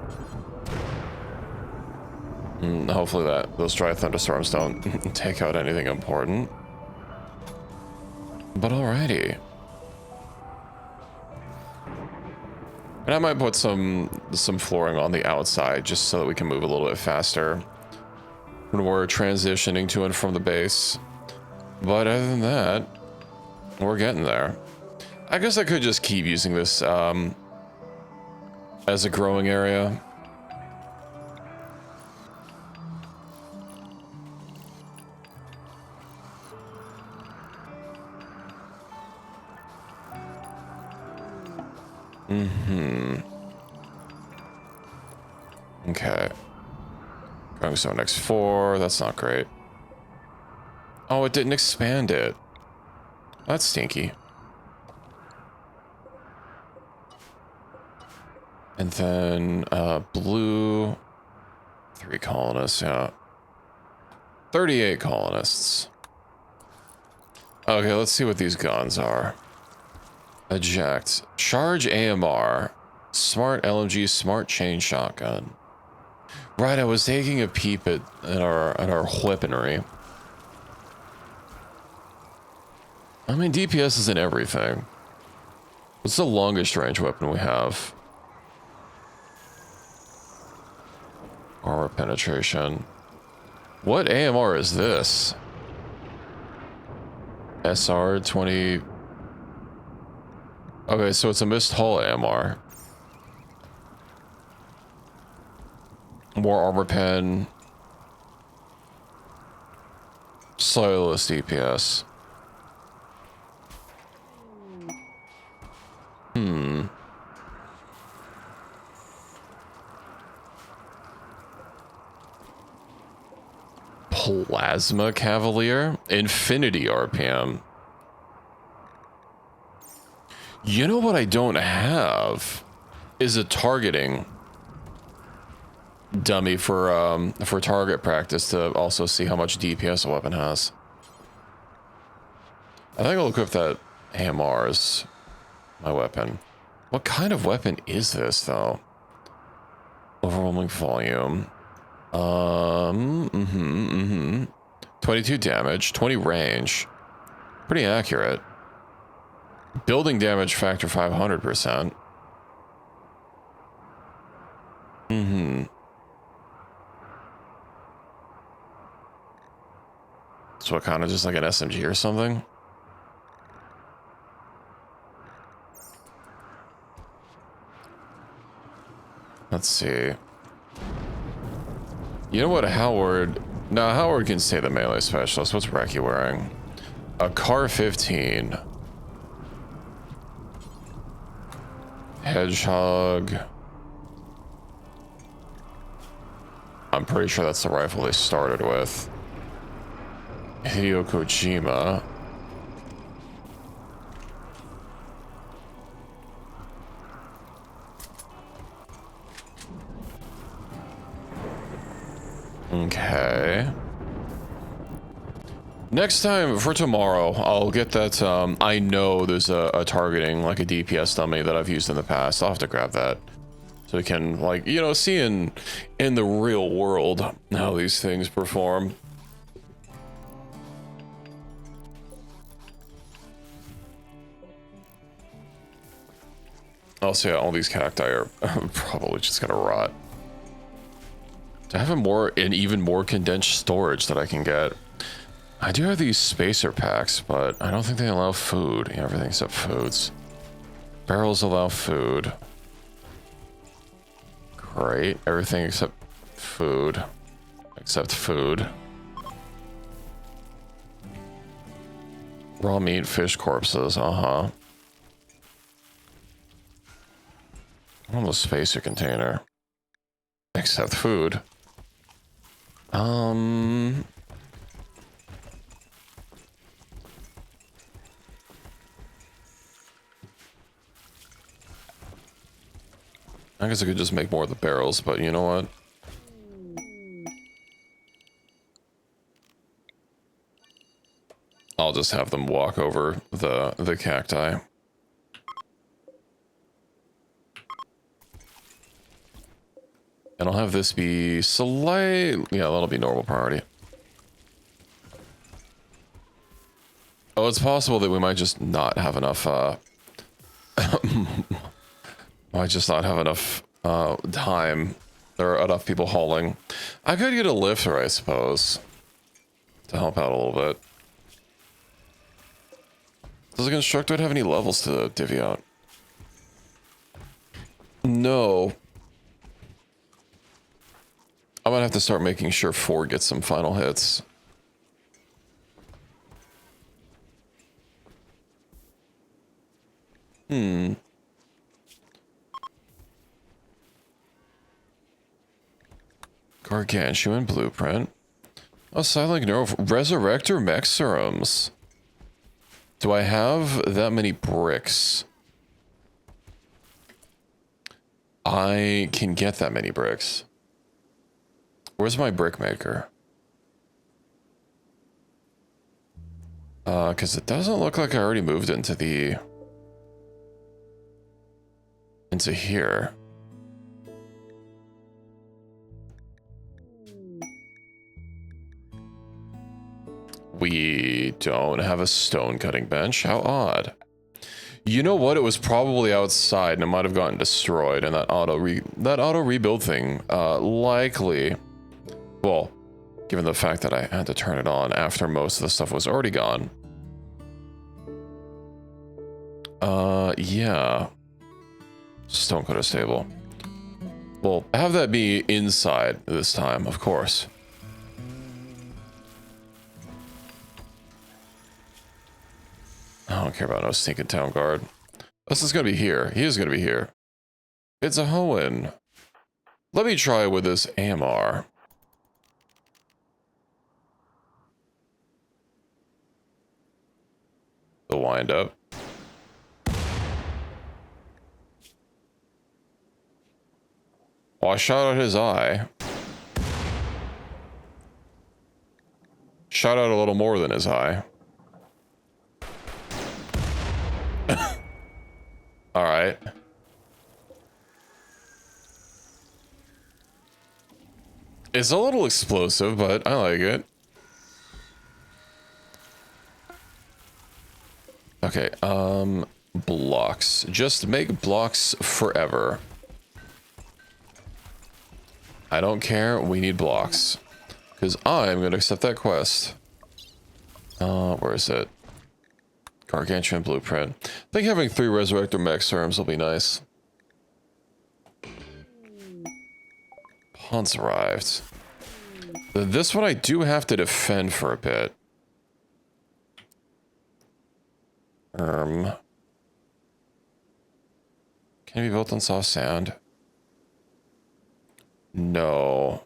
And hopefully those dry thunderstorms don't take out anything important. But alrighty. And I might put some flooring on the outside just so that we can move a little bit faster when we're transitioning to and from the base. But other than that, we're getting there. I guess I could just keep using this as a growing area. Okay. Going so next 4. That's not great. Oh, it didn't expand it. That's stinky. And then blue. 3 colonists, yeah. 38 colonists. Okay, let's see what these guns are. Eject. Charge AMR. Smart LMG, smart chain shotgun. Right, I was taking a peep at our weaponry. I mean, DPS isn't everything. What's the longest range weapon we have? Armor penetration. What AMR is this? SR 20. Okay, so it's a missed hull AMR. More armor pen. Slightly less DPS. Plasma Cavalier? Infinity RPM. You know what I don't have is a targeting dummy for target practice to also see how much DPS a weapon has. I think I'll equip that AMR as my weapon. What kind of weapon is this though? Overwhelming volume. 22 damage, 20 range. Pretty accurate. Building damage factor 500%. So what, kind of just like an SMG or something? Let's see. You know what, Howard? No, Howard can stay the melee specialist. What's Reki wearing? A Car 15. Hedgehog. I'm pretty sure that's the rifle they started with. Hideo Kojima. Okay. Next time, for tomorrow, I'll get that, I know there's a targeting, like a DPS dummy that I've used in the past. I'll have to grab that. So we can, like, you know, see in the real world how these things perform. Also, yeah, all these cacti are probably just gonna rot. To have an even more condensed storage that I can get. I do have these spacer packs, but I don't think they allow food. Yeah, everything except foods. Barrels allow food. Great. Everything except food. Except food. Raw meat, fish corpses. Uh-huh. On the spacer container. Except food. I guess I could just make more of the barrels, but you know what? I'll just have them walk over the cacti. And I'll have this be slight... Yeah, that'll be normal priority. Oh, it's possible that we might just not have enough, might just not have enough, time. There are enough people hauling. I could get a lifter, I suppose, to help out a little bit. Does the constructor have any levels to divvy out? No. I'm gonna have to start making sure 4 gets some final hits. Gargantuan blueprint. Oh, silent neuro resurrector mech serums. Do I have that many bricks? I can get that many bricks. Where's my brick maker? Because it doesn't look like I already moved into here. We don't have a stone cutting bench. How odd. You know what? It was probably outside and it might have gotten destroyed, and that auto rebuild thing likely, well, given the fact that I had to turn it on after most of the stuff was already gone. Yeah. Stone cutter stable. Well, have that be inside this time, of course. I don't care about no sneaking town guard. This is gonna be here. He is gonna be here. It's a Hoenn. Let me try with this AMR. The wind up. Oh, I shot out his eye. Shot out a little more than his eye. All right. It's a little explosive, but I like it. Okay, blocks. Just make blocks forever. I don't care, we need blocks. Because I'm gonna accept that quest. Where is it? Gargantuan blueprint. I think having 3 resurrector mech serums will be nice. Pawns arrived. This one I do have to defend for a bit. Can it be built on soft sand? No.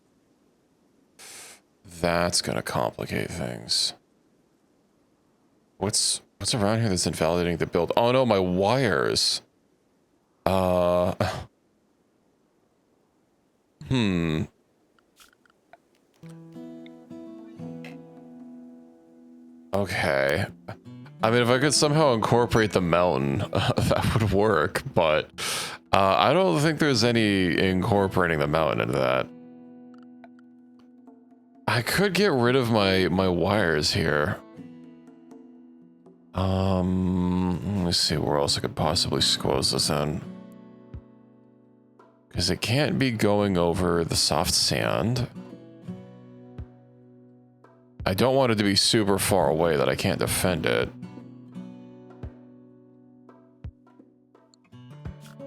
That's gonna complicate things. What's around here that's invalidating the build? Oh no, my wires. Okay. I mean, if I could somehow incorporate the mountain, that would work, but I don't think there's any incorporating the mountain into that. I could get rid of my wires here. Let me see where else I could possibly squeeze this in. Because it can't be going over the soft sand. I don't want it to be super far away that I can't defend it.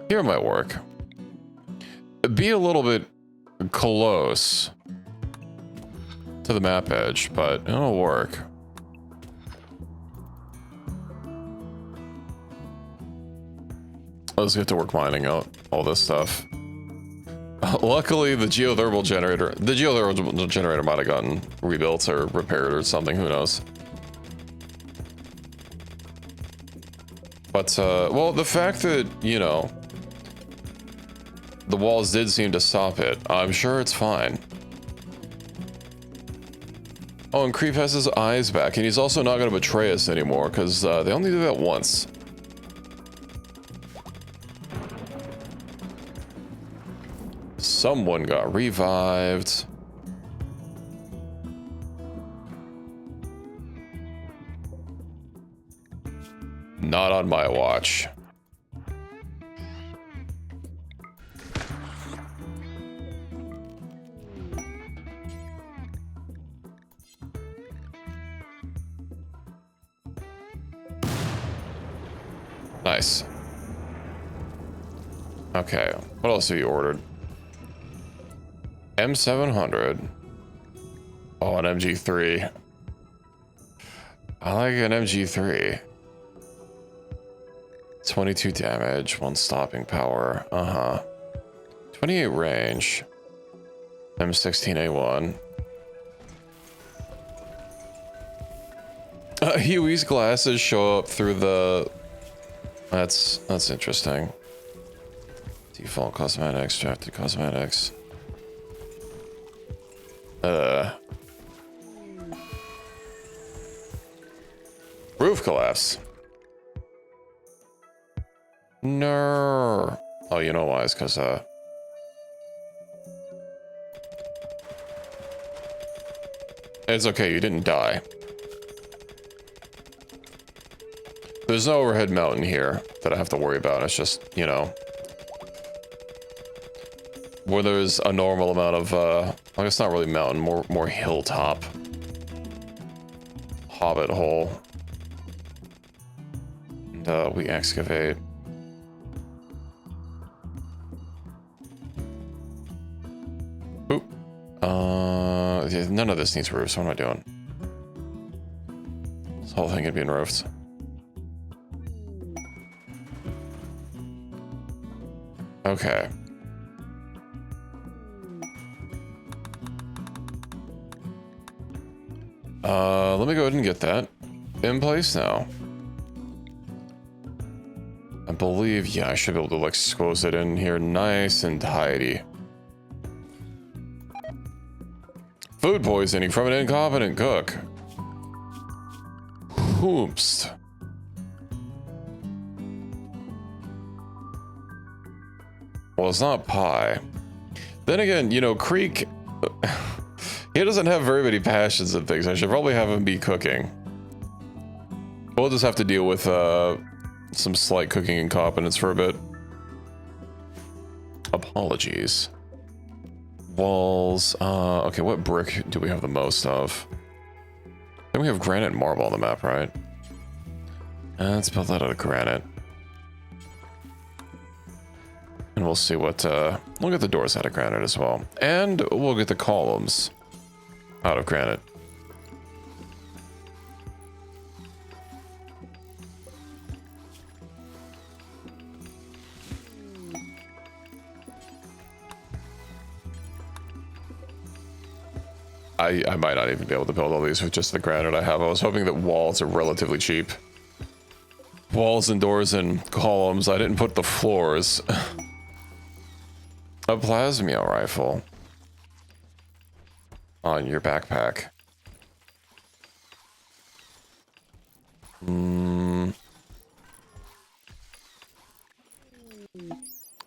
Here might work. Be a little bit close to the map edge, but it'll work. Let's get to work mining out all this stuff. Luckily, the geothermal generator might have gotten rebuilt or repaired or something, who knows. But, well, the fact that, you know, the walls did seem to stop it, I'm sure it's fine. Oh, and Creep has his eyes back, and he's also not going to betray us anymore, because they only do that once. Someone got revived. Not on my watch. Nice. Okay, what else have you ordered? M700. Oh, an MG3. I like an MG3. 22 damage, 1 stopping power. 28 range. M16A1. Huey's glasses show up through the... That's interesting. Default cosmetics, drafted cosmetics. Roof collapse. No. Oh, you know why? It's because it's okay, you didn't die. There's no overhead mountain here that I have to worry about. It's just, you know, where there's a normal amount of well, it's not really mountain, more hilltop. Hobbit hole. And we excavate. Oop. Yeah, none of this needs roofs. What am I doing? This whole thing could be in roofs. Okay. Let me go ahead and get that in place now. I believe, yeah, I should be able to like squoze it in here nice and tidy. Food poisoning from an incompetent cook. Oops. Well, it's not pie. Then again, you know, Creek, he doesn't have very many passions and things. I should probably have him be cooking. We'll just have to deal with some slight cooking incompetence for a bit. Apologies. Walls. Okay, what brick do we have the most of? Then we have granite and marble on the map, right? Let's build that out of granite. And we'll see what, we'll get the doors out of granite as well. And we'll get the columns out of granite. I might not even be able to build all these with just the granite I have. I was hoping that walls are relatively cheap. Walls and doors and columns. I didn't put the floors. A plasma rifle on your backpack. It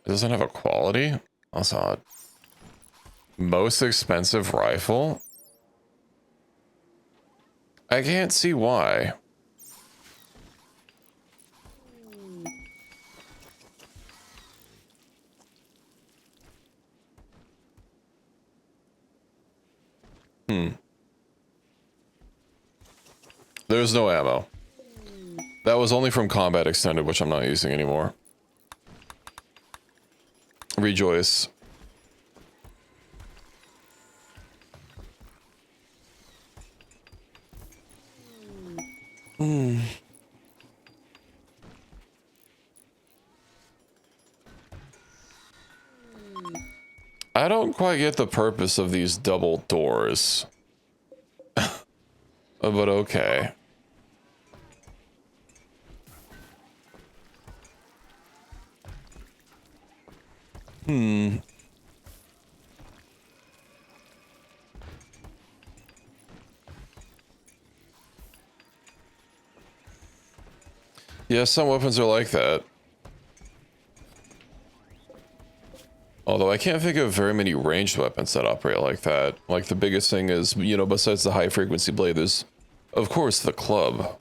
doesn't have a quality? That's odd. Most expensive rifle? I can't see why. There's no ammo. That was only from Combat Extended, which I'm not using anymore. Rejoice. I don't quite get the purpose of these double doors. But okay. Yeah, some weapons are like that. Although I can't think of very many ranged weapons that operate like that. Like the biggest thing is, you know, besides the high frequency blade, there's, of course, the club.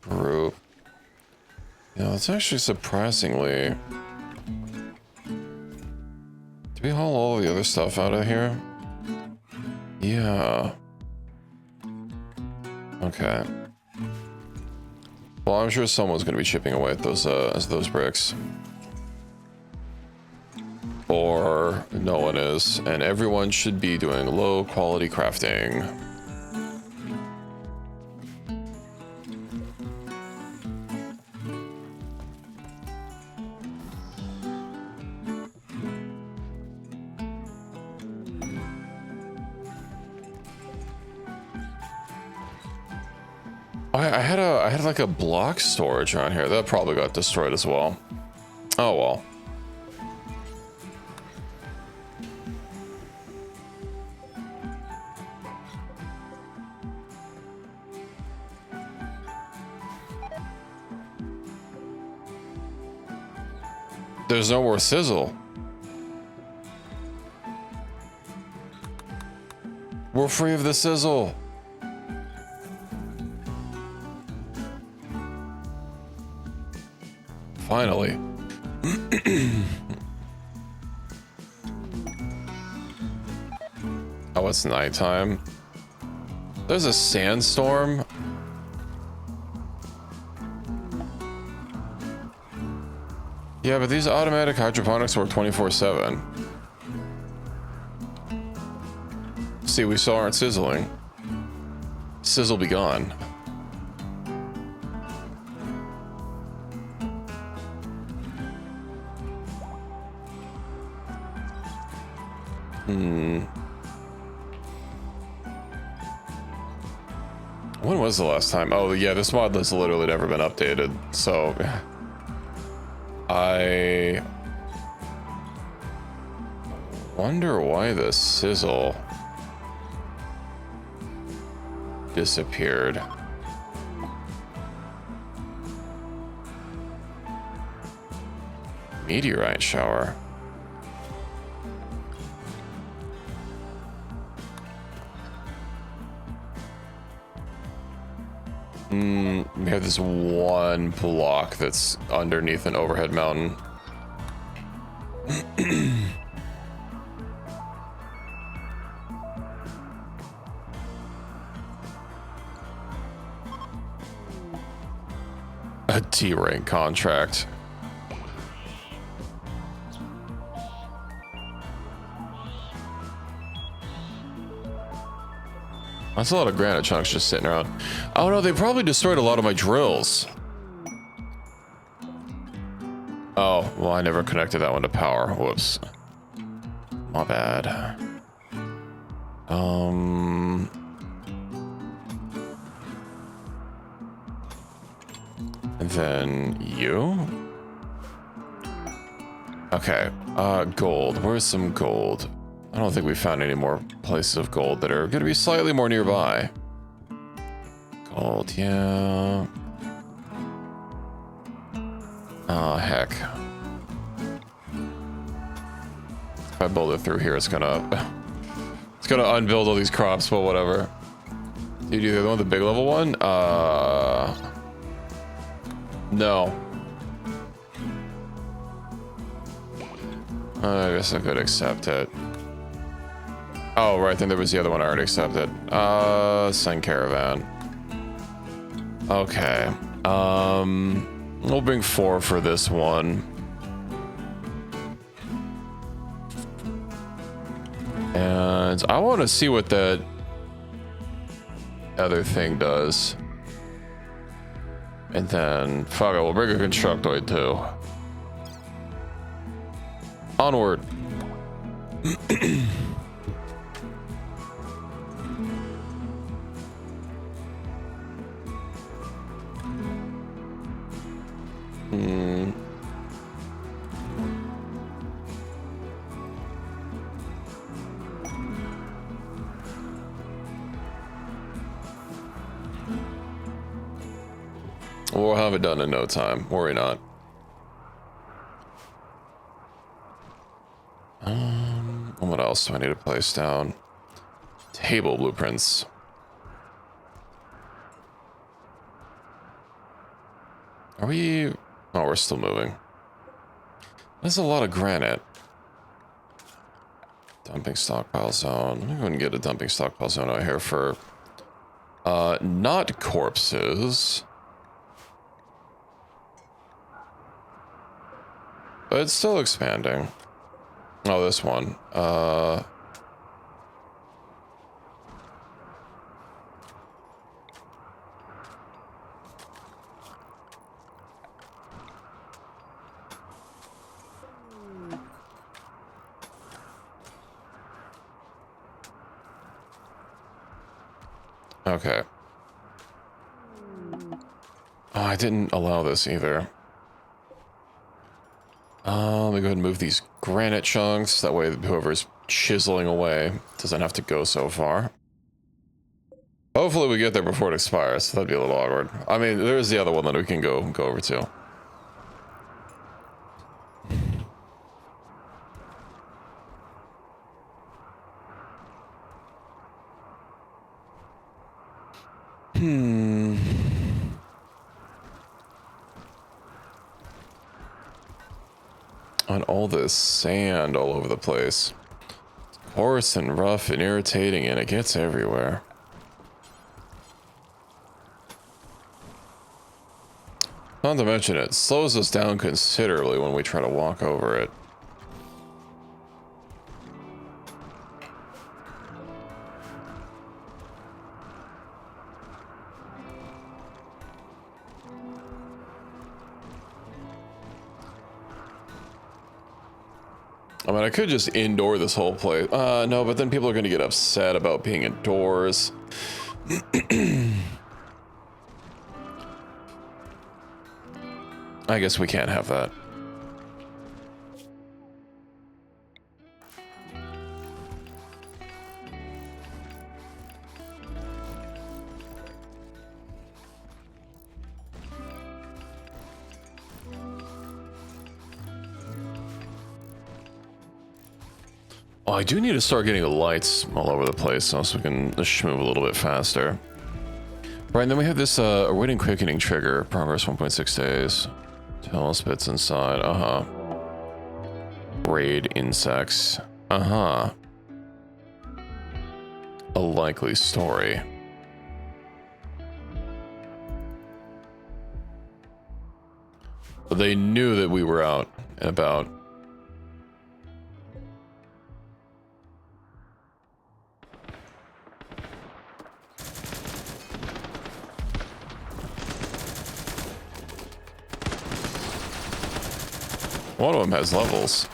Group. Yeah, it's actually surprisingly... Did we haul all the other stuff out of here? Yeah. Okay. Well, I'm sure someone's going to be chipping away at those bricks. Or no one is, and everyone should be doing low quality crafting. I had like a block storage on here that probably got destroyed as well. Oh well. There's no more sizzle. We're free of the sizzle. Finally. Oh, it's nighttime. There's a sandstorm. Yeah, but these automatic hydroponics work 24/7. See, we still aren't sizzling. Sizzle be gone. When was the last time? Oh, yeah, this mod has literally never been updated, so... I... wonder why the sizzle... disappeared. Meteorite shower. We have this one block that's underneath an overhead mountain. A T-rank contract. That's a lot of granite chunks just sitting around. Oh no, they probably destroyed a lot of my drills. Oh, well, I never connected that one to power. Whoops. My bad. And then you? Okay, gold. Where's some gold? I don't think we found any more places of gold that are gonna be slightly more nearby. Gold, yeah. Oh, heck. If I build it through here, it's gonna unbuild all these crops, but whatever. Dude, you the one with the big level one? No. I guess I could accept it. Oh, right, then there was the other one I already accepted. Send caravan. Okay. We'll bring 4 for this one. And I want to see what that other thing does. And then, fuck it, we'll bring a constructoid too. Onward. We'll have it done in no time. Worry not. What else do I need to place down? Table blueprints. Are we... Oh, we're still moving. There's a lot of granite. Dumping stockpile zone. Let me go and get a dumping stockpile zone out here for... not corpses. But it's still expanding. Oh, this one. Okay. Oh, I didn't allow this either. Let me go ahead and move these granite chunks. That way whoever's chiseling away doesn't have to go so far. Hopefully we get there before it expires. That'd be a little awkward. I mean, there's the other one that we can go over to. On all this sand all over the place. It's coarse and rough and irritating, and it gets everywhere. Not to mention it slows us down considerably when we try to walk over it. I mean, I could just indoor this whole place. No, but then people are going to get upset about being indoors. I guess we can't have that. Oh, I do need to start getting the lights all over the place so we can just move a little bit faster. Right, and then we have this awaiting quickening trigger. Progress 1.6 days. Tell spits inside. Uh-huh. Raid insects. Uh-huh. A likely story. But they knew that we were out and about. One of them has levels.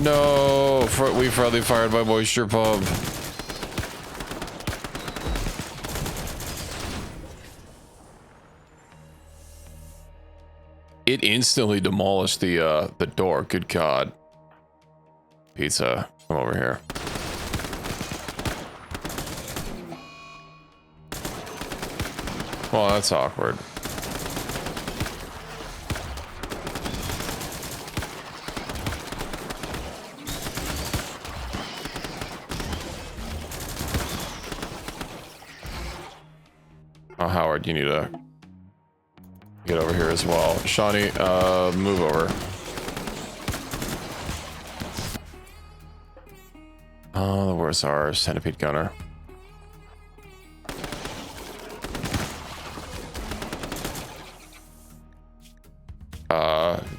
No, we friendly fired by moisture pump. It instantly demolished the door. Good God. Pizza, come over here. Well, that's awkward. Oh, Howard, you need to get over here as well. Shawnee, move over. Oh, where's our centipede gunner?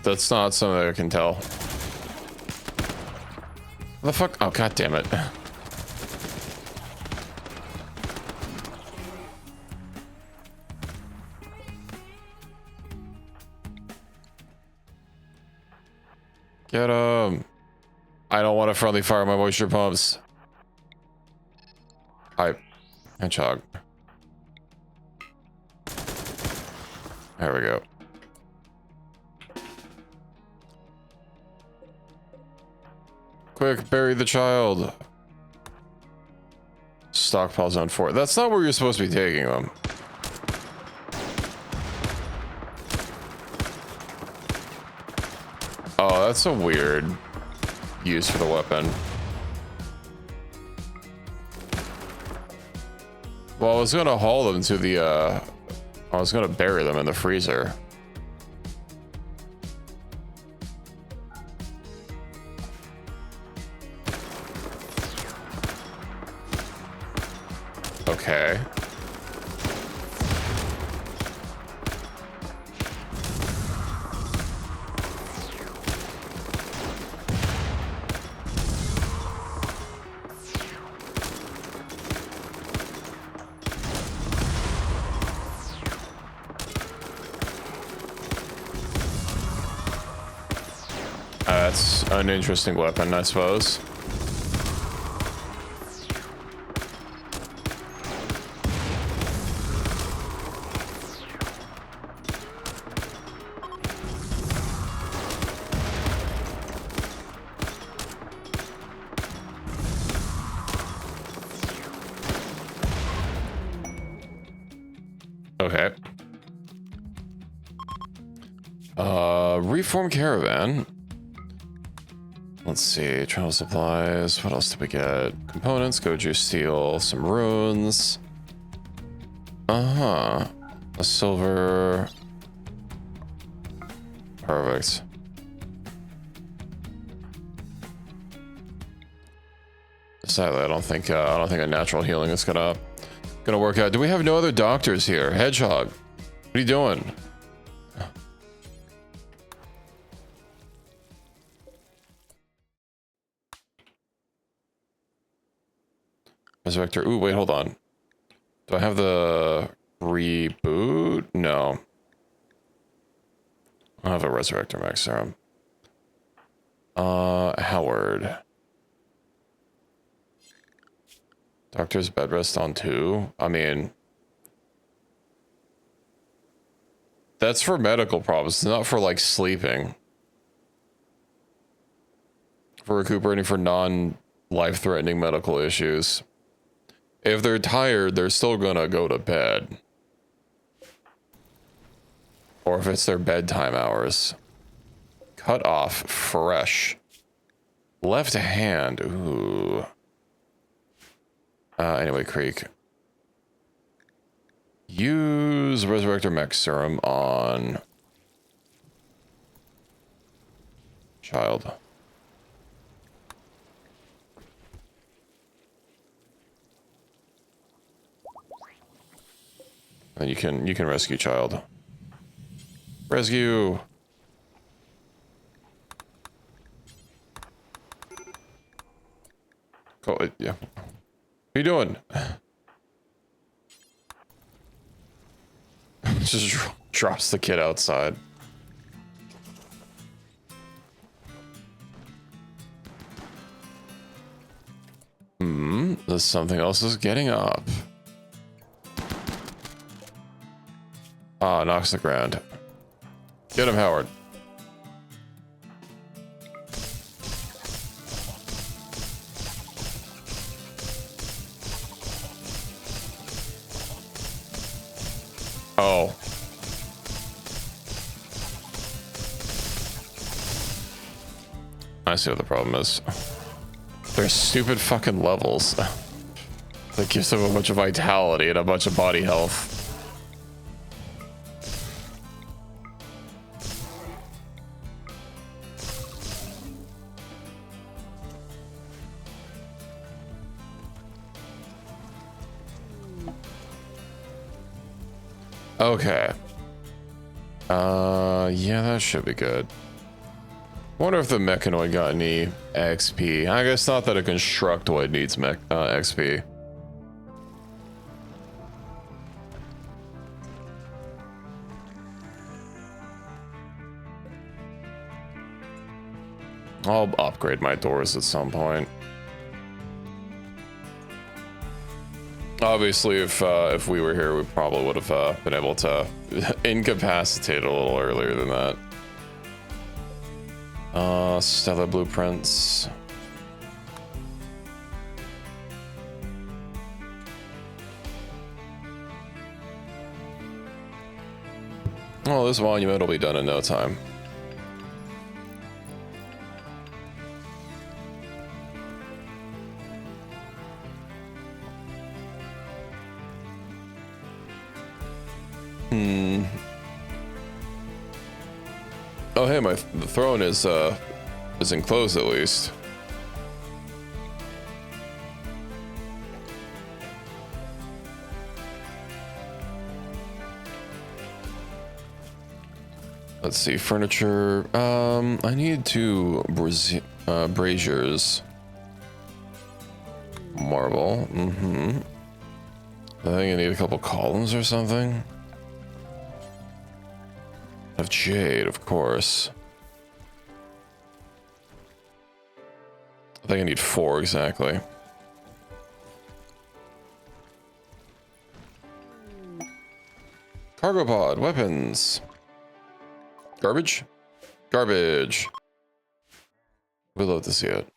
That's not something I can tell. What the fuck? Oh, God damn it. Get him. I don't want to friendly fire my moisture pumps. Hi. Hedgehog. There we go. Quick, bury the child. Stockpile zone 4. That's not where you're supposed to be taking them. Oh, that's a weird use for the weapon. Well, I was gonna haul them to the, I was gonna bury them in the freezer. Okay. That's an interesting weapon, I suppose. Okay. Reform caravan. Let's see, travel supplies. What else did we get? Components, goju steel, some runes. A silver. Perfect. Sadly, I don't think a natural healing is gonna work out. Do we have no other doctors here? Hedgehog, what are you doing? Resurrector. Ooh, wait, hold on. Do I have the reboot? No. I have a Resurrector Max Serum. Howard. Doctor's bed rest on 2. I mean, that's for medical problems, not for like sleeping. For recuperating for non-life-threatening medical issues. If they're tired, they're still gonna go to bed. Or if it's their bedtime hours. Cut off fresh. Left hand. Ooh. Anyway, Creek. Use Resurrector Mech Serum on child. And you can rescue child. Rescue. Go. Yeah. What are you doing? Just drops the kid outside. There's something else is getting up. Ah, knocks the ground. Get him, Howard. Oh. I see what the problem is. They're stupid fucking levels. That gives them a bunch of vitality and a bunch of body health. Okay. Yeah, that should be good. Wonder if the Mechanoid got any XP. I guess not that a Constructoid needs XP. I'll upgrade my doors at some point. Obviously, if we were here, we probably would have been able to incapacitate a little earlier than that. Stellar blueprints. Well, this monument will be done in no time. Oh, hey, the throne is enclosed at least. Let's see, furniture. I need 2 braziers. Marble. Mm-hmm. I think I need a couple columns or something. Of jade, of course. I think I need 4 exactly. Cargo pod, weapons. Garbage? Garbage. We'd love to see it.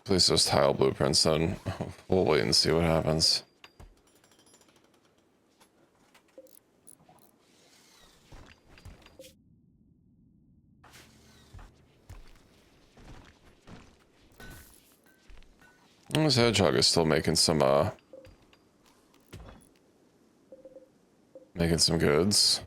Please those tile blueprints then. We'll wait and see what happens. This hedgehog is still making some goods.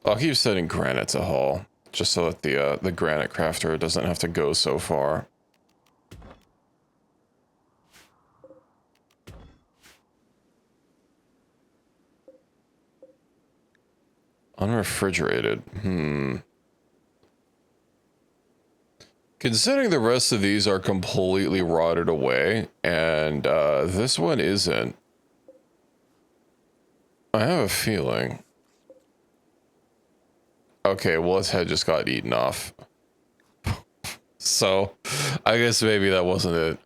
I'll keep setting granite to haul, just so that the granite crafter doesn't have to go so far. Unrefrigerated. Considering the rest of these are completely rotted away, and this one isn't, I have a feeling. Okay, well, his head just got eaten off. So, I guess maybe that wasn't it.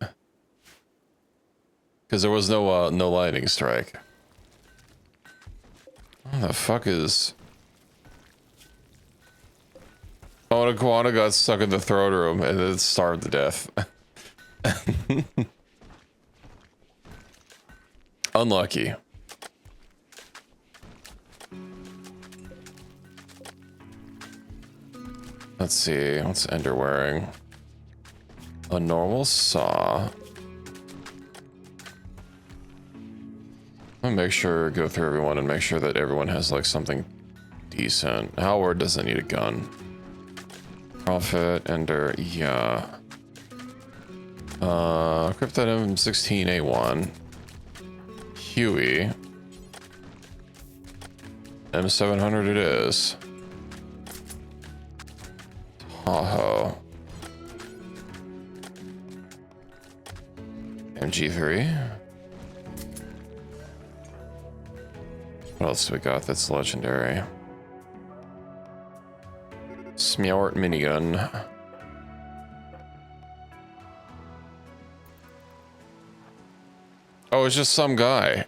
Because there was no lightning strike. What the fuck is... Oh, and a koala got stuck in the throne room and then starved to death. Unlucky. Let's see, what's Ender wearing? A normal saw. I'll make sure, go through everyone and make sure that everyone has like something decent. Howard doesn't need a gun. Prophet, Ender, yeah. Cryptid M16A1. Huey. M700 it is. Tahoe. MG3. What else do we got that's legendary? Meowlitares minigun. Oh, it's just some guy.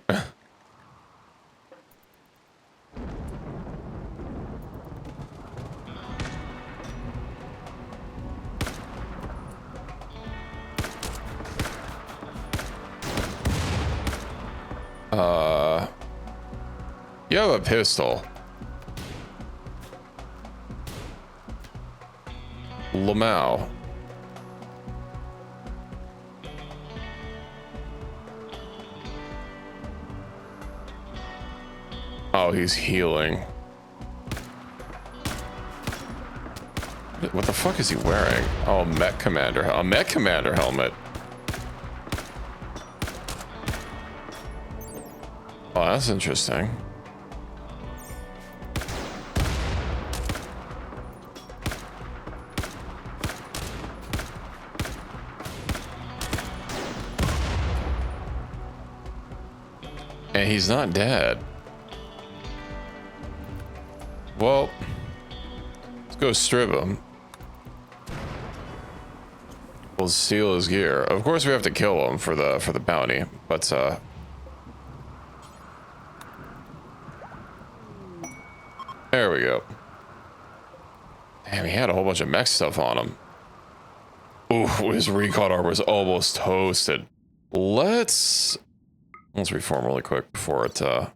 You have a pistol. Lamau. Oh, he's healing. What the fuck is he wearing? Oh, Mech Commander. A Mech Commander helmet. Oh, that's interesting. And he's not dead. Well, let's go strip him. We'll steal his gear. Of course, we have to kill him for the bounty, but there we go. Damn, he had a whole bunch of mech stuff on him. Ooh, his recon armor is almost toasted. Let's reform really quick before that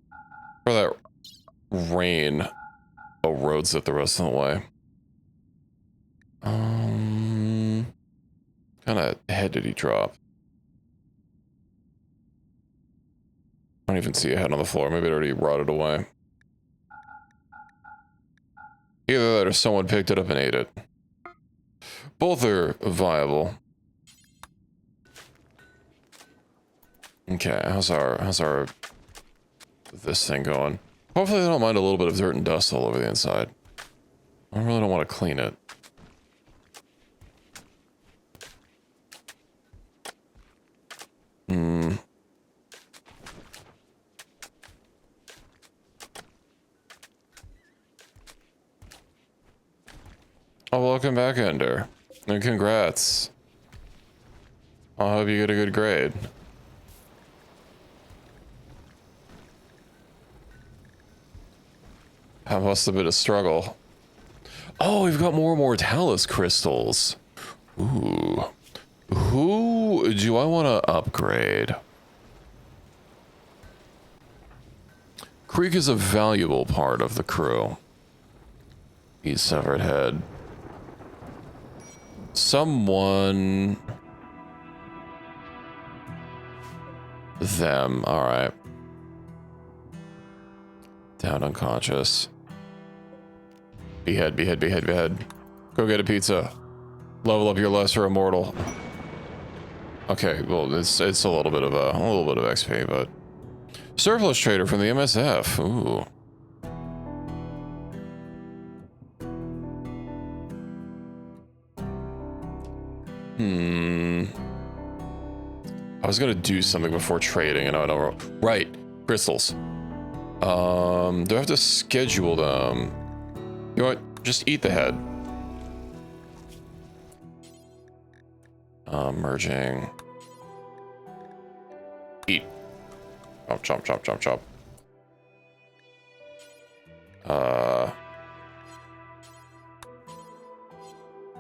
rain erodes it the rest of the way. kind of head did he drop? I don't even see a head on the floor. Maybe it already rotted away. Either that or someone picked it up and ate it. Both are viable. Okay, how's our this thing going? Hopefully they don't mind a little bit of dirt and dust all over the inside. I really don't want to clean it. Oh, welcome back, Ender. And congrats. I hope you get a good grade. That must have been a struggle. Oh, we've got more Mortalis crystals. Ooh. Who do I want to upgrade? Creek is a valuable part of the crew. He's severed head. Someone... Them, alright. Down unconscious. Behead, behead, behead, behead. Go get a pizza. Level up your lesser immortal. Okay, well, it's a little bit of XP, but surplus trader from the MSF. Ooh. I was gonna do something before trading, and I don't know. Right, crystals. Do I have to schedule them? You know what? Just eat the head. Merging. Eat. Chop, chop, chop, chop, chop.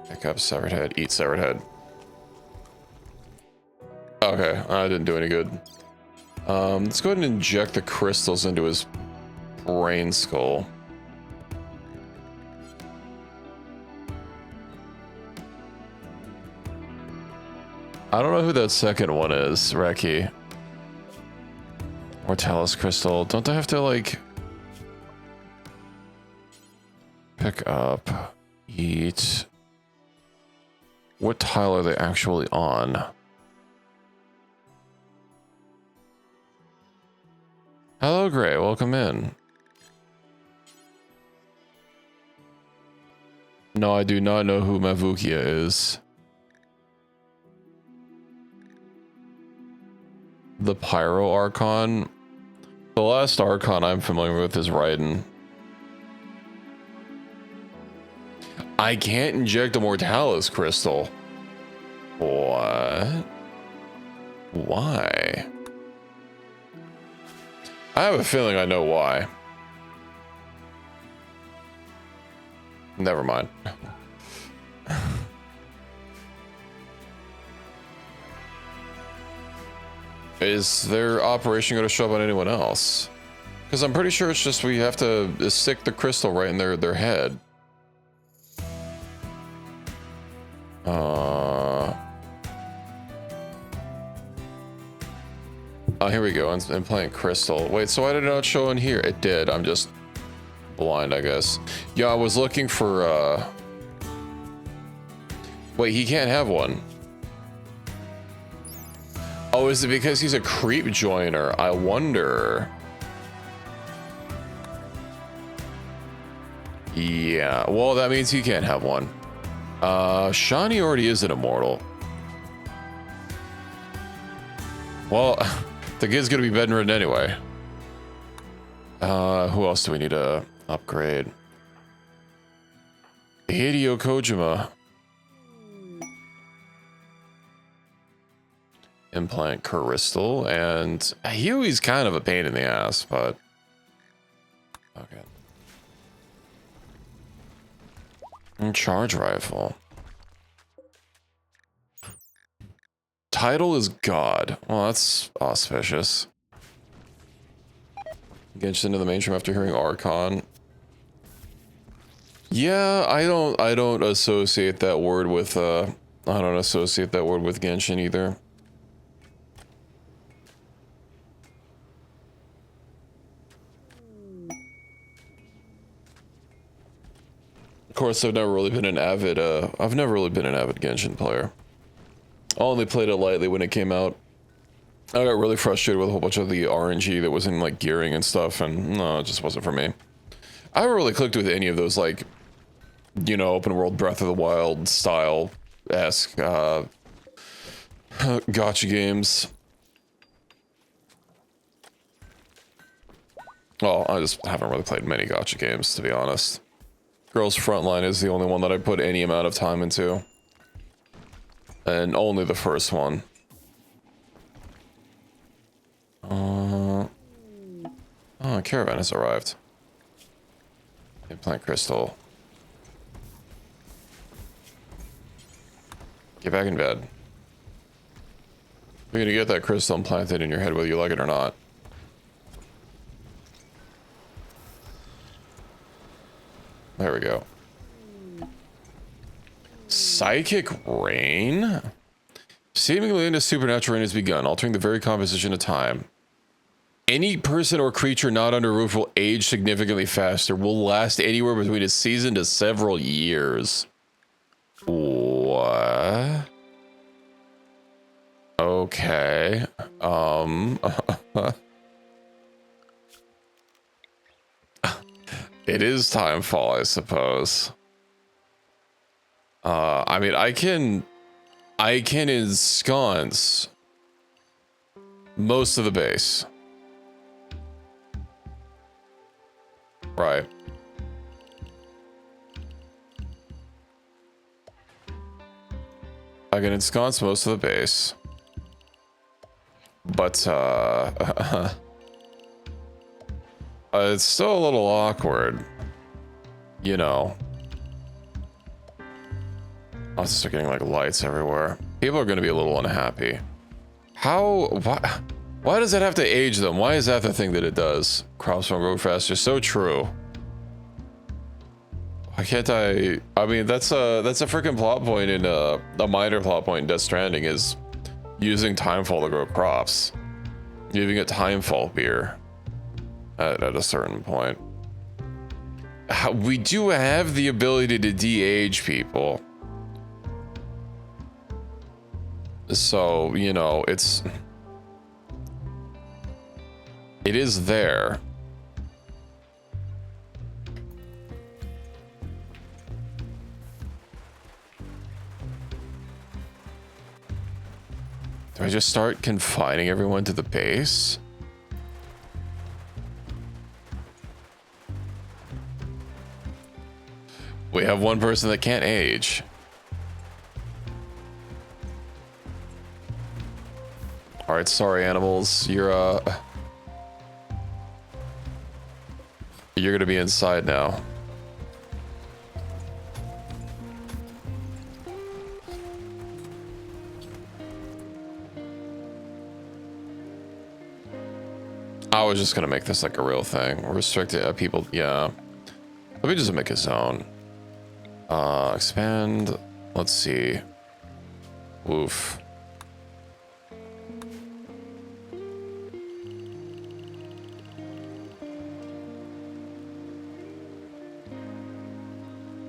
Pick up severed head. Eat severed head. Okay, I didn't do any good. Let's go ahead and inject the crystals into his brain skull. I don't know who that second one is, Reki. Mortalis crystal. Don't I have to, like... pick up, eat... What tile are they actually on? Hello, Gray. Welcome in. No, I do not know who Mavukia is. The Pyro Archon. The last Archon I'm familiar with is Raiden. I can't inject a Mortalis crystal. What? Why? I have a feeling I know why. Never mind. Is their operation going to show up on anyone else? Because I'm pretty sure it's just we have to stick the crystal right in their head. Oh, here we go. I'm playing crystal. Wait, so why did it not show in here? It did. I'm just blind, I guess. Yeah, I was looking for, Wait, he can't have one. Oh, is it because he's a creep joiner? I wonder. Yeah, well, that means he can't have one. Shani already is an immortal. Well, the kid's gonna be bedridden anyway. Who else do we need to upgrade? Hideo Kojima. Implant crystal, and Huey's kind of a pain in the ass, but okay. And charge rifle. Title is God. Well, that's auspicious. Get into the mainstream after hearing Archon. Yeah, I don't associate that word with I don't associate that word with Genshin either. Of course, I've never really been an avid Genshin player. I only played it lightly when it came out. I got really frustrated with a whole bunch of the RNG that was in like gearing and stuff, and no, it just wasn't for me. I haven't really clicked with any of those, like, you know, open world Breath of the Wild style-esque gacha games. Well, I just haven't really played many gacha games, to be honest. Girls Frontline is the only one that I put any amount of time into. And only the first one. Oh, a caravan has arrived. Implant crystal. Get back in bed. You're gonna get that crystal implanted in your head whether you like it or not. There we go. Psychic rain? Seemingly into supernatural rain has begun, altering the very composition of time. Any person or creature not under roof will age significantly faster, will last anywhere between a season to several years. What? Okay. It is timefall, I suppose. I mean, I can ensconce most of the base. Right. I can ensconce most of the base. But, it's still a little awkward. You know. I'll start getting, like, lights everywhere. People are going to be a little unhappy. Why does that have to age them? Why is that the thing that it does? Crops won't grow faster. So true. Why can't I mean, that's a freaking plot point in, a minor plot point in Death Stranding is using timefall to grow crops. Giving it timefall beer at a certain point. We do have the ability to de-age people. So, you know, it is there. Do I just start confining everyone to the base? We have one person that can't age. All right, sorry, animals. You're gonna be inside now. I was just gonna make this like a real thing. Restricted people, yeah. Let me just make a zone. Expand. Let's see. Woof.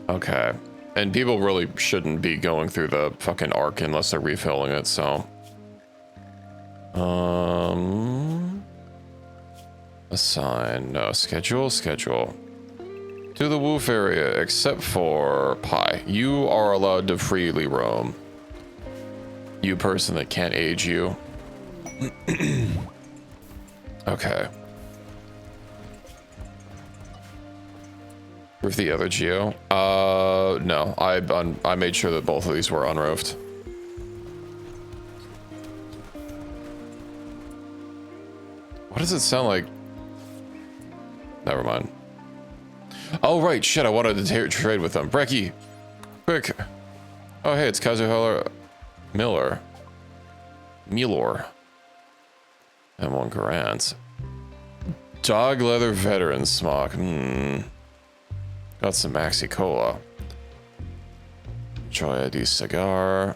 Okay. And people really shouldn't be going through the fucking arc unless they're refilling it, so. Assign. No. Schedule. To the woof area, except for Pi. You are allowed to freely roam. You person that can't age you. Okay. With the other Geo? No. I made sure that both of these were unroofed. What does it sound like? Never mind. Oh, right. Shit, I wanted to trade with them. Brecky! Quick! Oh, hey, it's Kazuhara Milor. And one Garant. Dog leather veteran smock. Got some Maxi Cola. Joy ID cigar.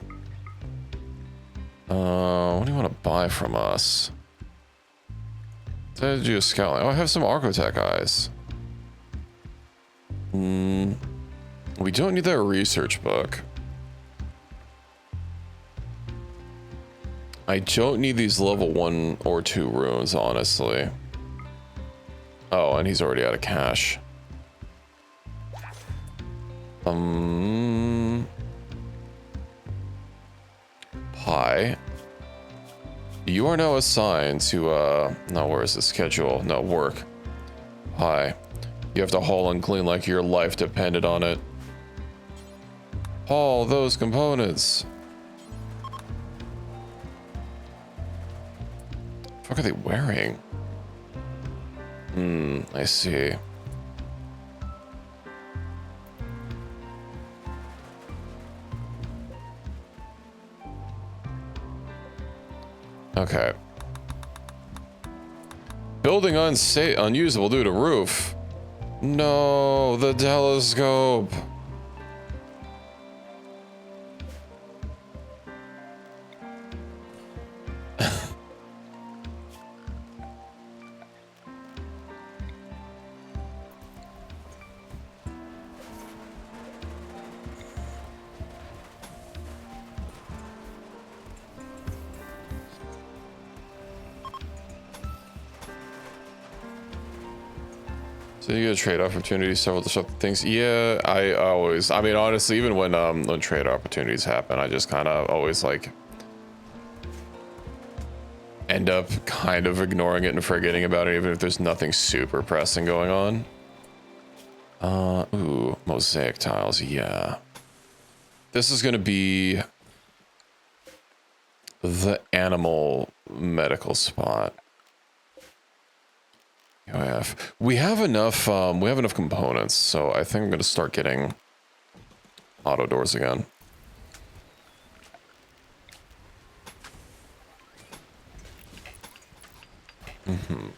What do you want to buy from us? Did you scout? Oh, I have some Archotech eyes. We don't need that research book. I don't need these level 1 or 2 runes, honestly. Oh, and he's already out of cash. Pi. You are now assigned to, no, where is the schedule? No, work. Pi. You have to haul and clean like your life depended on it. Haul those components. What are they wearing? I see. Okay. Building unusable due to roof. No, the telescope. So you get trade opportunities, several disruptive things. Yeah, I mean, honestly, even when trade opportunities happen, I just kind of always like end up kind of ignoring it and forgetting about it, even if there's nothing super pressing going on. Ooh, mosaic tiles, yeah. This is gonna be the animal medical spot. We have enough components, so I think I'm gonna start getting auto doors again. And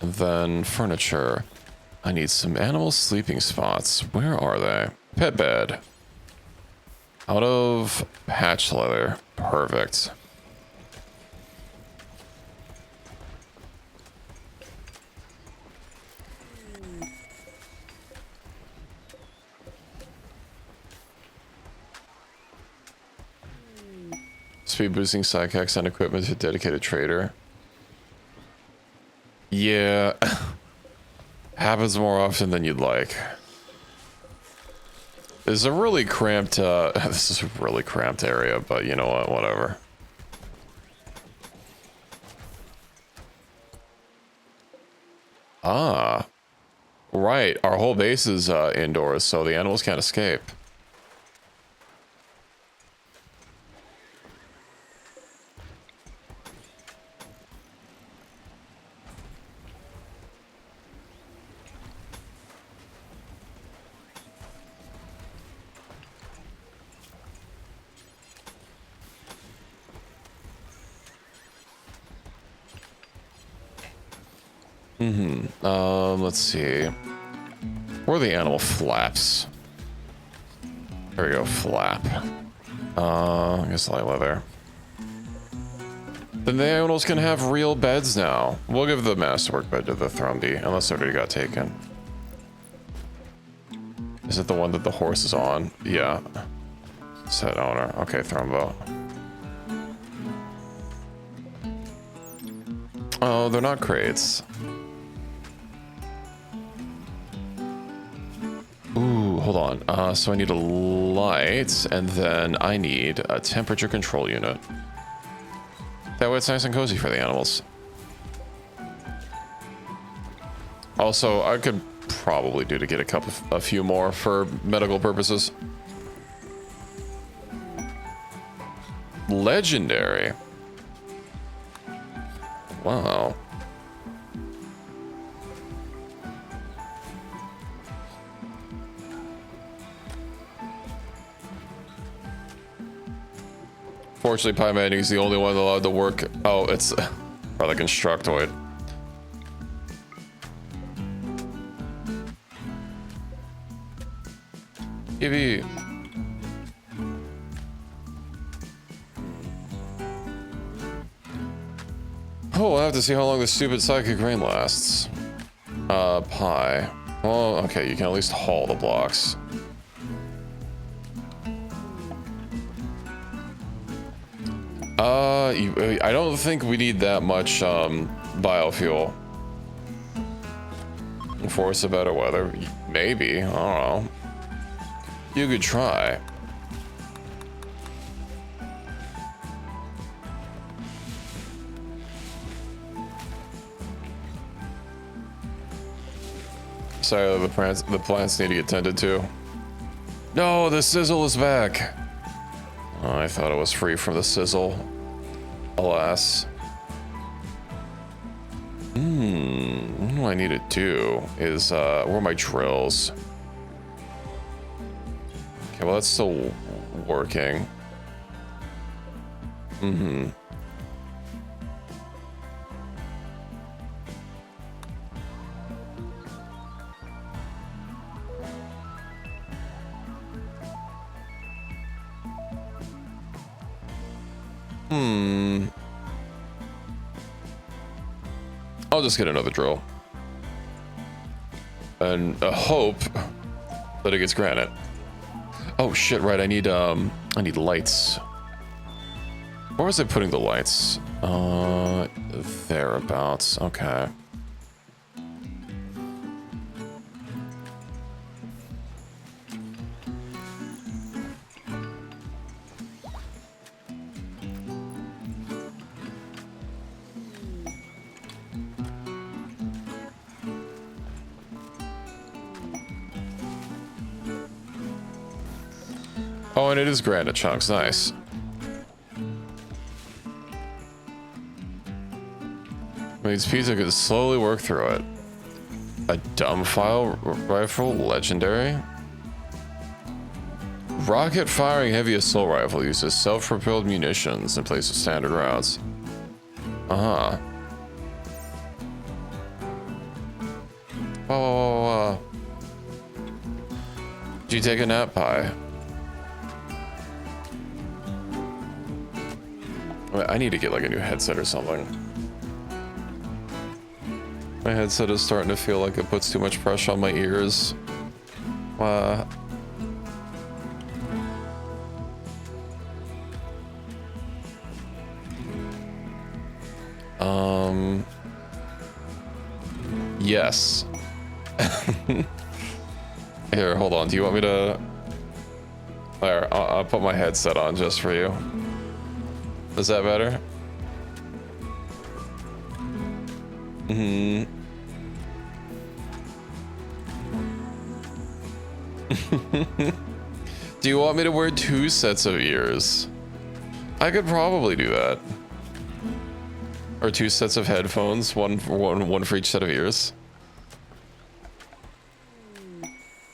then furniture. I need some animal sleeping spots. Where are they? Pet bed. Out of patch leather. Perfect. Speed boosting sidekicks and equipment to dedicated trader. Yeah. Happens more often than you'd like. This is a really cramped, this is a really cramped area, but you know what, whatever. Ah. Right, our whole base is indoors, so the animals can't escape. Let's see. Where are the animal flaps? There we go, flap. I guess light leather. Then the animals can have real beds now. We'll give the masterwork bed to the Thrumby, unless it already got taken. Is it the one that the horse is on? Yeah. Set owner. Okay, Thrumbo. Oh, they're not crates. Ooh, hold on. So I need a light, and then I need a temperature control unit. That way it's nice and cozy for the animals. Also, I could probably do to get a few more for medical purposes. Legendary. Wow. Fortunately, Pi Manning is the only one allowed to work. Oh, it's for the Constructoid. Maybe. Oh, I have to see how long this stupid psychic rain lasts. Pie. Well, okay, you can at least haul the blocks. I don't think we need that much, biofuel. Force a better weather. Maybe, I don't know. You could try. Sorry, the plants need to get tended to. No, the sizzle is back. Oh, I thought it was free from the sizzle. Alas. What do I need to do is, where are my drills? Okay, well, that's still working. I'll just get another drill. And hope that it gets granite. Oh shit, right, I need lights. Where was I putting the lights? Thereabouts, okay. Oh, and it is granite chunks, nice. Means pizza could slowly work through it. A dumbfile rifle, legendary. Rocket firing heavy assault rifle uses self-propelled munitions in place of standard rounds. Uh-huh. Oh, did you take a nap, Pie? I need to get like a new headset or something. My headset is starting to feel like it puts too much pressure on my ears. Yes. Here, hold on. Do you want me to... There, I'll put my headset on just for you. Is that better? Do you want me to wear 2 sets of ears? I could probably do that. Or 2 sets of headphones, one for each set of ears.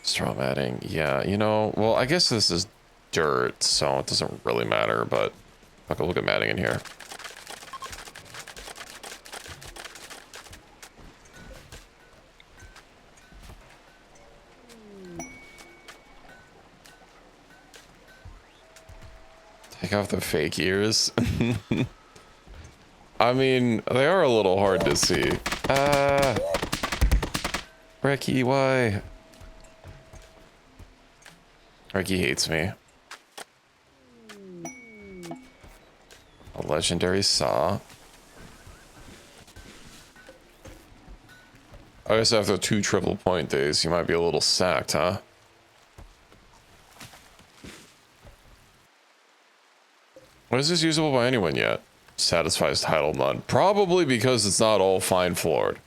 Straw matting, yeah, you know, well, I guess this is dirt, so it doesn't really matter, but I'll go look at matting in here. Take off the fake ears. I mean, they are a little hard to see. Ricky, why? Ricky hates me. A legendary saw. I guess after 2 triple point days, you might be a little sacked, huh? Is this usable by anyone yet? Satisfies title none. Probably because it's not all fine floored.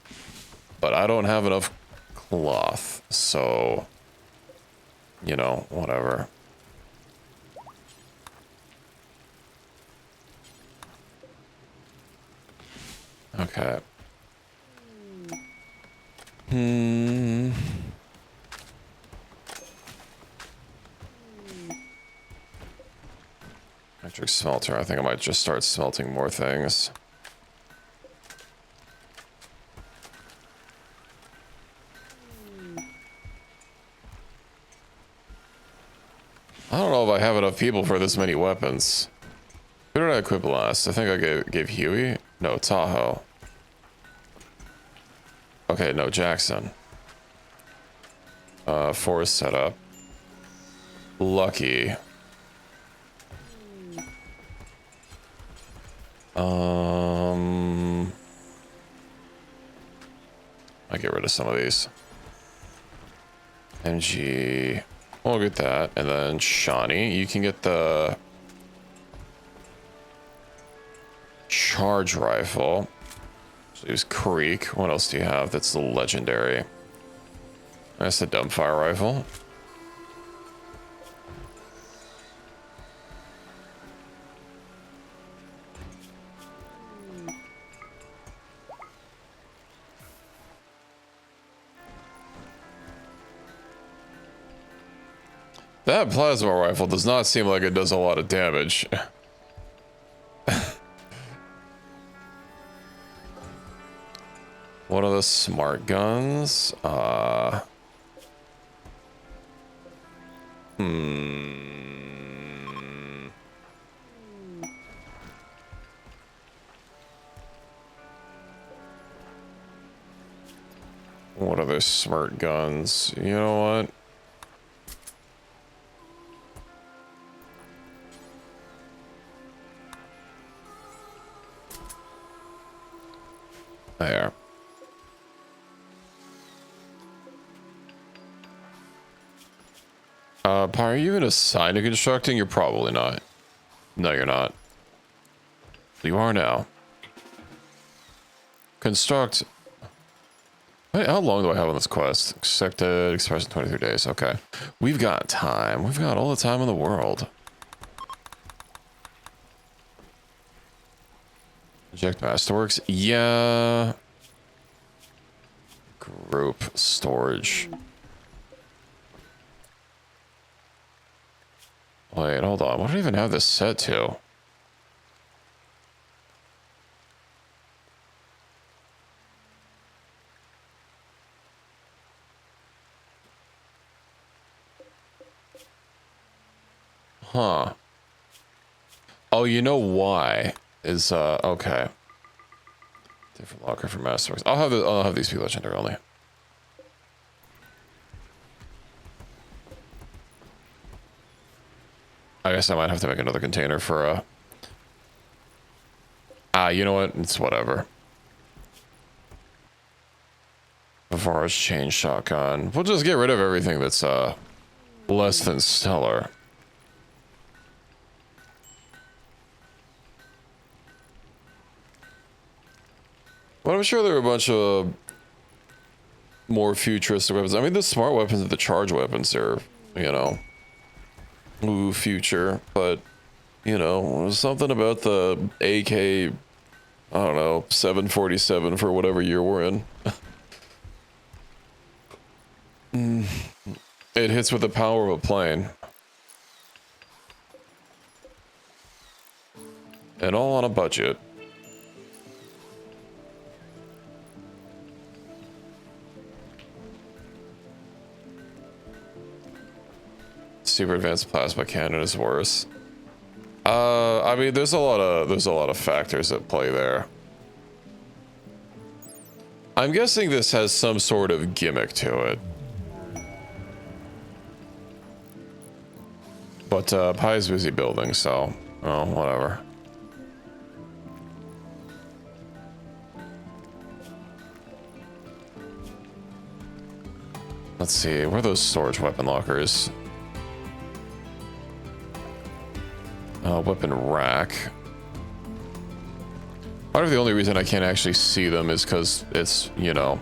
But I don't have enough cloth, so... You know, whatever. Okay. Electric smelter. I think I might just start smelting more things. I don't know if I have enough people for this many weapons. Who did I equip last? I think I gave Huey? No, Tahoe. Okay, no, Jackson. Forest setup. Lucky. I get rid of some of these. MG. We'll get that. And then Shawnee, you can get the charge rifle. So use Creek. What else do you have that's the legendary? That's the dumbfire rifle. That plasma rifle does not seem like it does a lot of damage. One of the smart guns. What other smart guns? You know what? There. Are you even assigned to constructing? You're probably not. No, you're not. You are now. Construct. Wait, how long do I have on this quest? Accepted, expires in 23 days. Okay. We've got time. We've got all the time in the world. Eject Masterworks. Yeah. Group storage. Wait, hold on. What do I even have this set to? Huh. Oh, you know why? Is, okay. Different locker for Masterworks. I'll have these be legendary only. I guess I might have to make another container for, you know what? It's whatever. Lavar's chain shotgun. We'll just get rid of everything that's, less than stellar. But I'm sure there are a bunch of more futuristic weapons. I mean, the smart weapons and the charge weapons are, you know, ooh, future. But, you know, something about the AK, I don't know, 747 for whatever year we're in. It hits with the power of a plane. And all on a budget. Super advanced plasma cannon is worse. I mean, there's a lot of factors at play there. I'm guessing this has some sort of gimmick to it. But Pie's busy building, so oh, whatever. Let's see, where are those storage weapon lockers? Weapon rack. Part of the only reason I can't actually see them is because it's, you know,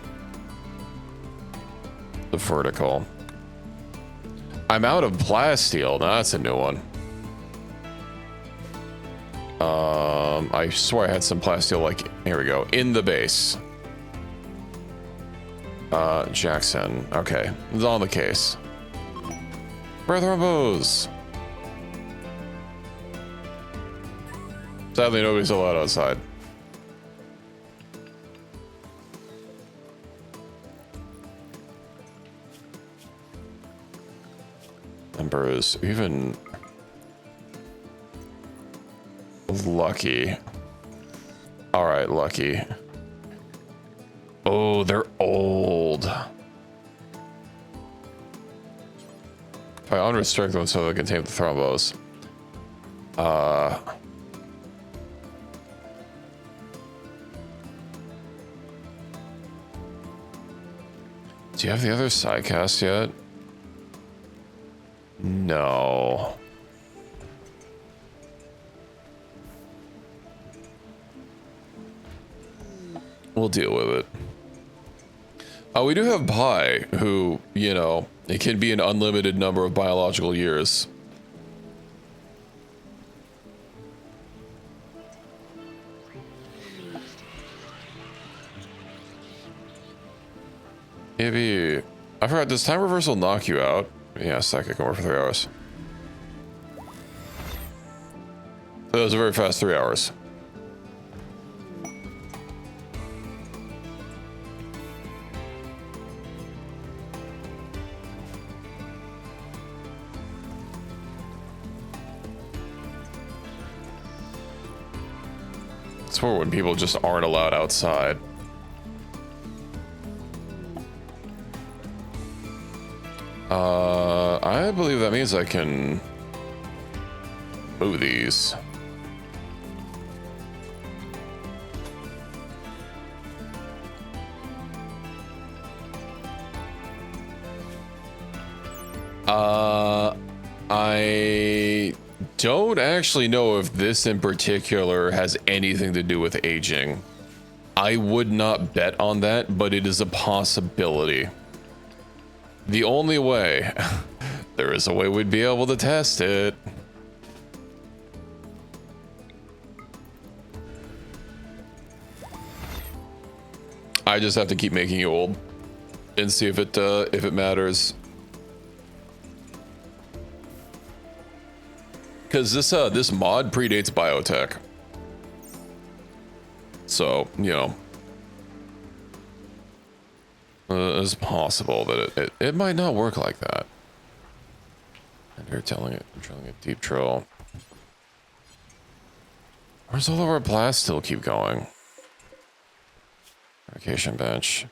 the vertical. I'm out of plasteel. Now that's a new one. I swear I had some plasteel, like, here we go, in the base. Jackson. Okay, it's on the case. Brother bows. Sadly, nobody's allowed outside. Ember is even lucky. All right, lucky. Oh, they're old. If I unrestrict them so they contain the thrombos. Do you have the other side cast yet? No. We'll deal with it. We do have Pi, who, you know, it can be an unlimited number of biological years. Maybe... I forgot, does time reversal knock you out? Yeah, psychic can work for 3 hours. That was a very fast 3 hours. It's for when people just aren't allowed outside. I believe that means I can move these. I don't actually know if this in particular has anything to do with aging. I would not bet on that, but it is a possibility. The only way, there is a way we'd be able to test it. I just have to keep making you old and see if it matters. Because this mod predates biotech, so you know. It's possible that it might not work like that. And you're telling it, I'm trying a deep drill. Where's all of our blasts still keep going? Vacation bench.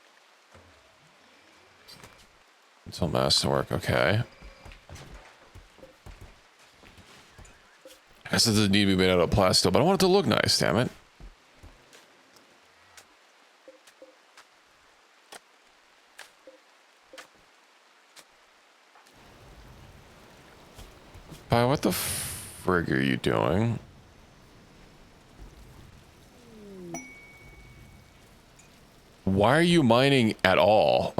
Until masterwork, okay. I guess it doesn't need to be made out of plastic, but I want it to look nice, damn it. What the frig are you doing? Why are you mining at all?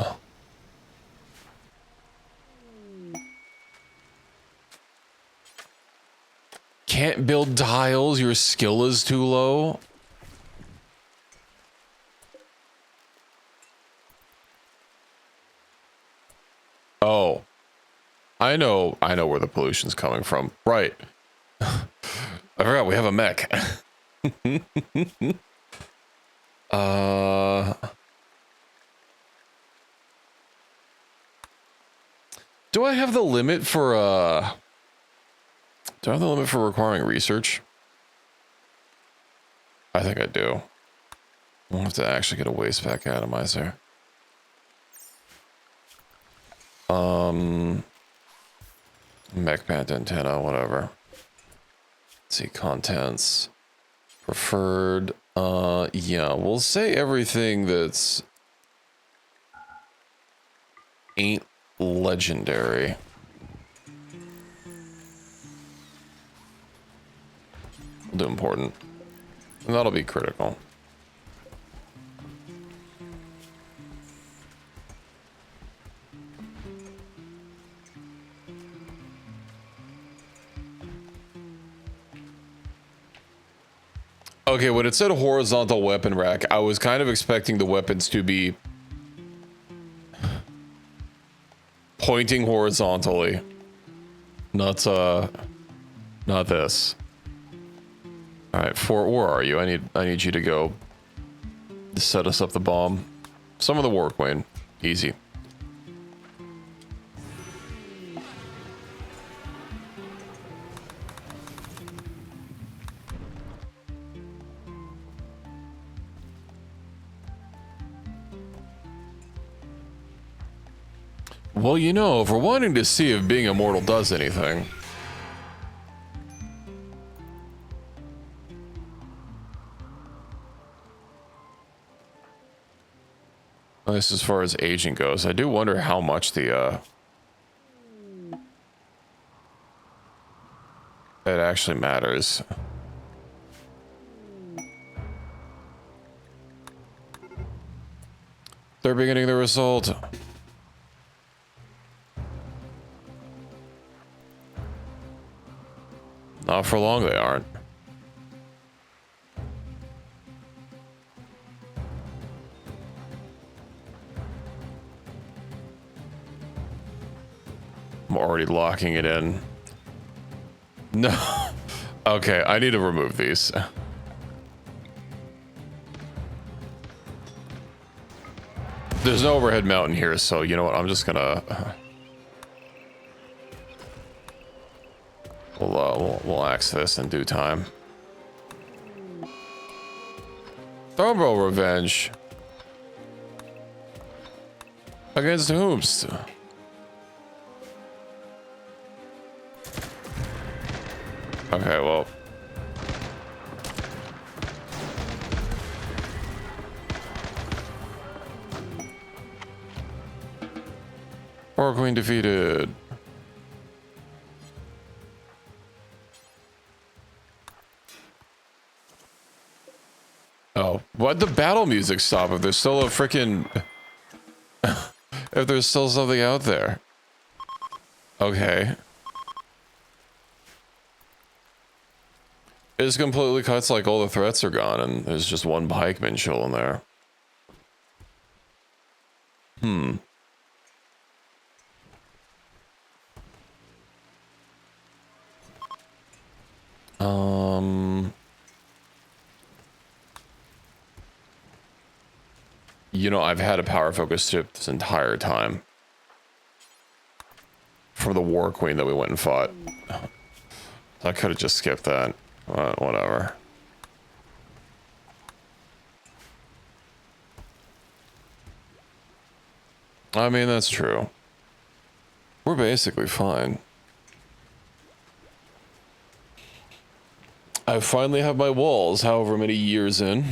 Can't build tiles, your skill is too low? Oh. I know where the pollution's coming from. Right. I forgot we have a mech. Do I have the limit for do I have the limit for requiring research? I think I do. I'll have to actually get a waste pack atomizer. Mech pant antenna, whatever. Let's see, contents. Preferred. Yeah, we'll say everything that's ain't legendary. We'll do important. And that'll be critical. Okay, when it said horizontal weapon rack, I was kind of expecting the weapons to be pointing horizontally. Not this. All right, where are you? I need you to go set us up the bomb. Some of the work, Wayne. Easy. Well, you know, if we're wanting to see if being immortal does anything. At least as far as aging goes, I do wonder how much the, it actually matters. They're beginning the result. Not for long, they aren't. I'm already locking it in. No. Okay, I need to remove these. There's no overhead mountain here, so you know what? I'm just gonna... We'll axe this in due time. Thornbow revenge. Against whomst? Okay, well. Or Queen defeated. Oh, why'd the battle music stop if there's still a freaking... if there's still something out there? Okay. It just completely cuts like all the threats are gone and there's just one pikeman chilling there. You know, I've had a power focus chip this entire time. From the War Queen that we went and fought. I could have just skipped that. Whatever. I mean, that's true. We're basically fine. I finally have my walls, however many years in.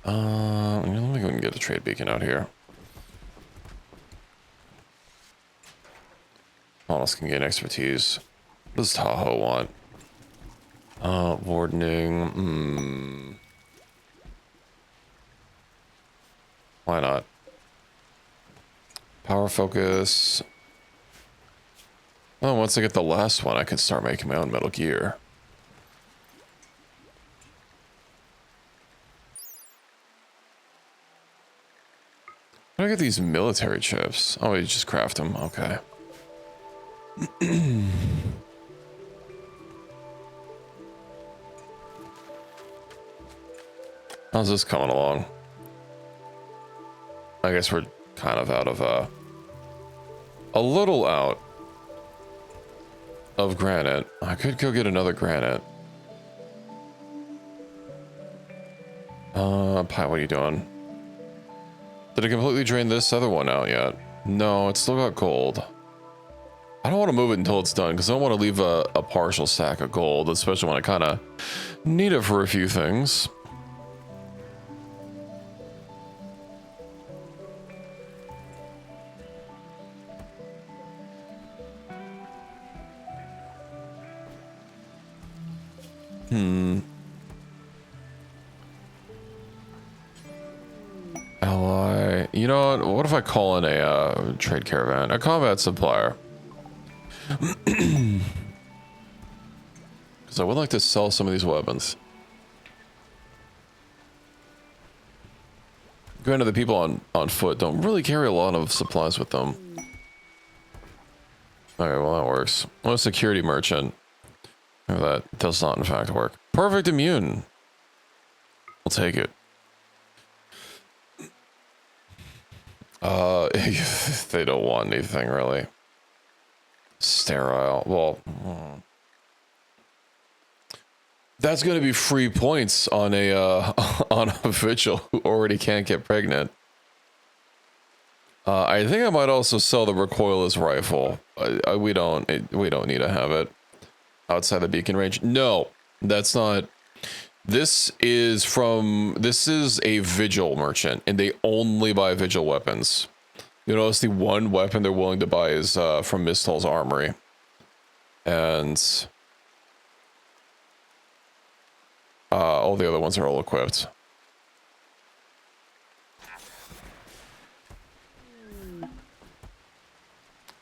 Let me go and get a trade beacon out here. All else can gain expertise. What does Tahoe want? Wardening. Why not? Power focus. Oh, once I get the last one, I can start making my own Metal Gear. How do I get these military chips? Oh, you just craft them. Okay. How's this coming along? I guess we're kind of out of, a little out of granite. I could go get another granite. Pi, what are you doing? Did it completely drain this other one out yet? No, it's still got gold. I don't want to move it until it's done because I don't want to leave a partial stack of gold, especially when I kind of need it for a few things. Ally. You know what if I call in a trade caravan? A combat supplier. Because I would like to sell some of these weapons. Granted, the people on foot don't really carry a lot of supplies with them. Okay, well that works. Well, a security merchant. That does not in fact work. Perfect immune. I'll take it. They don't want anything really. Sterile. Well, That's going to be free points on a on a vigil who already can't get pregnant. I think I might also sell the recoilless rifle. We don't need to have it outside the beacon range. No, that's not. This is a vigil merchant, and they only buy vigil weapons. You notice the one weapon they're willing to buy is from Mistal's armory, and all the other ones are all equipped.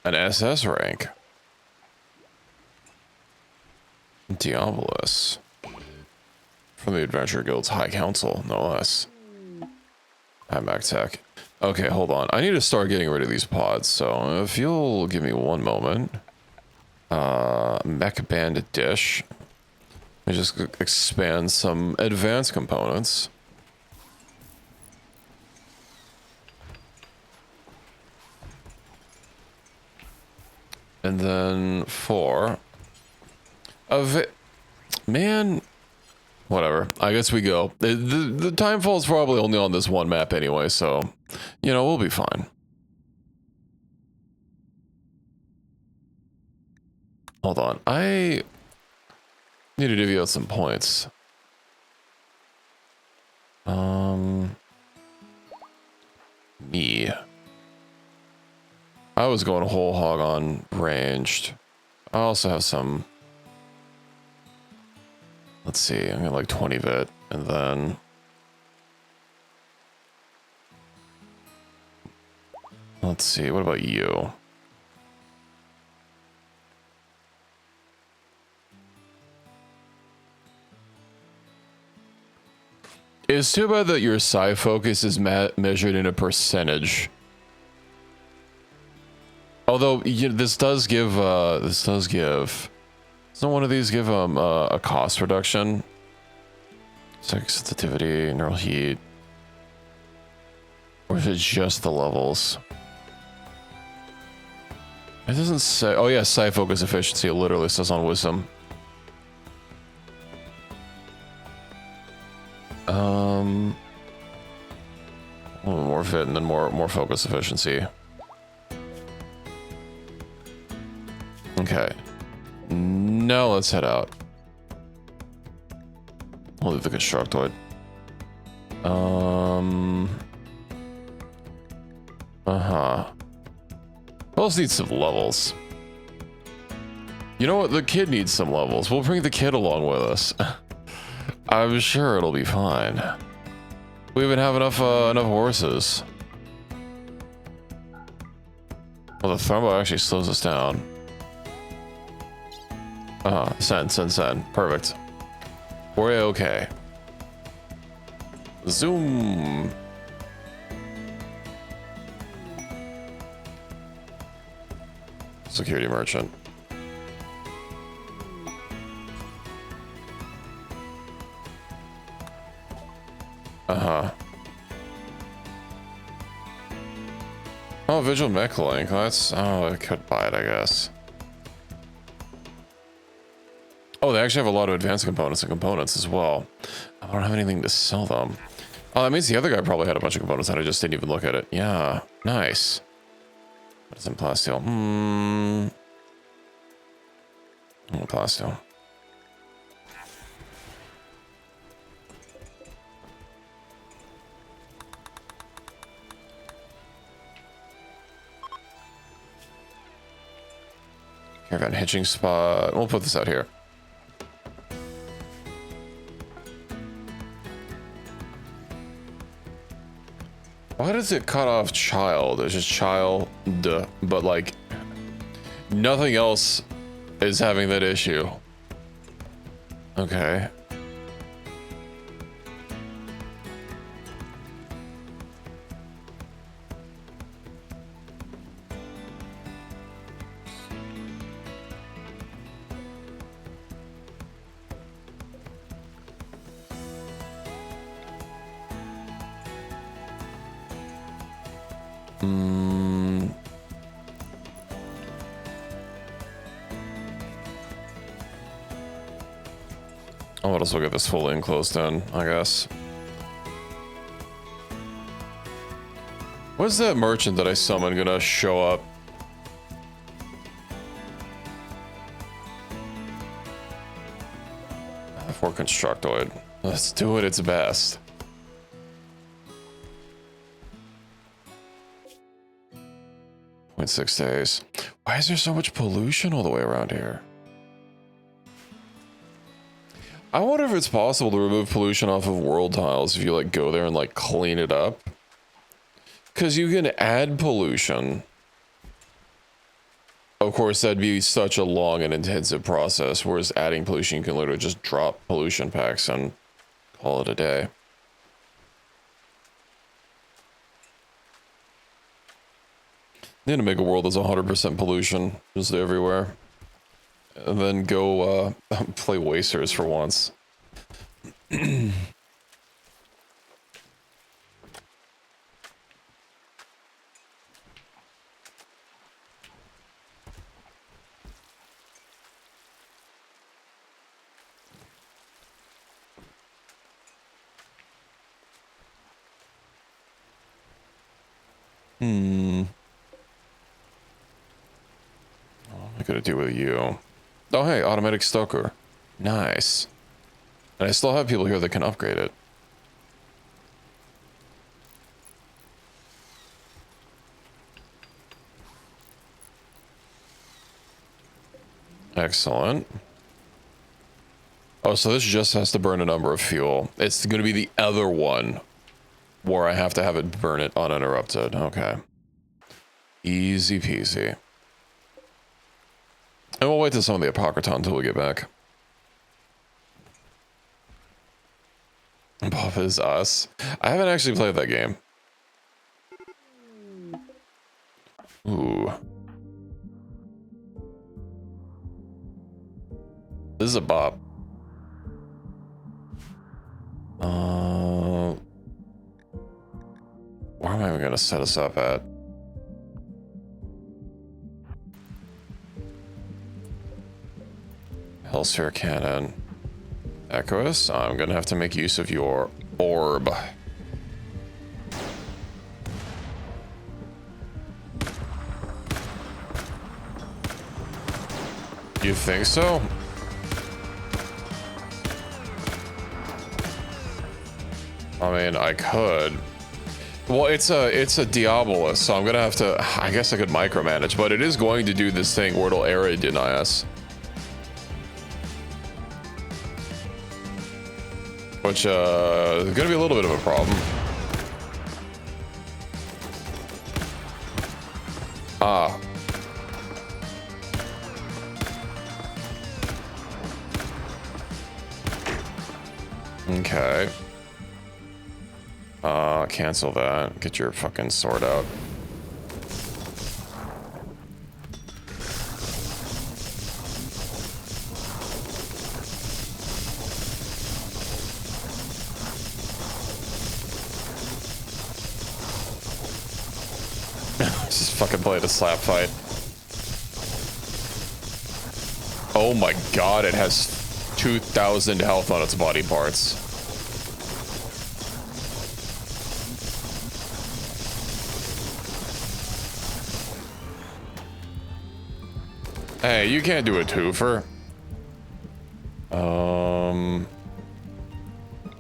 An SS rank. Diabolus. From the Adventure Guild's High Council, no less. Hi, MacTech. Okay, hold on. I need to start getting rid of these pods, so if you'll give me one moment. Mech Band Dish. Let me just expand some advanced components. And then for man, whatever. I guess we go. The timefall is probably only on this one map anyway, so you know we'll be fine. Hold on, I need to divvy out some points. Me. I was going whole hog on ranged. I also have some. Let's see, I'm gonna like 20 bit, and then let's see, what about you? It's too bad that your psi focus is measured in a percentage. Although this does give doesn't one of these give a cost reduction? Psychic sensitivity, neural heat, or is it just the levels? It doesn't say. Oh yeah, psi focus efficiency. It literally says on wisdom. A little more fit and then more focus efficiency. Okay. Now let's head out. We'll leave the constructoid. Both need some levels. You know what? The kid needs some levels. We'll bring the kid along with us. I'm sure it'll be fine. We even have enough horses. Well, the thrombo actually slows us down. Send. Perfect. We're okay. Zoom. Security merchant. Oh, Visual Mech Link. That's... Oh, I could buy it, I guess. Oh, they actually have a lot of advanced components as well. I don't have anything to sell them. Oh, that means the other guy probably had a bunch of components that I just didn't even look at it. Yeah, nice. What is in plasteel? Oh, plasteel. Caravan hitching spot. We'll put this out here. Why does it cut off child? It's just child, but like nothing else is having that issue. Okay. I might as well get this fully enclosed in, I guess. When's that merchant that I summoned gonna show up? For Constructoid. Let's do it its best. .6 days. Why is there so much pollution all the way around here? I wonder if it's possible to remove pollution off of world tiles if you like go there and like clean it up. Because you can add pollution. Of course, that'd be such a long and intensive process, whereas adding pollution, you can literally just drop pollution packs and call it a day. Need to make a world that's 100% pollution, just everywhere. And then go play Wasters for once. What am I gonna do with you? Oh, hey, automatic stoker. Nice. And I still have people here that can upgrade it. Excellent. Oh, so this just has to burn a number of fuel. It's going to be the other one where I have to have it burn it uninterrupted. Okay. Easy peasy. And we'll wait till some of the Apocryton until we get back. Bob is us. I haven't actually played that game. Ooh. This is a bop. Where am I even gonna set us up at? Hellsphere Cannon. Echoes, I'm gonna have to make use of your orb. You think so? I mean, I could. Well, it's a Diabolus, so I'm gonna have to. I guess I could micromanage, but it is going to do this thing where it'll area deny us. Which, is gonna be a little bit of a problem. Ah. Okay. Cancel that. Get your fucking sword out. Just fucking play the slap fight. Oh my god, it has 2,000 health on its body parts. Hey, you can't do a twofer.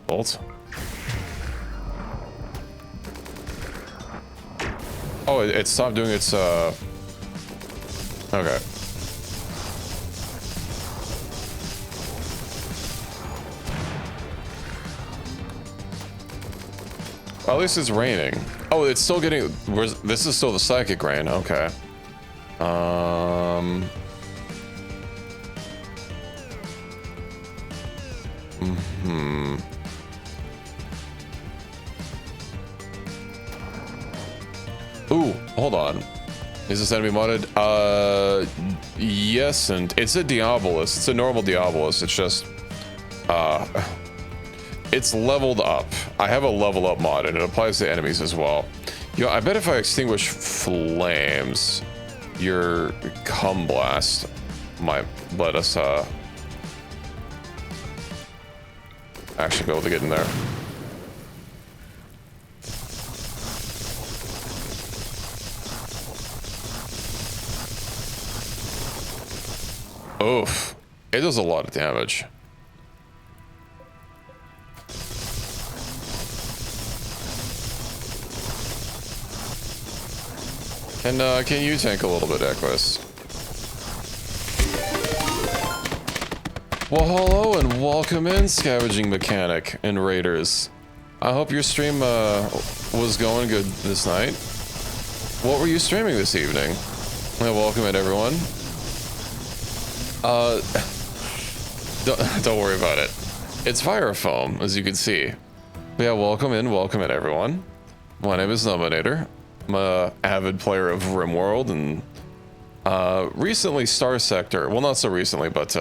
Bolt. Oh, it stopped doing its, okay. Well, at least it's raining. Oh, it's still getting, this is still the psychic rain, okay. Ooh, hold on. Is this enemy modded? Yes, and it's a Diabolus. It's a normal Diabolus. It's just, it's leveled up. I have a level up mod, and it applies to enemies as well. You know, I bet if I extinguish flames, your cum blast might let us, actually be able to get in there. Oof. It does a lot of damage. Can you tank a little bit, Equus? Well, hello and welcome in, Scavenging Mechanic and Raiders. I hope your stream was going good this night. What were you streaming this evening? Well, welcome in, everyone. Don't worry about it. It's fire foam, as you can see. But yeah, welcome in, everyone. My name is Numbinator. I'm an avid player of RimWorld and recently Star Sector. Well, not so recently, but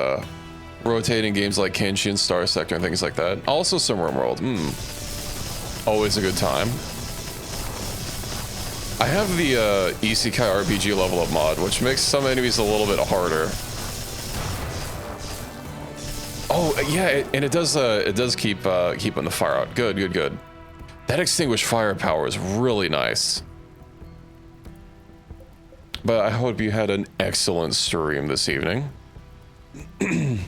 rotating games like Kenshin, Star Sector, and things like that. Also some RimWorld. Always a good time. I have the Isekai RPG level up mod, which makes some enemies a little bit harder. Oh yeah, and it does keep keeping the fire out. Good, good, good. That extinguished firepower is really nice. But I hope you had an excellent stream this evening. The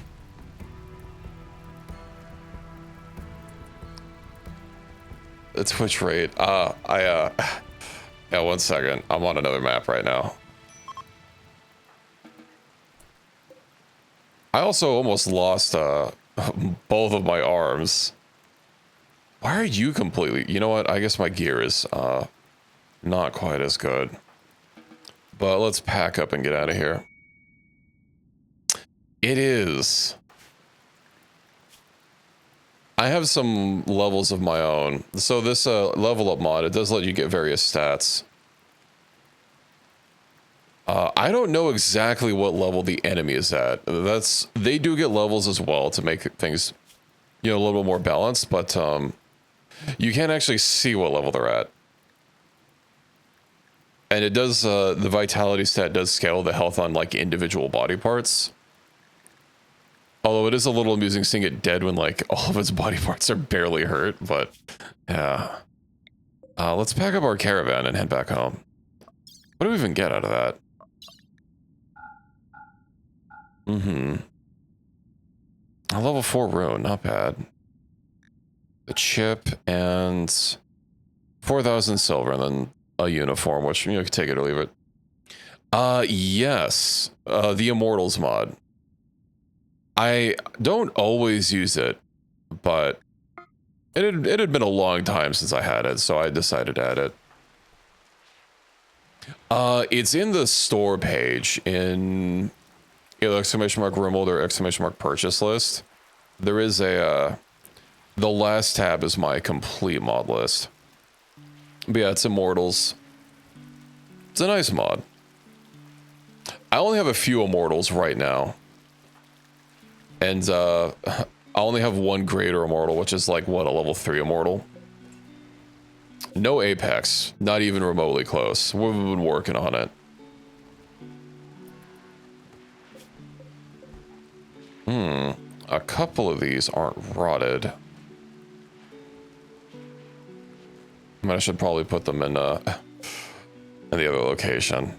Twitch rate. Yeah, 1 second. I'm on another map right now. I also almost lost both of my arms. Why are you completely... You know what? I guess my gear is not quite as good. But let's pack up and get out of here. It is. I have some levels of my own. So this level up mod, it does let you get various stats. I don't know exactly what level the enemy is at. They do get levels as well to make things, you know, a little bit more balanced, but you can't actually see what level they're at. And it does, the vitality stat does scale the health on like individual body parts. Although it is a little amusing seeing it dead when like all of its body parts are barely hurt, but yeah. Let's pack up our caravan and head back home. What do we even get out of that? A level 4 rune, not bad. The chip and 4,000 silver and then a uniform, which you can take it or leave it. Yes, the Immortals mod. I don't always use it, but it had been a long time since I had it, so I decided to add it. It's in the store page in either !RimWorld or !purchase list. There is the last tab is my complete mod list. But yeah, it's Immortals. It's a nice mod. I only have a few Immortals right now. And I only have one greater Immortal, which is like, what, a level 3 Immortal? No Apex, not even remotely close. We've been working on it. A couple of these aren't rotted. I mean, I should probably put them in the other location.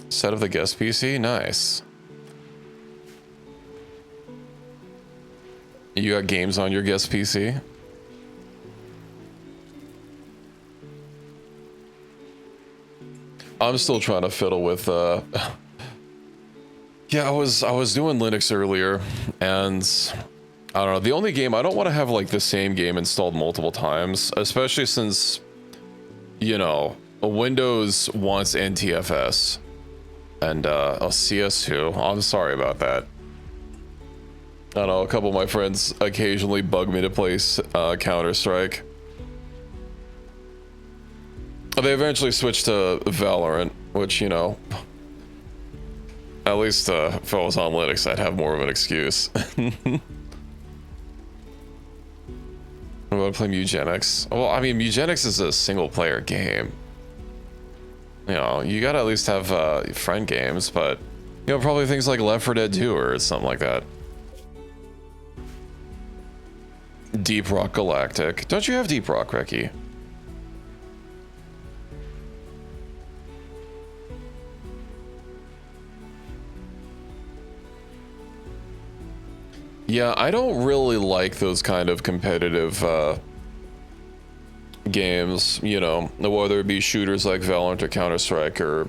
Set of the guest PC? Nice. You got games on your guest PC? I'm still trying to fiddle with yeah, I was doing Linux earlier, and I don't know, the only game I don't want to have like the same game installed multiple times, especially since, you know, Windows wants NTFS and CS2. I'm sorry about that. I don't know, a couple of my friends occasionally bug me to play Counter-Strike. They eventually switched to Valorant, which, you know, at least if I was on Linux, I'd have more of an excuse. I want to play Eugenics. Well, I mean, Eugenics is a single-player game. You know, you gotta at least have friend games, but you know, probably things like Left 4 Dead 2 or something like that. Deep Rock Galactic. Don't you have Deep Rock, Ricky? Yeah, I don't really like those kind of competitive games, you know, whether it be shooters like Valorant or Counter-Strike or,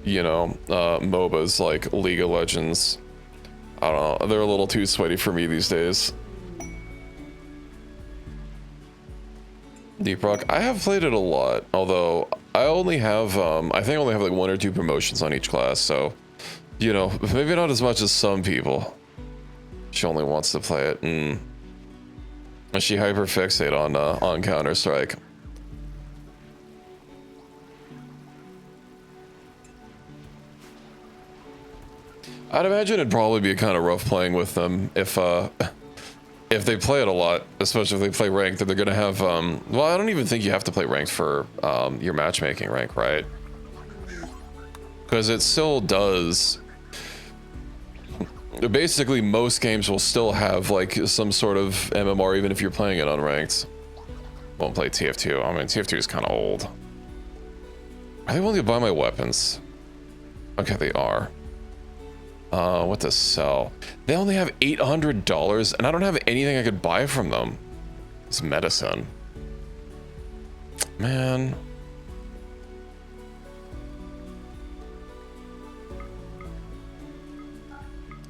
you know, MOBAs like League of Legends. I don't know, they're a little too sweaty for me these days. Deep Rock, I have played it a lot, although I only have, I think I only have like 1 or 2 promotions on each class, so, you know, maybe not as much as some people. She only wants to play it, and she hyperfixate on Counter-Strike. I'd imagine it'd probably be kind of rough playing with them if they play it a lot, especially if they play ranked, that they're gonna have, well, I don't even think you have to play ranked for your matchmaking rank, right? Because it still does. Basically, most games will still have like some sort of MMR, even if you're playing it unranked. Won't play TF2. I mean, TF2 is kind of old. Are they willing to buy my weapons? Okay, they are. What to sell? They only have $800, and I don't have anything I could buy from them. It's medicine. Man.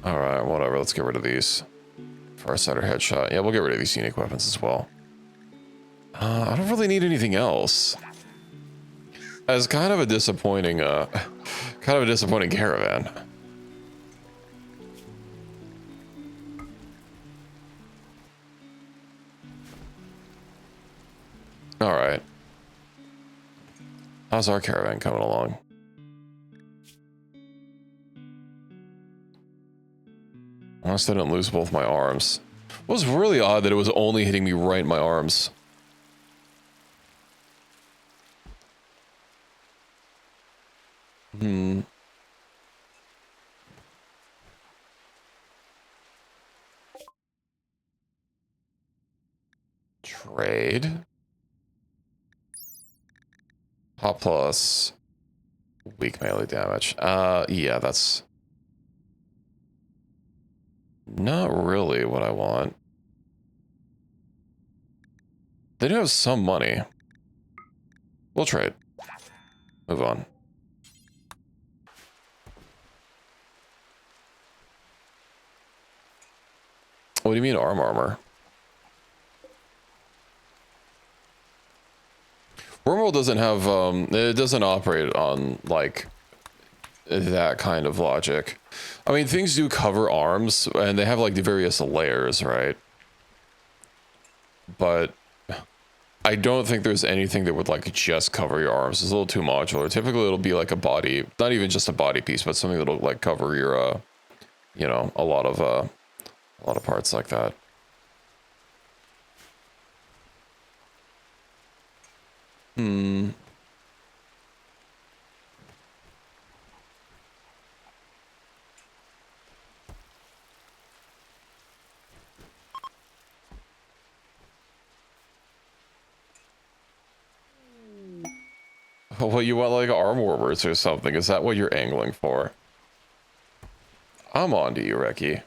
Alright, whatever. Let's get rid of these. Farsighter headshot. Yeah, we'll get rid of these unique weapons as well. I don't really need anything else. It's kind of a disappointing, caravan. Alright. How's our caravan coming along? Unless I didn't lose both my arms. It was really odd that it was only hitting me right in my arms. Trade. Pop plus. Weak melee damage. Yeah, that's not really what I want. They do have some money. We'll trade. Move on. What do you mean armor? RimWorld doesn't have, it doesn't operate on, like, that kind of logic. I mean, things do cover arms, and they have, like, the various layers, right? But I don't think there's anything that would, like, just cover your arms. It's a little too modular. Typically, it'll be, like, a body, not even just a body piece, but something that'll, like, cover your, you know, a lot of parts like that. Well, you want like arm warmers or something? Is that what you're angling for? I'm on to you, Reki.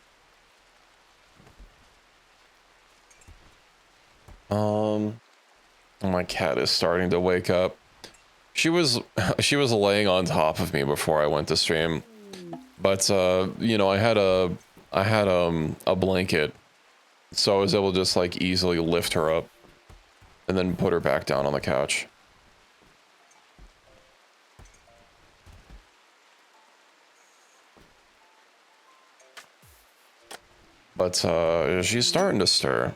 My cat is starting to wake up. She was laying on top of me before I went to stream, but you know, I had a blanket, so I was able to just like easily lift her up and then put her back down on the couch. But she's starting to stir.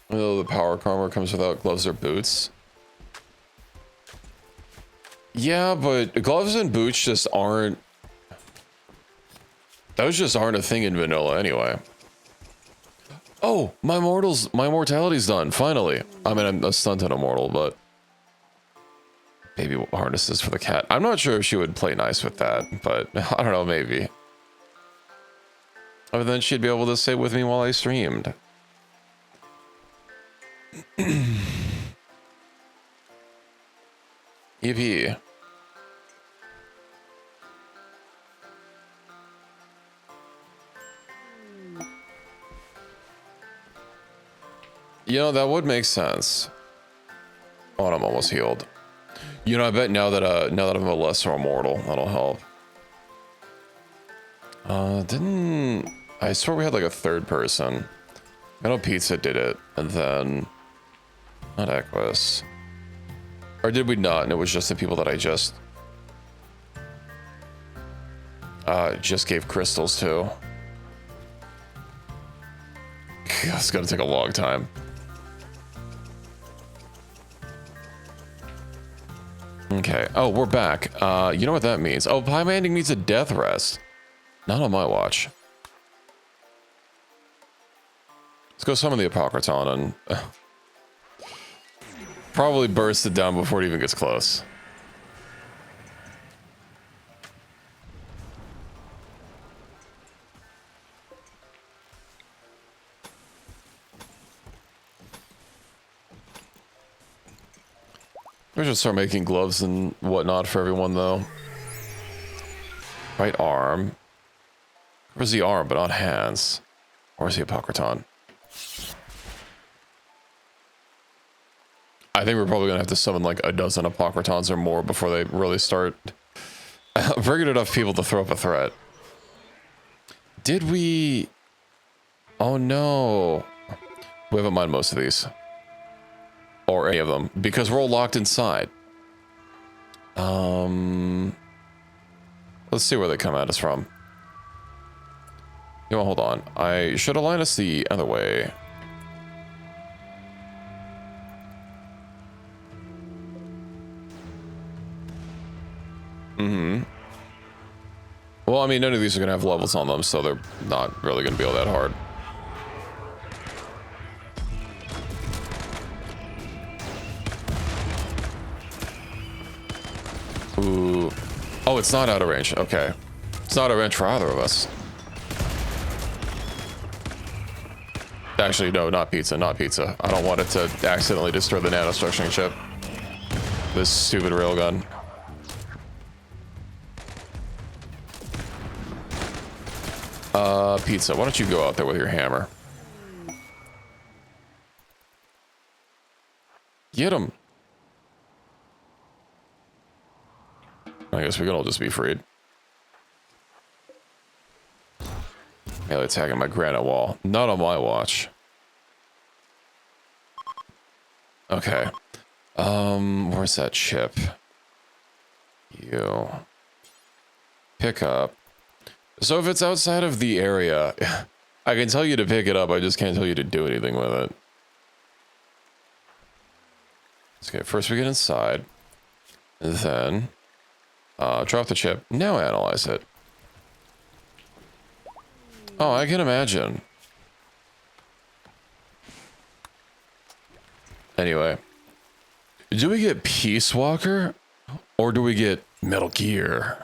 Although the power armor comes without gloves or boots. Yeah, but gloves and boots just aren't... Those just aren't a thing in vanilla anyway. Oh, my mortality's done, finally. I mean, I'm a stunted immortal, but... Baby harnesses for the cat. I'm not sure if she would play nice with that, but I don't know, maybe. Other than she'd be able to sit with me while I streamed. EP. You know, that would make sense. Oh, and I'm almost healed. You know, I bet now that I'm a lesser immortal, that'll help. I swear we had like a third person. I know Pizza did it, and then not Equus. Or did we not? And it was just the people that I just gave crystals to. It's gonna take a long time. Okay. Oh, we're back. You know what that means? Oh, Pie Manding needs a death rest. Not on my watch. Let's go summon the Apocryton and probably burst it down before it even gets close. We should start making gloves and whatnot for everyone, though. Right arm. Where's the arm, but not hands? Where's the Apocryton? I think we're probably gonna have to summon like a dozen Apocrytons or more before they really start bringing enough people to throw up a threat. Did we... Oh no. We haven't mined most of these. Or any of them, because we're all locked inside. Let's see where they come at us from. You know, hold on. I should align us the other way. Well, I mean, none of these are going to have levels on them, so they're not really going to be all that hard. Ooh. Oh, it's not out of range. Okay. It's not out of range for either of us. Actually, no, not pizza, not pizza. I don't want it to accidentally destroy the nanostructuring chip. This stupid railgun. Pizza, why don't you go out there with your hammer? Get him. I guess we can all just be freed. Melee attacking my granite wall. Not on my watch. Okay. Where's that chip? You. Pick up. So if it's outside of the area, I can tell you to pick it up, I just can't tell you to do anything with it. Okay, first we get inside. Then... drop the chip. Now analyze it. Oh, I can imagine. Anyway. Do we get Peace Walker? Or do we get Metal Gear?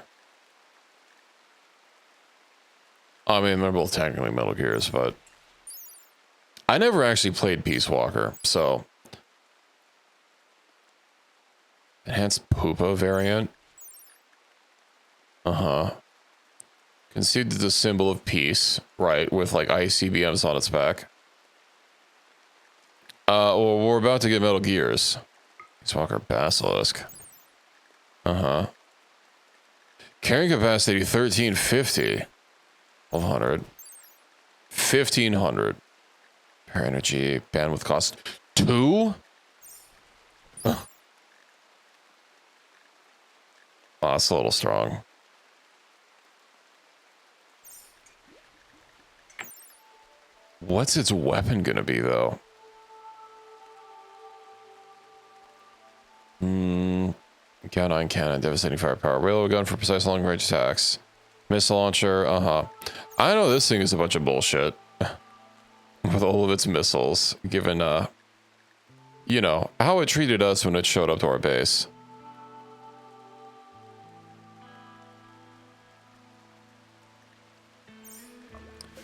I mean, they're both technically Metal Gears, but... I never actually played Peace Walker, so... Enhanced Poopa variant? Uh-huh. Conceded the symbol of peace, right, with like ICBMs on its back. Well, we're about to get Metal Gears. Peace Walker Basilisk. Uh-huh. Carrying capacity 1350. 1200. 1500. Power energy, bandwidth cost 2? Oh, that's a little strong. What's its weapon gonna be, though? Gun cannon, devastating firepower. Railroad gun for precise long-range attacks. Missile launcher, uh-huh. I know this thing is a bunch of bullshit. With all of its missiles, given, you know, how it treated us when it showed up to our base.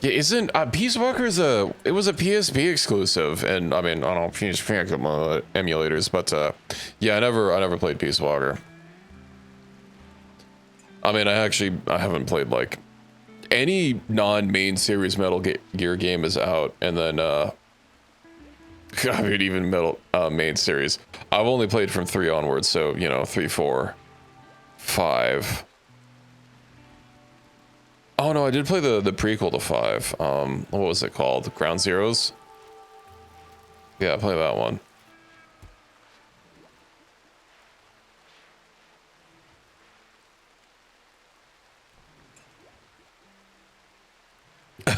Yeah, isn't Peace Walker's it was a PSP exclusive, and I mean I don't know PSP emulators, but yeah, I never played Peace Walker. I mean I haven't played like any non-main series Metal Gear game is out, and then I mean even Metal main series. I've only played from 3 onwards, so you know 3, 4, 5. Oh no, I did play the prequel to 5. What was it called? Ground Zeroes? Yeah, I played that one.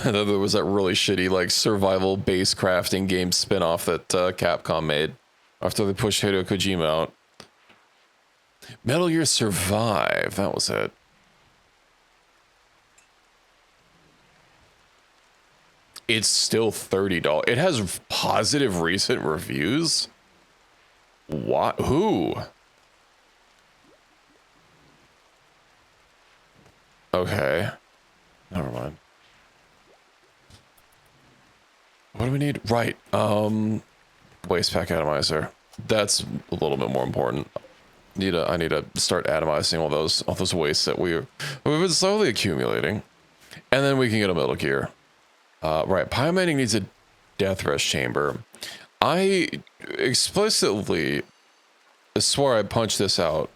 And then there was that really shitty like survival base crafting game spin-off that Capcom made after they pushed Hideo Kojima out. Metal Gear Survive, that was it. It's still $30. It has positive recent reviews? What? Who? Okay. Never mind. What do we need? Right. Waste pack atomizer. That's a little bit more important. I need to start atomizing all those wastes that we've been slowly accumulating. And then we can get a Metal Gear. Right, Pyromanning needs a death rush chamber. I explicitly swore I punched this out.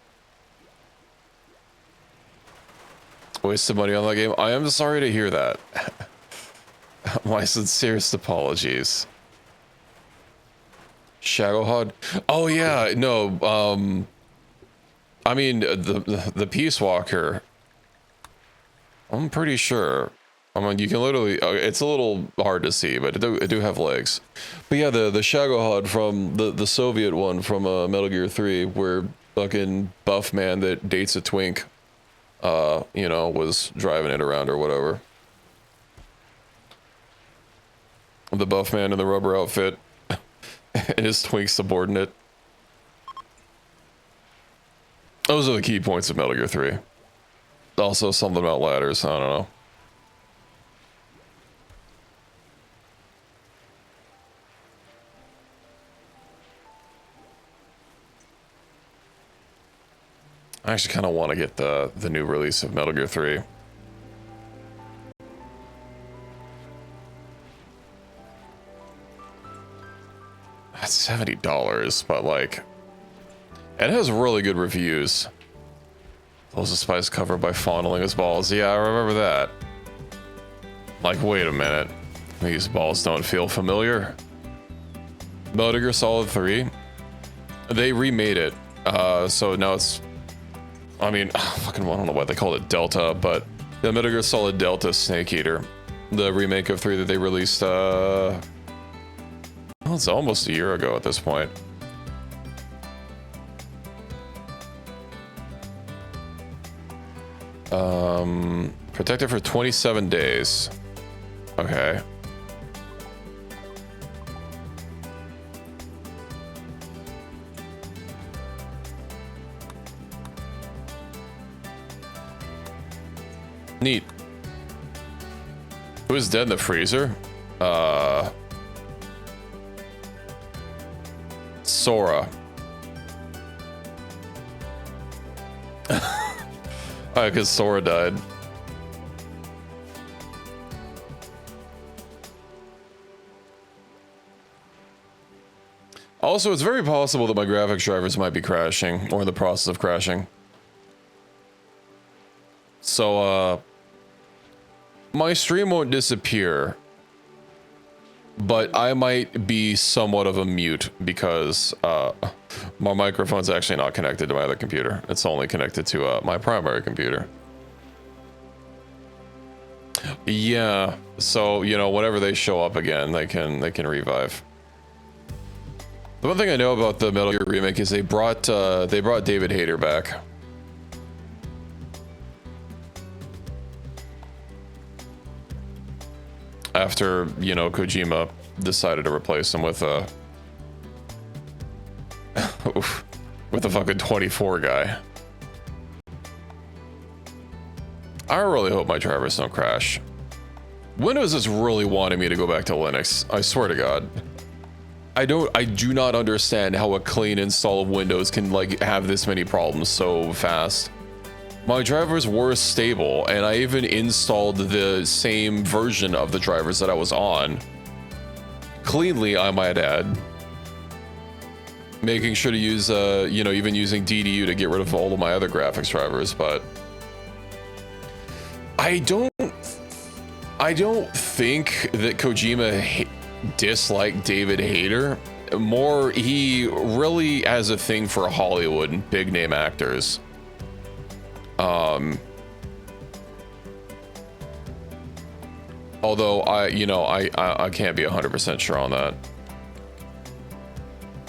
Wasted money on that game. I am sorry to hear that. My sincerest apologies. Shadowhod? Oh yeah, no, I mean the Peace Walker. I'm pretty sure. I mean, you can literally, it's a little hard to see, but it do have legs. But yeah, the Shadowhod from the Soviet one from Metal Gear 3, where fucking buff man that dates a twink, you know, was driving it around or whatever. The buff man in the rubber outfit and his twink subordinate. Those are the key points of Metal Gear 3. Also something about ladders, I don't know. I actually kind of want to get the new release of Metal Gear 3. That's $70, but like, it has really good reviews. Those of Spice covered by fondling his balls. Yeah, I remember that. Like, wait a minute. These balls don't feel familiar. Metal Gear Solid 3. They remade it. So now it's, I mean, fucking, I don't know why they called it Delta, but the Metal Gear Solid Delta Snake Eater, the remake of 3 that they released, well, it's almost a year ago at this point. Protected for 27 days. Okay. Neat. Who is dead in the freezer? Sora. Because Sora died. Also, it's very possible that my graphics drivers might be crashing, or in the process of crashing. So, my stream won't disappear, but I might be somewhat of a mute because my microphone's actually not connected to my other computer. It's only connected to my primary computer. Yeah, so you know, whenever they show up again, they can revive. The one thing I know about the Metal Gear remake is they brought David Hayter back. After, you know, Kojima decided to replace him with a with a fucking 24 guy. I really hope my drivers don't crash. Windows is really wanting me to go back to Linux. I swear to God. I do not understand how a clean install of Windows can like have this many problems so fast. My drivers were stable, and I even installed the same version of the drivers that I was on. Cleanly, I might add. Making sure to use, you know, even using DDU to get rid of all of my other graphics drivers, but I don't think that Kojima disliked David Hayter. More, he really has a thing for Hollywood and big name actors. Although I can't be 100% sure on that.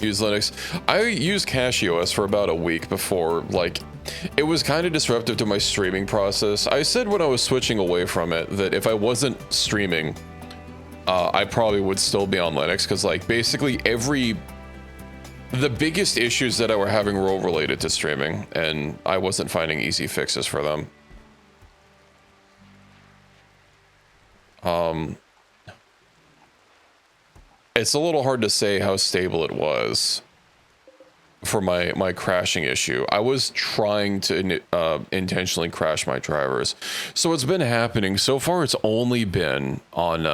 Use Linux. I used CachyOS for about a week before, like, it was kind of disruptive to my streaming process. I said when I was switching away from it that if I wasn't streaming, I probably would still be on Linux, because like basically the biggest issues that I were having were all related to streaming, and I wasn't finding easy fixes for them. It's a little hard to say how stable it was for my crashing issue. I was trying to intentionally crash my drivers. So it's been happening. So far, it's only been on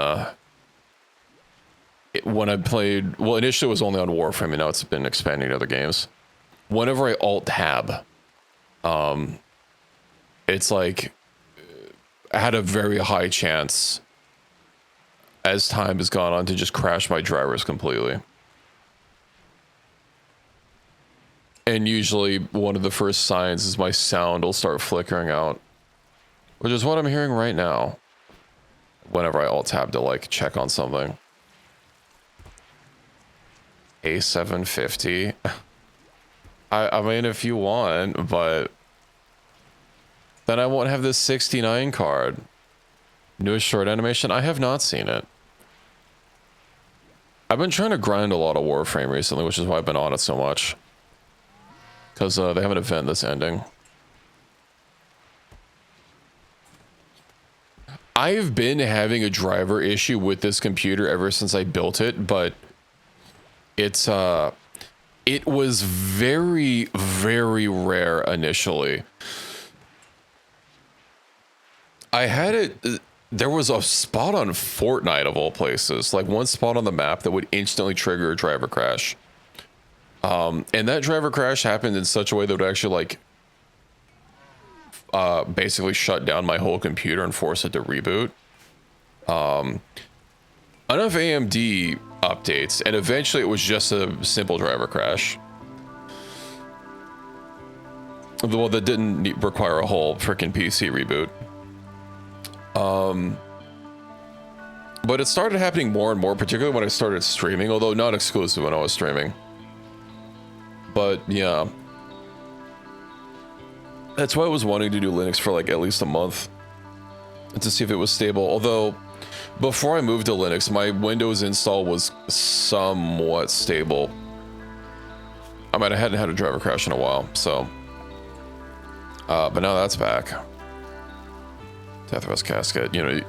when I played, well, initially it was only on Warframe, and now it's been expanding to other games. Whenever I alt-tab, it's like, I had a very high chance as time has gone on to just crash my drivers completely. And usually one of the first signs is my sound will start flickering out, which is what I'm hearing right now whenever I alt-tab to like check on something. A750. I mean, if you want, but then I won't have this 69 card. Newest short animation? I have not seen it. I've been trying to grind a lot of Warframe recently, which is why I've been on it so much. Because they have an event that's ending. I've been having a driver issue with this computer ever since I built it, but it's it was very, very rare initially. I had it, there was a spot on Fortnite of all places, like one spot on the map that would instantly trigger a driver crash. And that driver crash happened in such a way that would actually like basically shut down my whole computer and force it to reboot. Enough AMD updates, and eventually it was just a simple driver crash. Well, that didn't require a whole freaking PC reboot. But it started happening more and more, particularly when I started streaming, although not exclusive when I was streaming. But yeah, that's why I was wanting to do Linux for like at least a month to see if it was stable. Although before I moved to Linux, my Windows install was somewhat stable. I mean, I hadn't had a driver crash in a while, so but now that's back. Death rest casket, you know,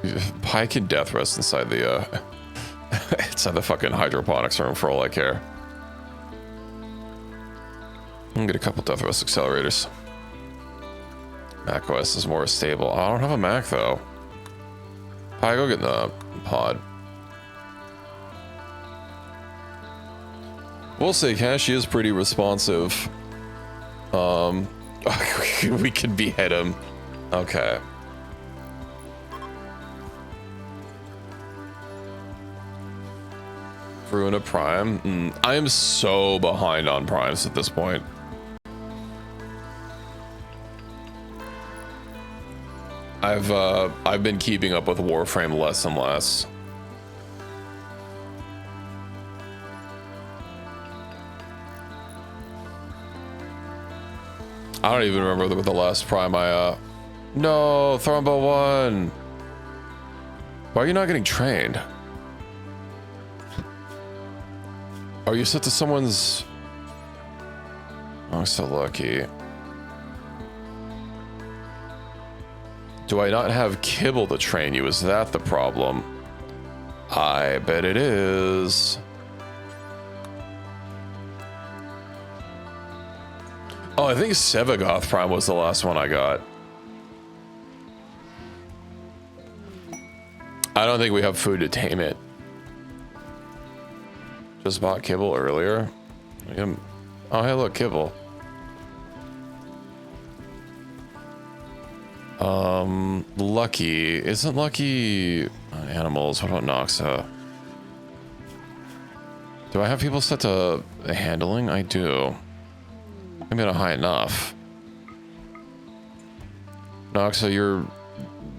Pi can death rest inside the inside the fucking hydroponics room for all I care. I'm gonna get a couple death rest accelerators. Mac OS is more stable. I don't have a Mac though. Pi, go get in the pod. We'll say Cashy is pretty responsive. We can behead him. Okay. Ruin a Prime. I am so behind on Primes at this point. I've been keeping up with Warframe less and less. I don't even remember the last Prime I no, Thrombo 1. Why are you not getting trained? Are you set to someone's... Oh, I'm so lucky. Do I not have kibble to train you? Is that the problem? I bet it is. Oh, I think Sevagoth Prime was the last one I got. I don't think we have food to tame it. Just bought kibble earlier. Oh, hey, look, kibble. Lucky. Isn't Lucky animals? What about Noxa? Do I have people set to handling? I do. Maybe not high enough. Noxa, you're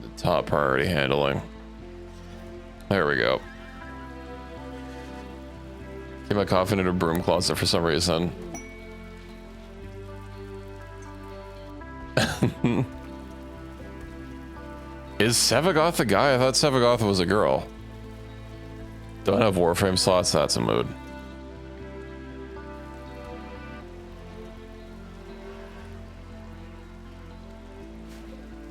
the top priority handling. There we go. Keep my coffin in a broom closet for some reason. Is Sevagoth a guy? I thought Sevagoth was a girl. Don't have Warframe slots, that's a mood.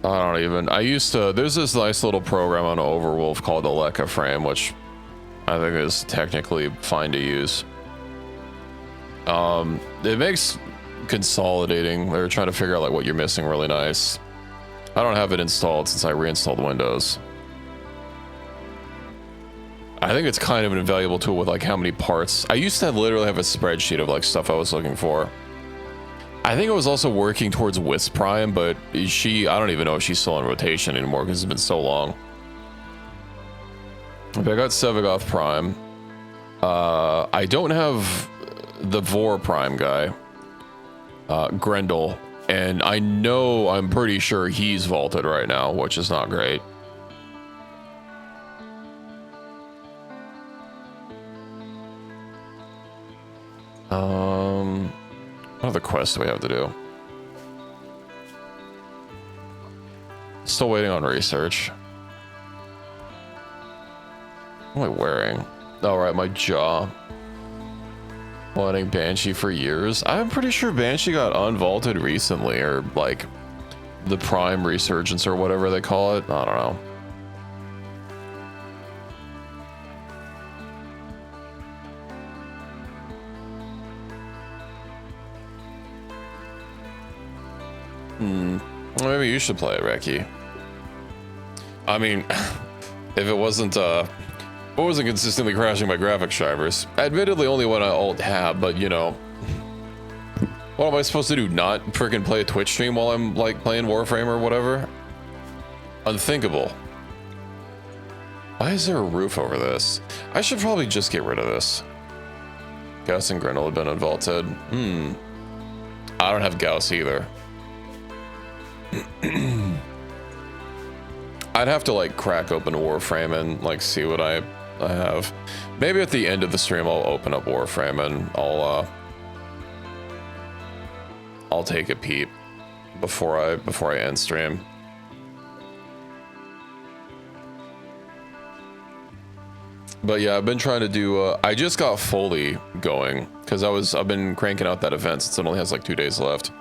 I don't even, I used to, there's this nice little program on Overwolf called Aleka Frame, which I think is technically fine to use. It makes consolidating, they're trying to figure out like what you're missing really nice. I don't have it installed since I reinstalled Windows. I think it's kind of an invaluable tool with like how many parts. I used to literally have a spreadsheet of like stuff I was looking for. I think I was also working towards Wisp Prime, but I don't even know if she's still in rotation anymore because it's been so long. Okay, I got Sevagoth Prime. I don't have the Vor Prime guy, Grendel, and I'm pretty sure he's vaulted right now, which is not great. What other quests do we have to do? Still waiting on research. What am I wearing? Oh, right, my jaw. Wanting Banshee for years. I'm pretty sure Banshee got unvaulted recently, or like the Prime Resurgence or whatever they call it. I don't know. Maybe you should play it, Reki. I mean, if it wasn't consistently crashing my graphics drivers. Admittedly, only when I alt-tab, but you know. What am I supposed to do? Not freaking play a Twitch stream while I'm like playing Warframe or whatever? Unthinkable. Why is there a roof over this? I should probably just get rid of this. Gauss and Grendel have been unvaulted. I don't have Gauss either. I'd have to like crack open Warframe and like see what I have. Maybe at the end of the stream I'll open up Warframe and I'll take a peep before I end stream. But yeah, I've been trying to do I just got Foley going because I've been cranking out that event since it only has like 2 days left.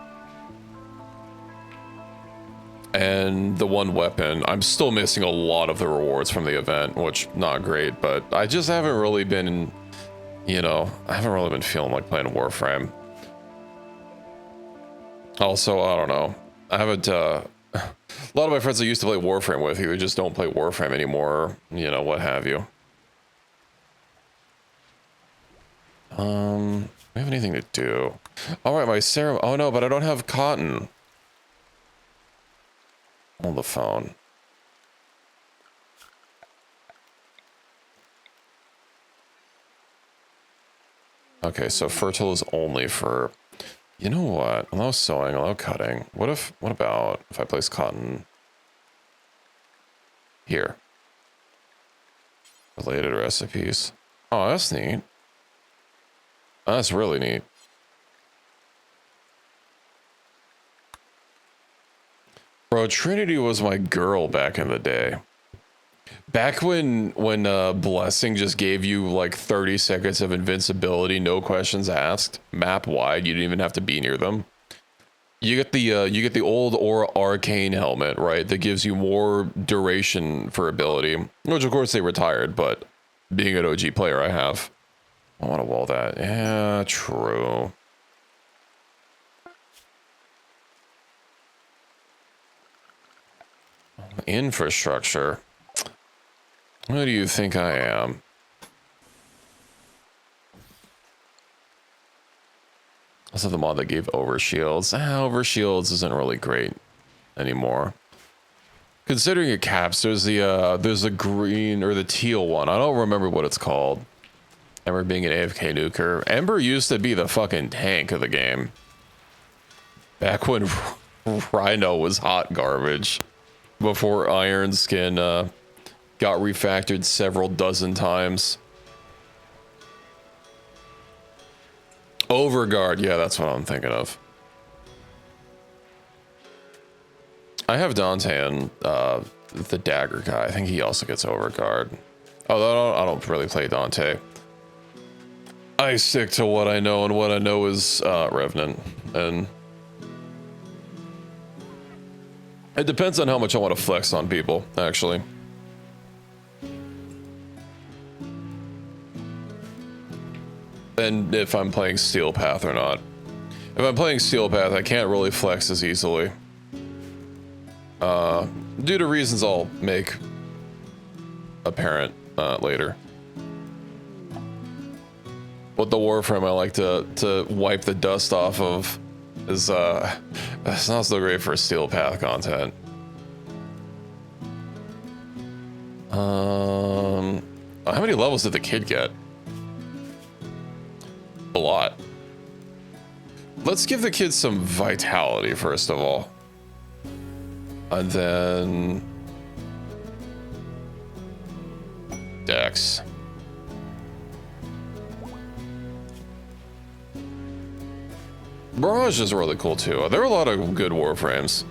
And the one weapon, I'm still missing a lot of the rewards from the event, which not great, but I just haven't really been, you know, I haven't really been feeling like playing Warframe. Also, I don't know, I haven't, a lot of my friends I used to play Warframe with, who just don't play Warframe anymore, you know, what have you. We have anything to do? All right, my serum, oh no, but I don't have cotton. On the phone. Okay, so fertile is only for, you know what? Allow sewing, allow cutting. What about if I place cotton here? Related recipes. Oh, that's neat. That's really neat. Bro, Trinity was my girl back in the day. Back when Blessing just gave you like 30 seconds of invincibility, no questions asked, map wide, you didn't even have to be near them. You get the old or arcane helmet, right? That gives you more duration for ability, which of course they retired, but being an OG player, I have. I want to wall that. Yeah, true. Infrastructure. Who do you think I am? Also, the mod that gave overshields. Overshields isn't really great anymore. Considering it caps, there's the green or the teal one. I don't remember what it's called. Ember being an AFK nuker. Ember used to be the fucking tank of the game. Back when Rhino was hot garbage. Before Iron Skin got refactored several dozen times. Overguard, yeah, that's what I'm thinking of. I have Dante and the dagger guy. I think he also gets Overguard. Although I don't really play Dante. I stick to what I know, and what I know is Revenant. And it depends on how much I want to flex on people, actually. And if I'm playing Steel Path or not. If I'm playing Steel Path, I can't really flex as easily. Due to reasons I'll make apparent later. But the Warframe I like to wipe the dust off of is it's not so great for Steel Path content. How many levels did the kid get? A lot. Let's give the kids some vitality first of all. And then Dex. Barrage is really cool too. There are a lot of good Warframes.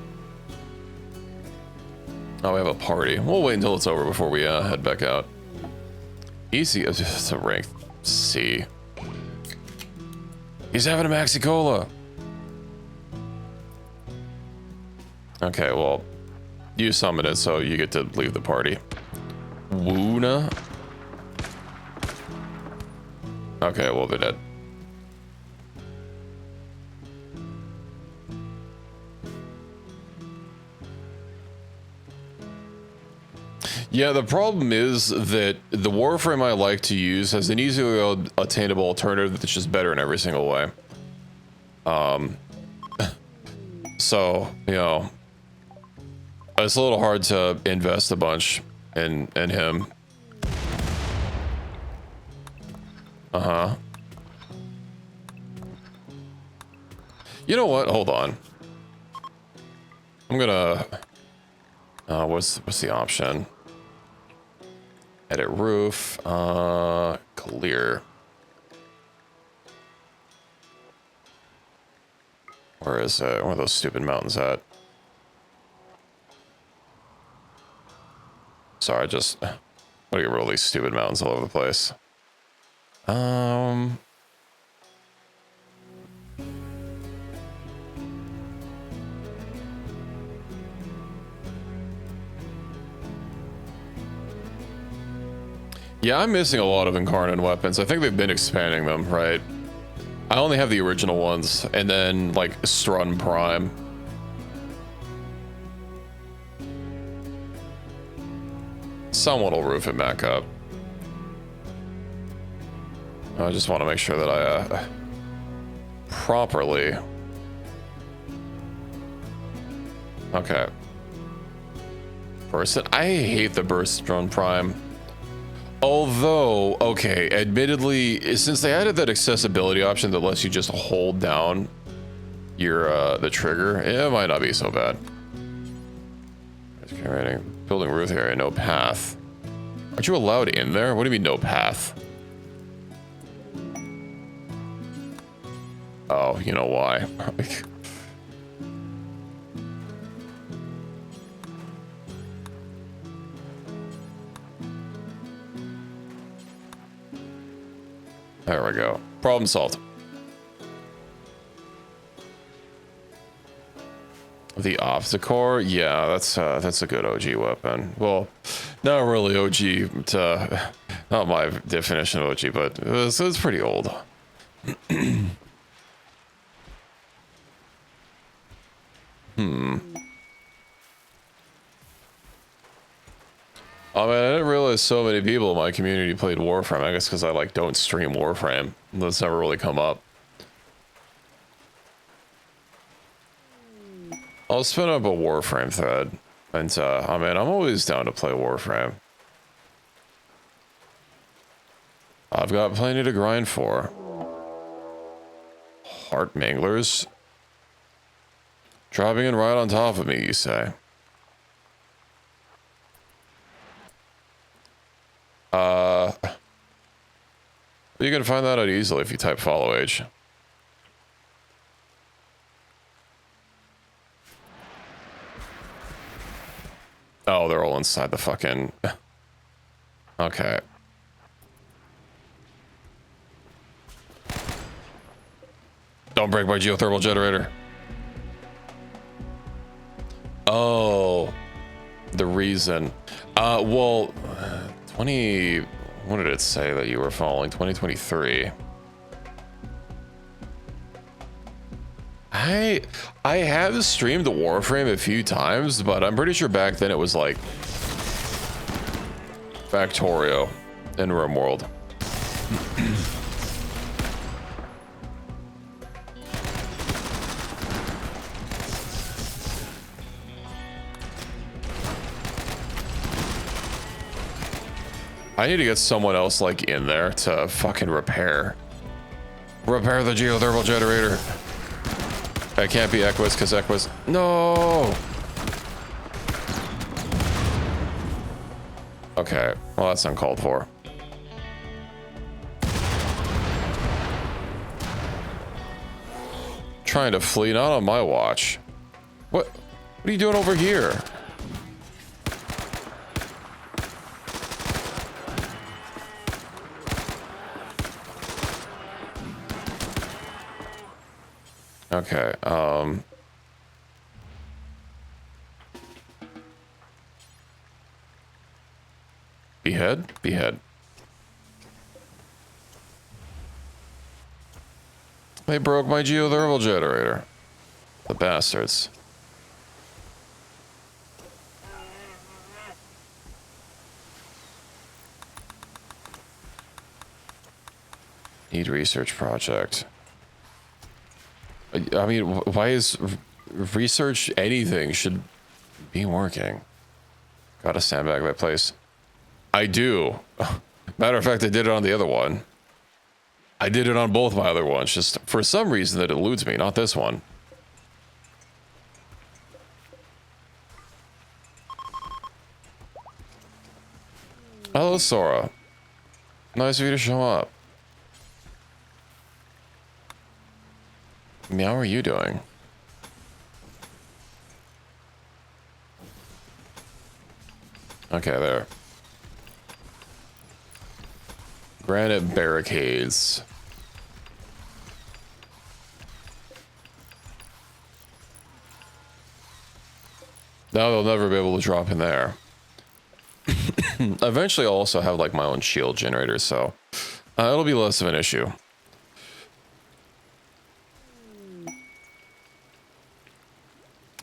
Oh, we have a party. We'll wait until it's over before we head back out. Easy. It's a rank C. He's having a Maxi Cola. Okay, well, you summoned it, so you get to leave the party. Woona. Okay, well, they're dead. Yeah, the problem is that the Warframe I like to use has an easily attainable alternative that's just better in every single way. So, you know, it's a little hard to invest a bunch in him. You know what? Hold on. I'm gonna... what's the option? Edit roof. Clear. Where is it? Where are those stupid mountains at? Sorry, what do you get rid of these stupid mountains all over the place? Yeah, I'm missing a lot of Incarnate weapons. I think they've been expanding them, right? I only have the original ones, and then, like, Strun Prime. Someone will roof it back up. I just want to make sure that I, properly... Okay. Burst it. I hate the Burst Strun Prime. Although, okay, admittedly, since they added that accessibility option that lets you just hold down your the trigger, it might not be so bad. Building roof area, no path. Aren't you allowed in there? What do you mean no path? Oh, you know why. There we go. Problem solved. The Obstacore, yeah, that's a good OG weapon. Well, not really OG to not my definition of OG, but it's pretty old. I mean, I didn't realize so many people in my community played Warframe. I guess because I like don't stream Warframe. That's never really come up. I'll spin up a Warframe thread, and I mean, I'm always down to play Warframe. I've got plenty to grind for. Heart manglers. Dropping in right on top of me, you say? You can find that out easily if you type follow age. Oh, they're all inside the fucking... Okay. Don't break my geothermal generator. Oh, the reason. Well, 20... What did it say that you were following? 2023. I have streamed Warframe a few times, but I'm pretty sure back then it was like Factorio in RimWorld. I need to get someone else like in there to fucking repair the geothermal generator. I can't be Equus because Equus. No. Okay, well that's uncalled for. Trying to flee, not on my watch. What are you doing over here? Okay, Behead? Behead. They broke my geothermal generator. The bastards. Need research project. I mean, why is research anything should be working? Gotta sandbag that place. I do. Matter of fact, I did it on the other one. I did it on both my other ones. Just for some reason that eludes me, not this one. Hello, Sora. Nice of you to show up. How are you doing? Okay, there. Granite barricades. Now they'll never be able to drop in there. Eventually I'll also have like my own shield generator, so it'll be less of an issue.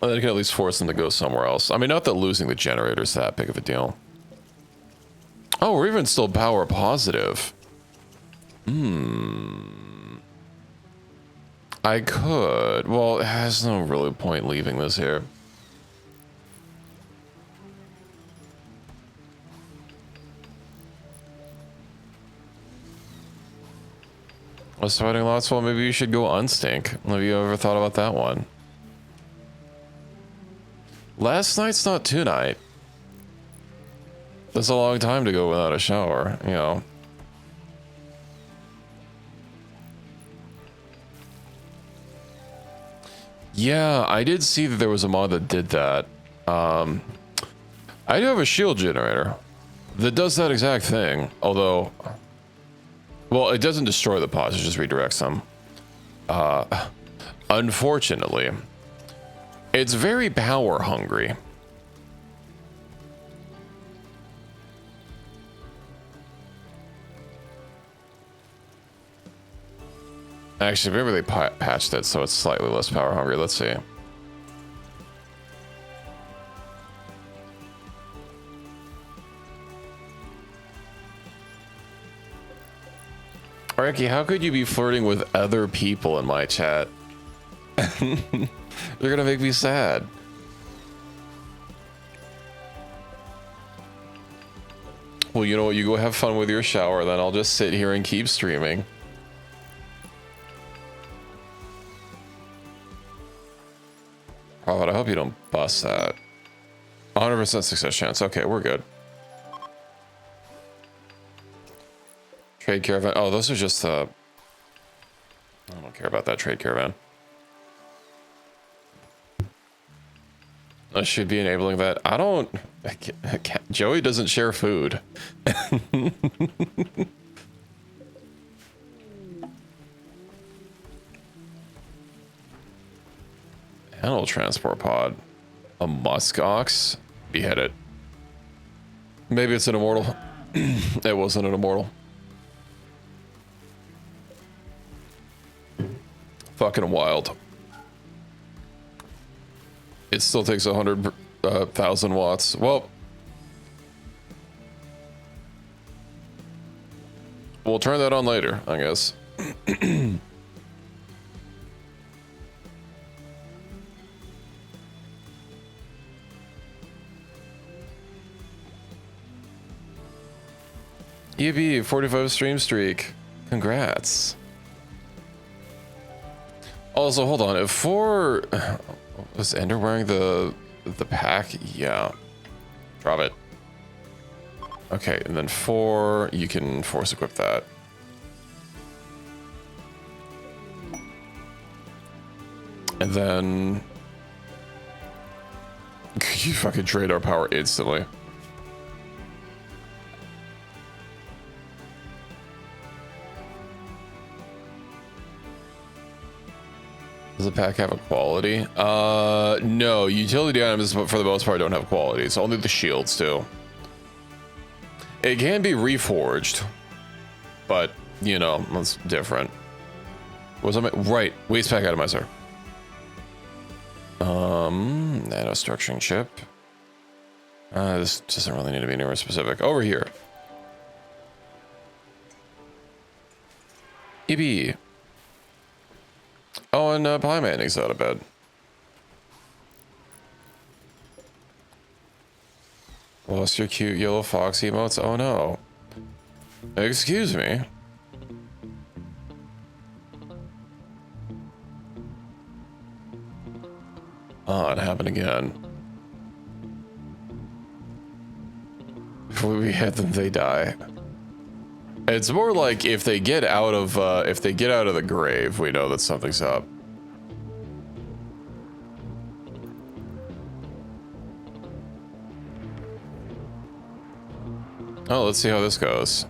And then I can at least force them to go somewhere else. I mean, not that losing the generator is that big of a deal. Oh, we're even still power positive. I could. Well, there's no really point leaving this here. Was fighting lots? Well, maybe you should go unstink. Have you ever thought about that one? Last night's not tonight. That's a long time to go without a shower, you know. Yeah, I did see that there was a mod that did that. I do have a shield generator that does that exact thing, although... Well, it doesn't destroy the pods, it just redirects them. Unfortunately, It's very power hungry. Actually, maybe they patched it so it's slightly less power hungry. Let's see. Ricky, how could you be flirting with other people in my chat? They're gonna make me sad. Well, you know what? You go have fun with your shower, then I'll just sit here and keep streaming. Prophet, I hope you don't bust that. 100% success chance. Okay, we're good. Trade caravan. Oh, those are just I don't care about that trade caravan. I should be enabling that. I can't. Joey doesn't share food. Animal transport pod. A musk ox? Behead it. Maybe it's an immortal. It wasn't an immortal. Fucking wild. It still takes 100,000 watts. Well, we'll turn that on later, I guess. EB 45 stream streak. Congrats. Also, hold on. If was Ender wearing the pack? Yeah. Drop it. Okay, and then 4, you can force equip that. And then you fucking trade our power instantly. Does the pack have a quality? No, utility items for the most part don't have qualities. Only the shields do. It can be reforged, but you know, that's different. Was I right? Waste pack atomizer. Nano structuring chip. This doesn't really need to be anywhere specific. Over here. EB. Oh, and Pie Manning's out of bed. Lost your cute yellow fox emotes? Oh no. Excuse me. Oh, it happened again. If we hit them, they die. It's more like if they get out of the grave, we know that something's up. Oh, let's see how this goes.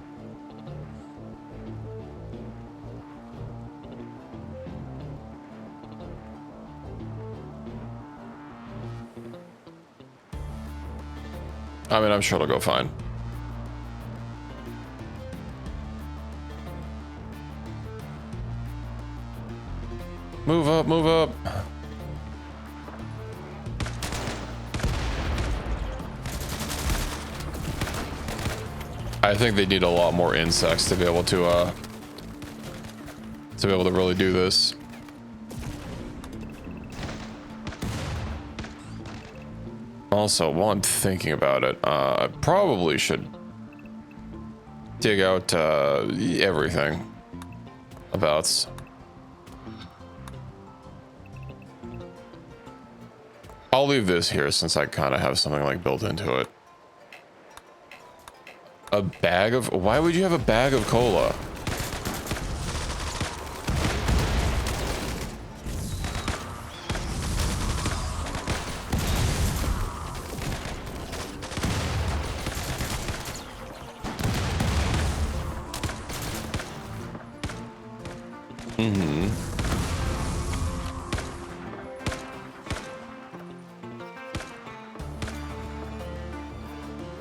I mean, I'm sure it'll go fine. Move up, move up. I think they need a lot more insects to be able to really do this. Also, while I'm thinking about it, I probably should dig out everything about. I'll leave this here since I kind of have something like built into it. A bag of... Why would you have a bag of cola?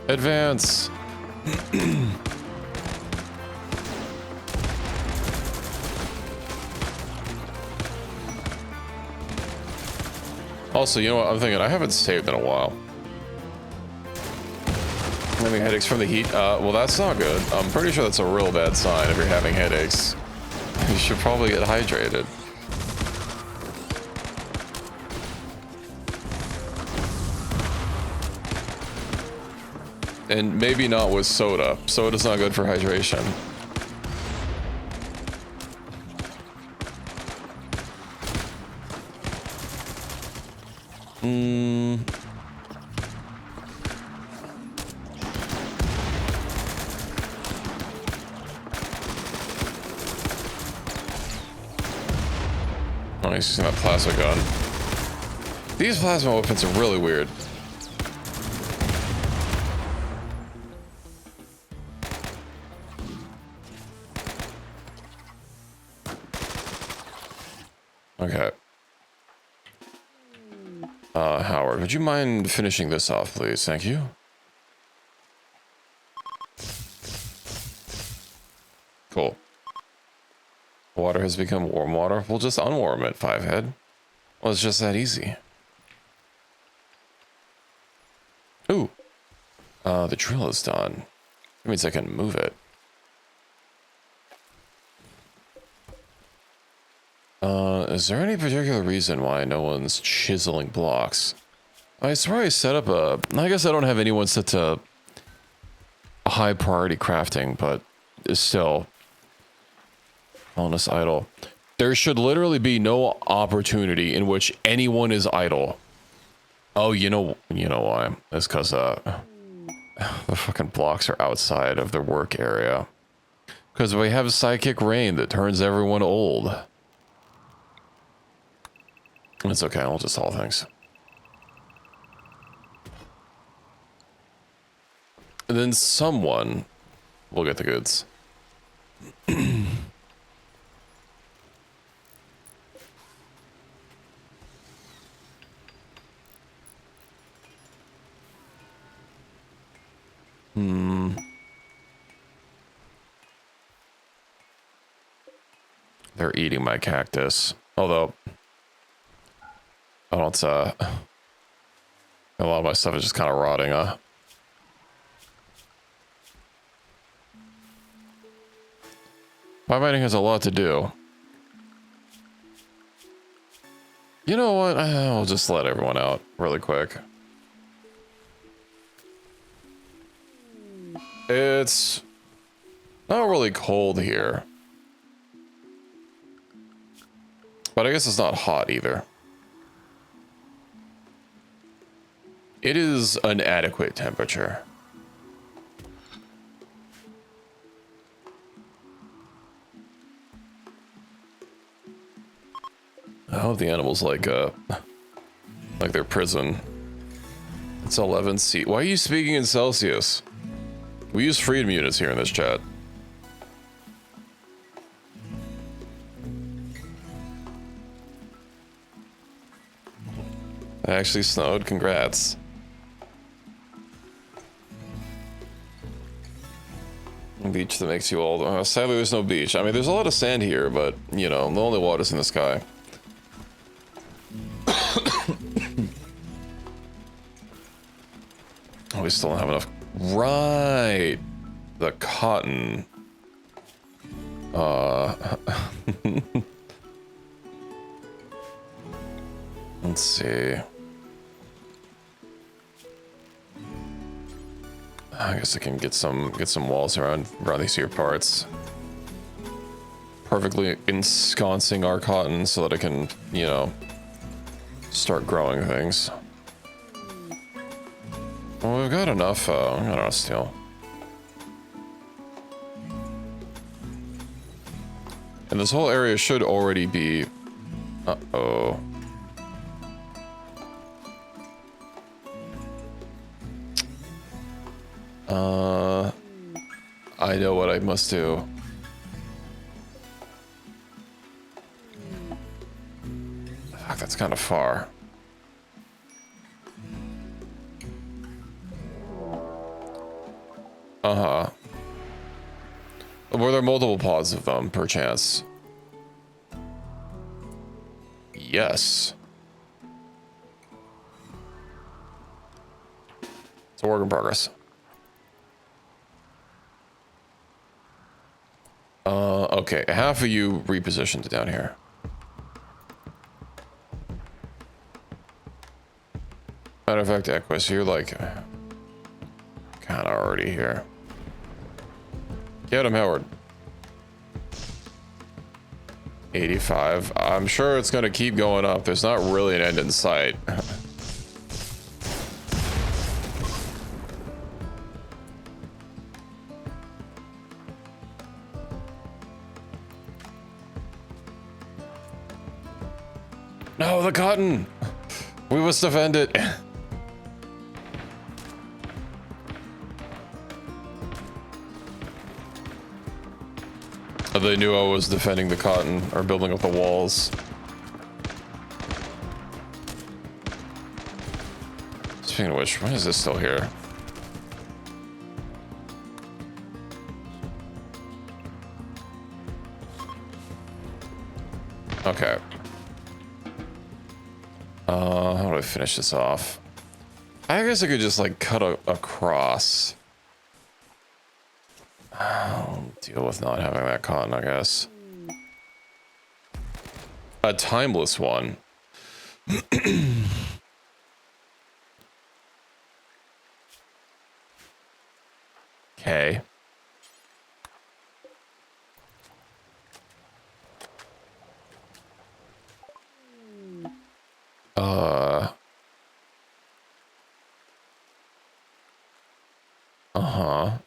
Advance. Also, you know what I'm thinking? I haven't saved in a while. I'm having headaches from the heat. Well, that's not good. I'm pretty sure that's a real bad sign if you're having headaches. You should probably get hydrated. And maybe not with soda. Soda's not good for hydration. Oh, he's using that plasma gun. These plasma weapons are really weird. Okay. Howard, would you mind finishing this off, please? Thank you. Cool. Water has become warm water. We'll just unwarm it, Fivehead. Well, it's just that easy. Ooh. The drill is done. That means I can move it. Is there any particular reason why no one's chiseling blocks? I swear I set up a... I guess I don't have anyone set to high priority crafting, but it's still... Wellness idle. There should literally be no opportunity in which anyone is idle. Oh, you know why? It's because the fucking blocks are outside of their work area. Because we have psychic rain that turns everyone old. It's okay, I'll just haul things. And then someone will get the goods. They're eating my cactus. Although, I don't, a lot of my stuff is just kind of rotting, huh? My mining has a lot to do. You know what? I'll just let everyone out really quick. It's not really cold here. But I guess it's not hot either. It is an adequate temperature. I hope the animals like their prison. It's 11 C. Why are you speaking in Celsius? We use freedom units here in this chat. It actually snowed. Congrats. Beach that makes you old. Sadly, there's no beach. I mean, there's a lot of sand here, but, you know, the only water's in the sky. Oh, we still don't have enough. Right. The cotton. Let's see. I guess I can get some walls around these here parts. Perfectly ensconcing our cotton so that I can, you know, start growing things. Well, we've got enough steel. And this whole area should already be... Uh-oh. I know what I must do. Fuck, that's kind of far. Uh-huh. Were there multiple pods of them, perchance? Yes. It's a work in progress. Okay, half of you repositioned down here. Matter of fact, Equus, you're like kind of already here. Get him, Howard. 85. I'm sure it's gonna keep going up. There's not really an end in sight. No, the cotton! We must defend it. They knew I was defending the cotton, or building up the walls. Speaking of which, why is this still here? Okay. How do I finish this off? I guess I could just like cut across. I'll deal with not having that cotton, I guess. A timeless one. Okay. Uh-huh.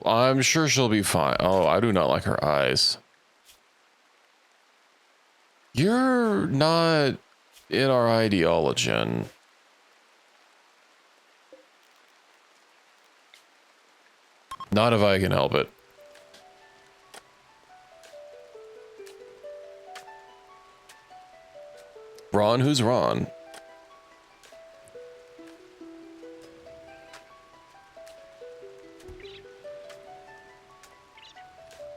I'm sure she'll be fine. Oh, I do not like her eyes. You're not in our ideology. Not if I can help it. Ron, who's Ron?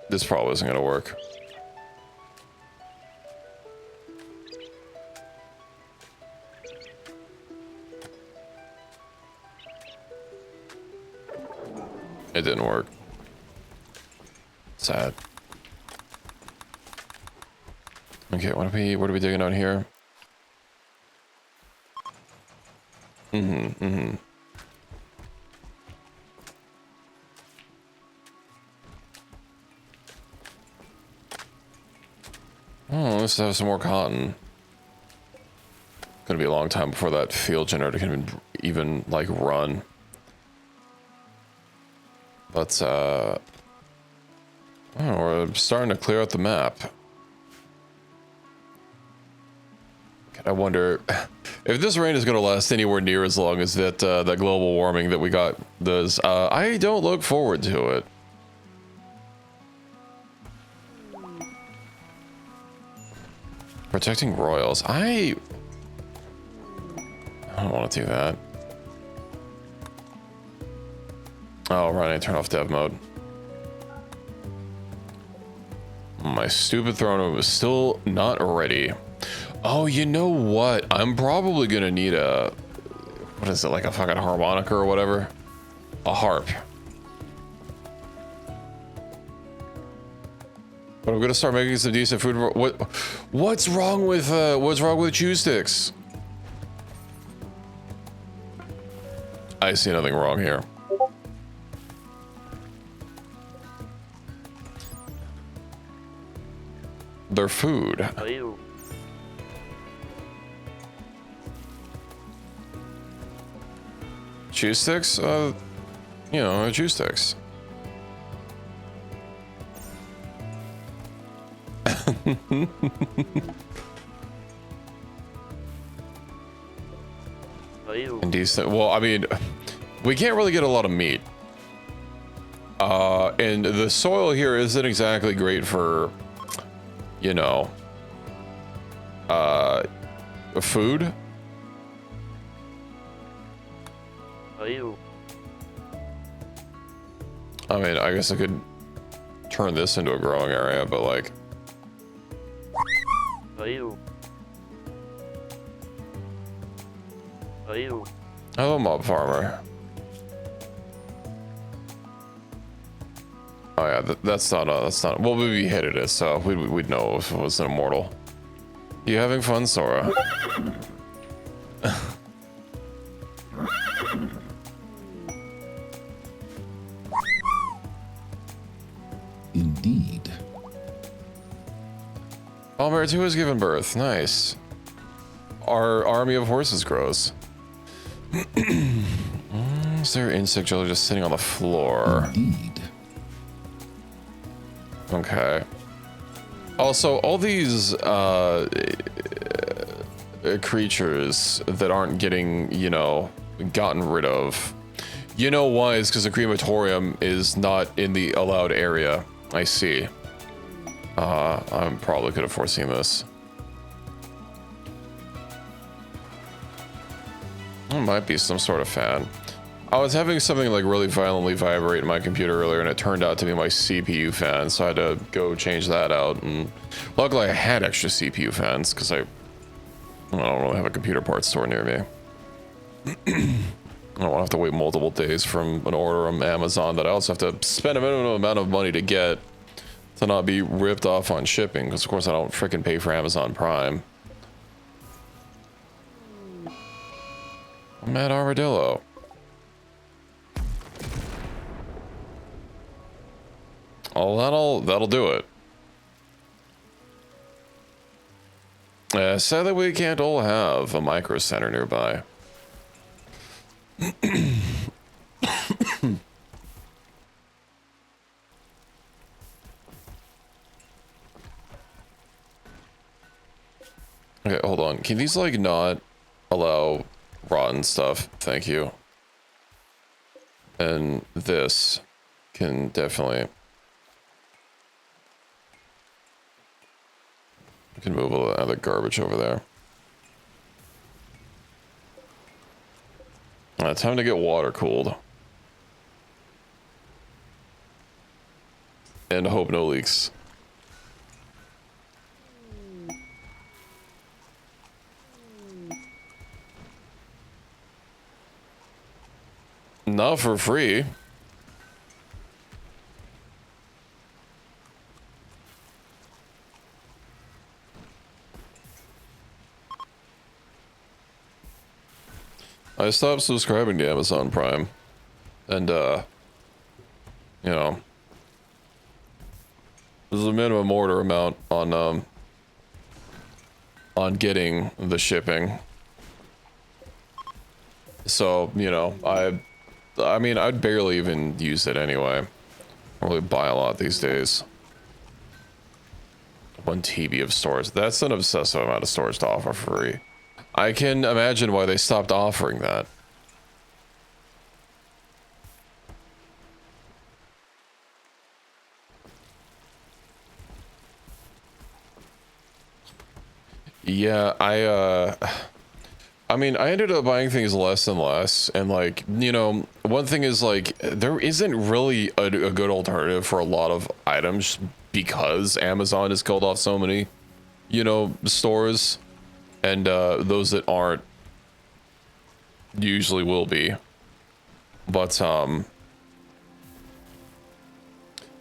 This probably isn't gonna work. It didn't work. Sad. Okay, what are we digging out here? Oh, let's have some more cotton. Gonna be a long time before that field generator can even like run. But oh, we're starting to clear out the map. I wonder if this rain is gonna last anywhere near as long as that that global warming that we got does. I don't look forward to it. Protecting royals. I don't want to do that. Oh, right, I turn off dev mode. My stupid throne was still not ready. Oh, you know what? I'm probably gonna need a... What is it, like a fucking harmonica or whatever? A harp. But I'm gonna start making some decent food. What's wrong with chew sticks? I see nothing wrong here. They're food. Chew sticks? You know, chew sticks. Decent. Well, I mean, we can't really get a lot of meat. And the soil here isn't exactly great for, you know, food. I mean, I guess I could turn this into a growing area, but like... Hello, mob farmer. Oh yeah, that's not. Well, we hit it, so we'd know if it was an immortal. You having fun, Sora? Indeed. Albert 2 has given birth. Nice. Our army of horses grows. Is there insect jelly just sitting on the floor? Indeed. Okay. Also, all these creatures that aren't getting, you know, gotten rid of. You know why? It's because the crematorium is not in the allowed area. I see. I probably could have foreseen this. It might be some sort of fan. I was having something like really violently vibrate in my computer earlier, and it turned out to be my CPU fan, so I had to go change that out. And luckily I had extra CPU fans, because I don't really have a computer parts store near me. I don't want to have to wait multiple days from an order on Amazon that I also have to spend a minimum amount of money to get, to not be ripped off on shipping, because of course I don't freaking pay for Amazon Prime. Mad Armadillo. Oh, that'll do it. Sadly, we can't all have a micro center nearby. Okay, hold on. Can these like not allow rotten stuff? Thank you. And this can definitely. We can move all the other garbage over there. Time to get water cooled. And hope no leaks. Not for free. I stopped subscribing to Amazon Prime, and you know, there's a minimum order amount on getting the shipping. So, you know, I mean, I'd barely even use it anyway. I don't really buy a lot these days. 1 TB of storage. That's an obsessive amount of storage to offer for free. I can imagine why they stopped offering that. Yeah, I mean, I ended up buying things less and less, and like, you know, one thing is like, there isn't really a good alternative for a lot of items because Amazon has killed off so many, you know, stores, and those that aren't usually will be. But I mean,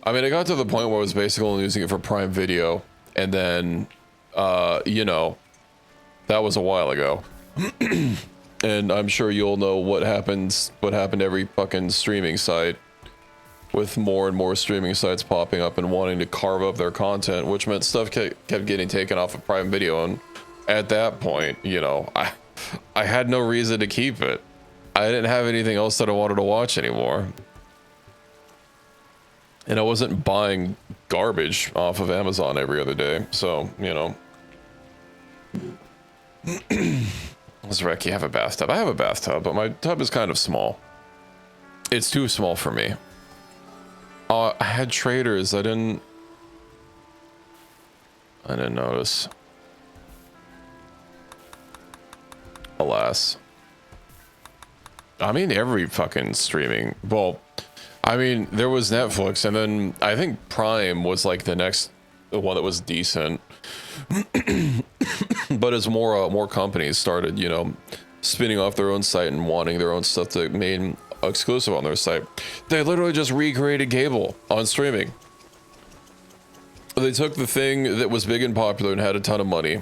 I got to the point where I was basically only using it for Prime Video, and then you know, that was a while ago. And I'm sure you'll know what happened to every fucking streaming site, with more and more streaming sites popping up and wanting to carve up their content, which meant stuff kept getting taken off of Prime Video. And at that point, you know, I had no reason to keep it. I didn't have anything else that I wanted to watch anymore, and I wasn't buying garbage off of Amazon every other day, so, you know. Does Reki have a bathtub? I have a bathtub, but my tub is kind of small. It's too small for me. I had traders. I didn't notice. Alas. I mean, every fucking streaming. Well, I mean, there was Netflix, and then I think Prime was like the next one that was decent. But as more companies started, you know, spinning off their own site and wanting their own stuff to remain exclusive on their site, they literally just recreated cable on streaming. They took the thing that was big and popular and had a ton of money,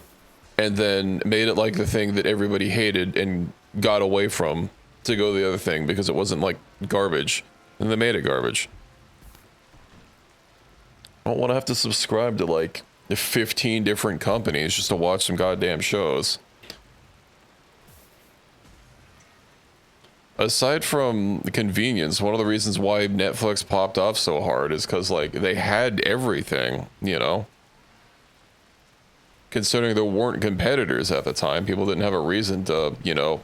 and then made it like the thing that everybody hated and got away from to go the other thing because it wasn't like garbage, and they made it garbage. I don't want to have to subscribe to like 15 different companies just to watch some goddamn shows. Aside from the convenience, one of the reasons why Netflix popped off so hard is because like they had everything, you know. Considering there weren't competitors at the time, people didn't have a reason to, you know,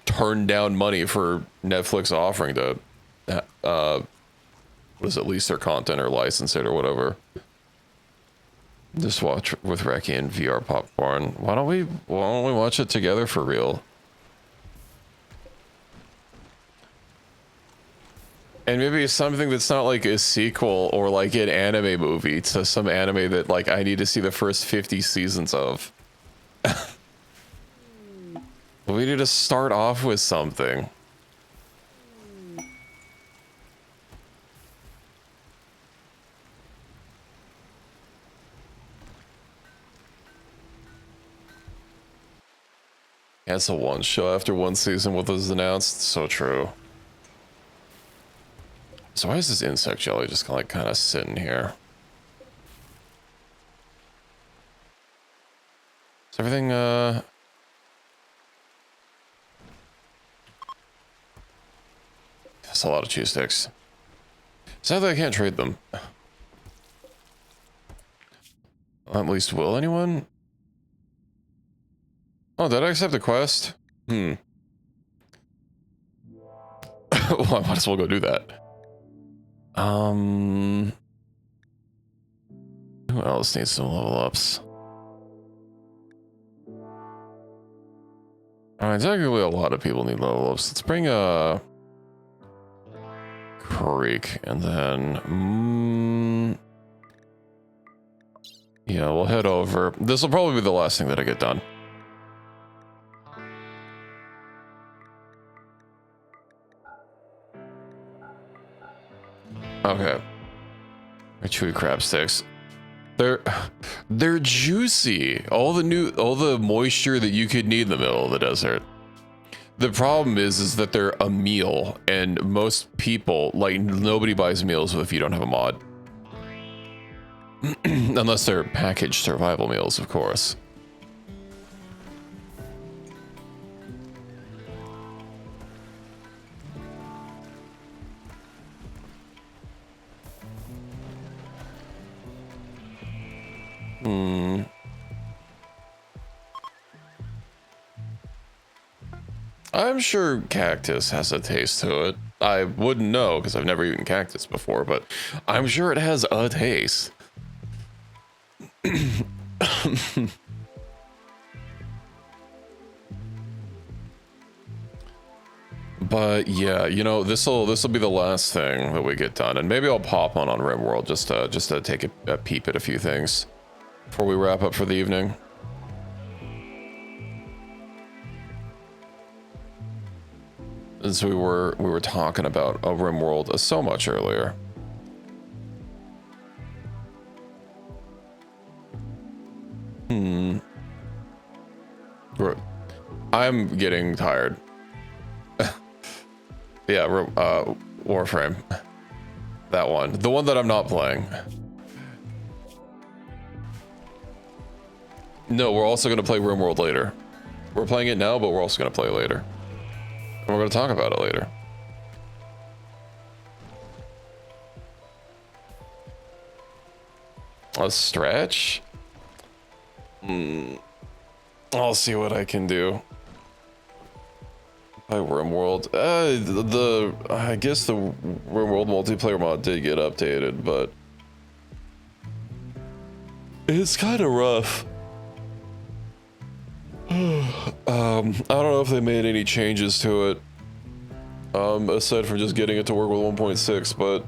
turn down money for Netflix offering to, was at least their content or license it or whatever. Just watch with Reki and VR popcorn. Why don't we watch it together for real? And maybe something that's not like a sequel or like an anime movie to some anime that like I need to see the first 50 seasons of. We need to start off with something. Cancel one show after one season what was announced. So true. So why is this insect jelly just kind of sitting here? Is everything that's a lot of cheese sticks. Sadly, I can't trade them. At least will anyone? Oh, did I accept the quest? Well, I might as well go do that. Who else needs some level ups? Alright, technically a lot of people need level ups. Let's bring a Creek and then yeah, we'll head over. This will probably be the last thing that I get done. Okay. Chewy crab sticks. They're juicy. All the moisture that you could need in the middle of the desert. The problem is that they're a meal, and most people, like, nobody buys meals if you don't have a mod. Unless they're packaged survival meals, of course. I'm sure cactus has a taste to it. I wouldn't know because I've never eaten cactus before, but I'm sure it has a taste. But yeah, you know, this'll be the last thing that we get done, and maybe I'll pop on RimWorld just to take a peep at a few things before we wrap up for the evening. As we were talking about RimWorld so much earlier. I'm getting tired. Yeah, Warframe. That one. The one that I'm not playing. No, we're also going to play RimWorld later. We're playing it now, but we're also going to play it later. And we're going to talk about it later. A stretch? I'll see what I can do. By RimWorld. I guess the RimWorld multiplayer mod did get updated, but it's kind of rough. I don't know if they made any changes to it. aside from just getting it to work with 1.6, but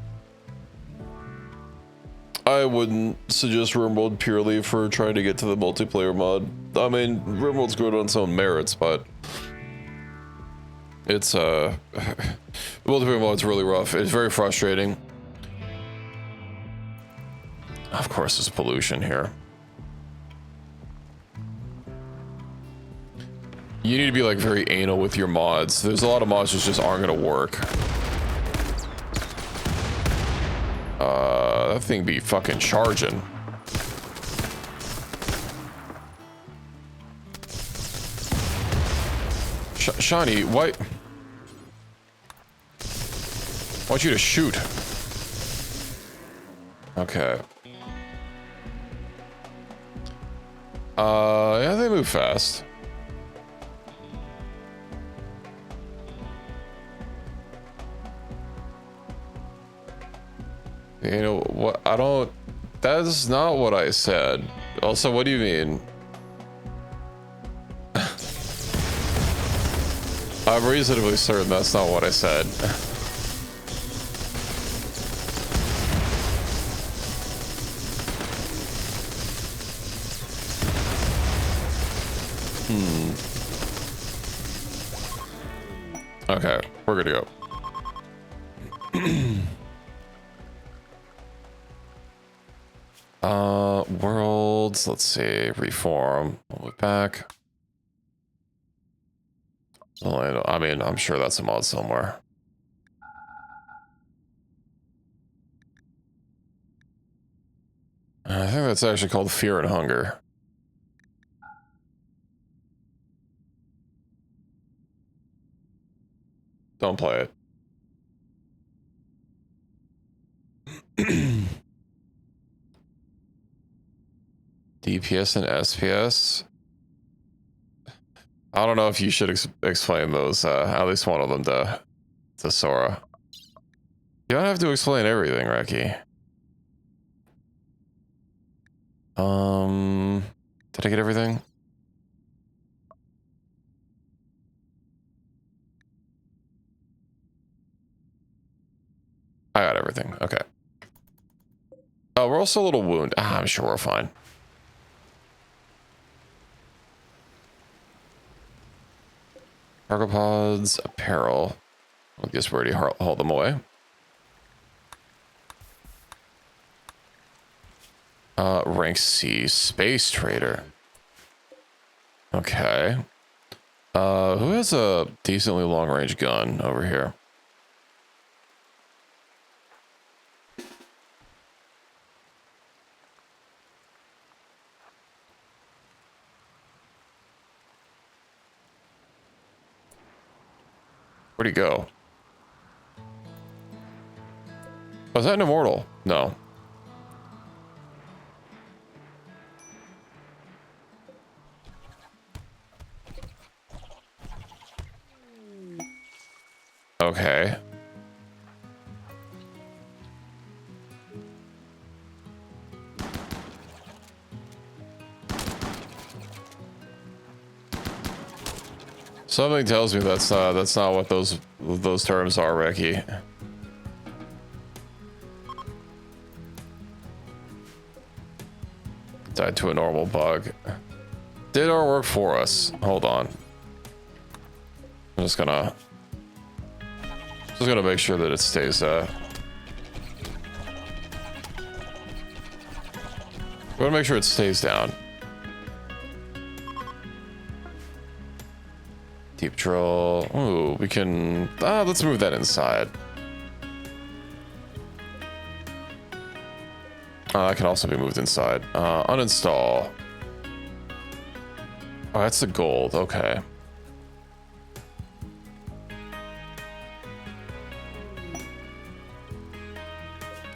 I wouldn't suggest RimWorld purely for trying to get to the multiplayer mod. I mean, RimWorld's good on its own merits, but it's the multiplayer mod's really rough. It's very frustrating. Of course, there's pollution here. You need to be like very anal with your mods. There's a lot of mods that just aren't gonna work. That thing be fucking charging. Shani, why? I want you to shoot. Okay. Yeah, they move fast. You know what? I don't. That's not what I said. Also, what do you mean? I'm reasonably certain that's not what I said. Okay, we're good to go. Worlds, let's see, reform, we'll look back. I mean, I'm sure that's a mod somewhere. I think that's actually called Fear and Hunger. Don't play it. DPS and SPS. I don't know if you should explain those. At least one of them to Sora. You don't have to explain everything, Reki. Did I get everything? I got everything. Okay. We're also a little wounded. I'm sure we're fine. Cargo pods, apparel. I guess we already hauled them away. Rank C, space trader. Okay. Who has a decently long range gun over here? Where'd he go? Was that an immortal? No. Okay. Something tells me that's not what those terms are, Reki. Died to a normal bug. Did our work for us. Hold on. I'm just gonna make sure that it stays we want to make sure it stays down. Deep drill. Ooh, we can let's move that inside. That can also be moved inside. Uninstall. Oh, that's the gold. Okay.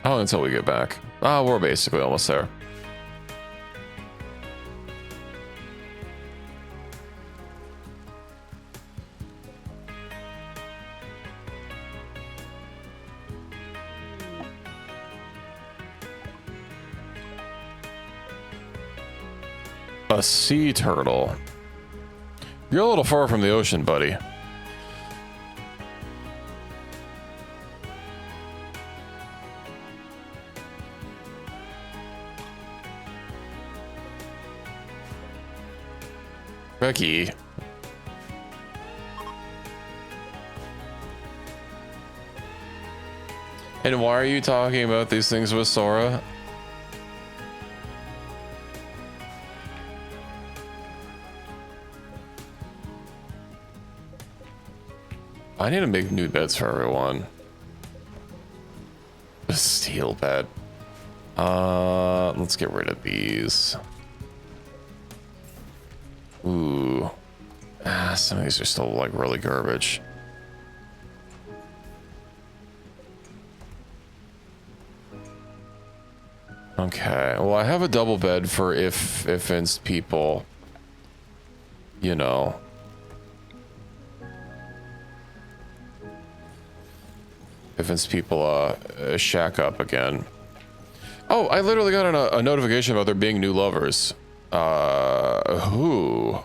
Oh, until we get back. We're basically almost there. A sea turtle. You're a little far from the ocean, buddy. Becky. And why are you talking about these things with Sora? I need to make new beds for everyone. A steel bed. Let's get rid of these. Ooh. Some of these are still like really garbage. Okay, well I have a double bed for if people, you know. If it's people shack up again. Oh, I literally got a notification about there being new lovers. Who?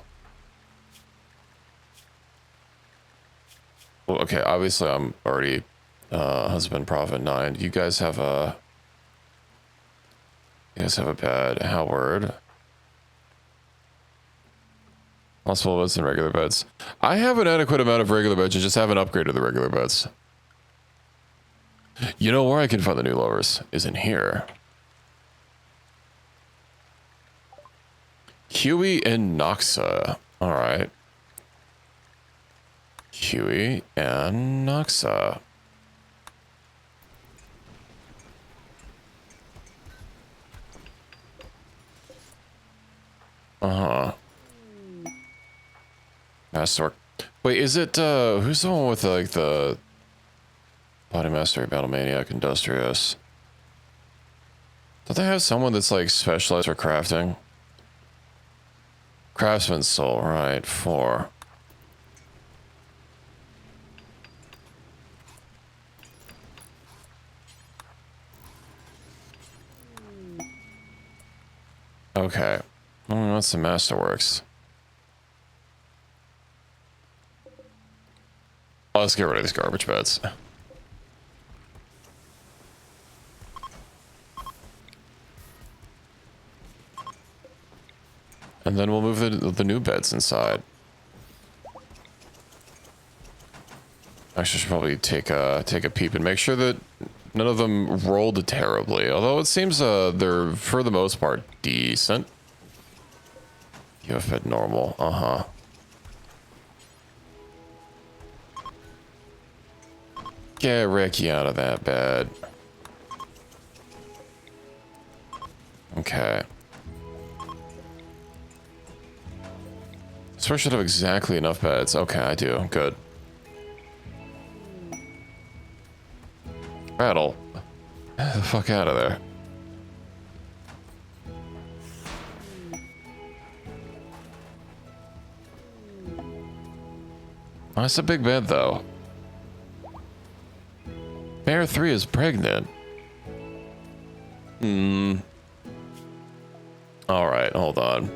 Well, okay, obviously I'm already husband prophet 9. You guys have a bed. Howard. Multiple beds and regular beds. I have an adequate amount of regular beds. I just haven't upgraded the regular beds. You know where I can find the new lovers is in here. Huey and Noxa. All right. Huey and Noxa. Uh-huh. Master. Wait, is it who's the one with like the Body Mastery, Battle Maniac, Industrious? Don't they have someone that's like specialized for crafting? Craftsman's Soul, right, 4. Okay. What's the Masterworks? Oh, let's get rid of these garbage beds. And then we'll move the new beds inside. Actually, I should probably take a peep and make sure that none of them rolled terribly. Although it seems they're for the most part decent. You have bed normal. Uh-huh. Get Ricky out of that bed. Okay. So I should have exactly enough beds. Okay, I do. Good. Rattle. Get the fuck out of there. Oh, that's a big bed, though. Bear 3 is pregnant. Alright, hold on.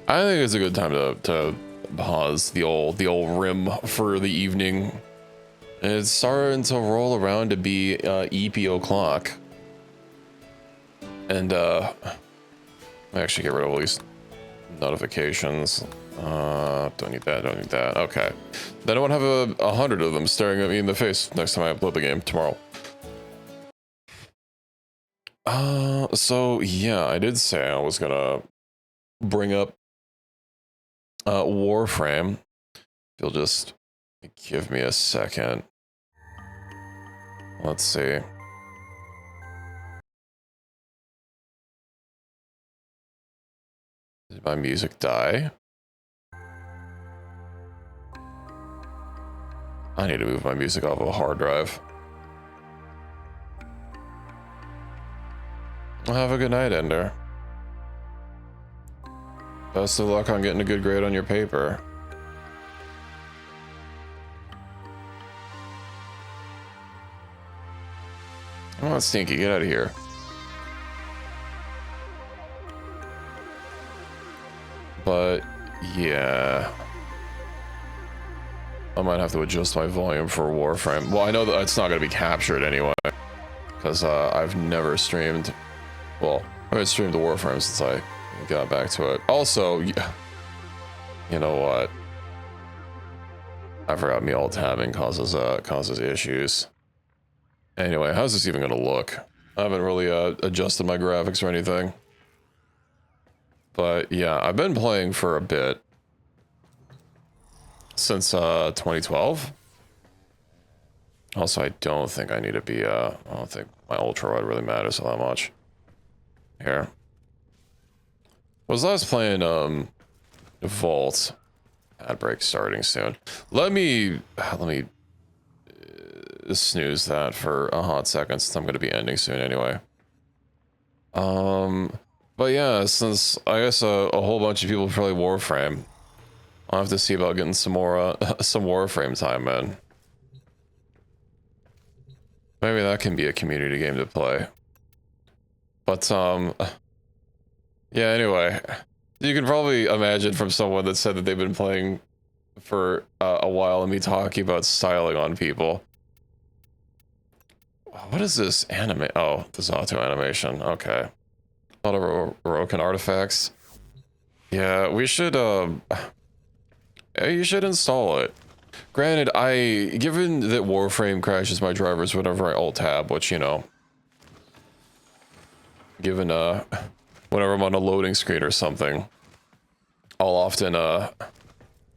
I think it's a good time to pause the old rim for the evening. It's starting to roll around to be EP o'clock. And I actually get rid of all these notifications. Don't need that, don't need that. Okay. Then I won't have 100 of them staring at me in the face next time I upload the game tomorrow. So yeah, I did say I was gonna bring up Warframe. If you'll just give me a second. Let's see. Did my music die? I need to move my music off of a hard drive. Well, have a good night, Ender. Best of luck on getting a good grade on your paper. Come on, Stinky, get out of here. But, yeah. I might have to adjust my volume for Warframe. Well, I know that it's not going to be captured anyway. Because I've never streamed... Well, I haven't streamed the Warframe since I got back to it. Also, You know what? I forgot me alt tabbing causes issues. Anyway, how's this even gonna look? I haven't really adjusted my graphics or anything. But yeah, I've been playing for a bit. Since 2012. Also, I don't think I need to be I don't think my ultra wide really matters all that much. Here. Was last playing Vault. Ad break starting soon. Let me snooze that for a hot second since I'm gonna be ending soon anyway. But yeah, since I guess a whole bunch of people play Warframe, I'll have to see about getting some more some Warframe time in. Maybe that can be a community game to play. But yeah, anyway, you can probably imagine from someone that said that they've been playing for a while and me talking about styling on people. What is this anime? Oh, this auto animation. Okay. A lot of broken artifacts. Yeah, we should you should install it. Granted, given that Warframe crashes my drivers whenever I alt tab, which, you know, given whenever I'm on a loading screen or something, I'll often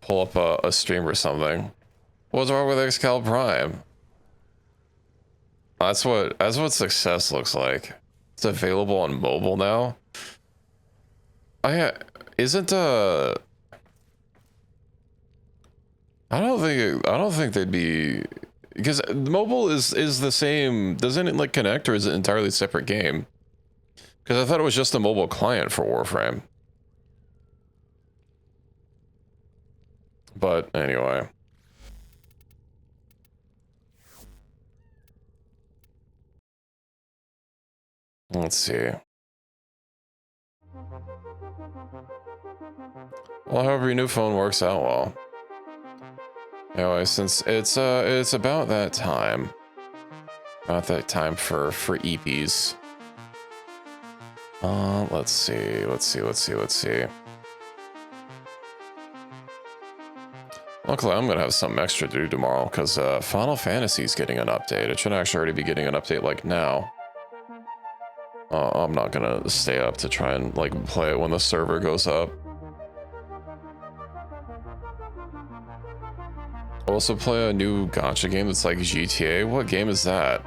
pull up a stream or something. What's wrong with Xcal Prime? That's what success looks like. It's available on mobile now. I don't think they'd be, because mobile is the same. Doesn't it like connect, or is it an entirely separate game? Because I thought it was just a mobile client for Warframe. But anyway. Let's see. Well, I hope your new phone works out well. Anyway, since it's about that time. About that time for EPs. Let's see. Luckily, I'm gonna have something extra to do tomorrow because Final Fantasy's getting an update. It should actually already be getting an update like now. I'm not gonna stay up to try and like play it when the server goes up. Also play a new gacha game that's like GTA. What game is that?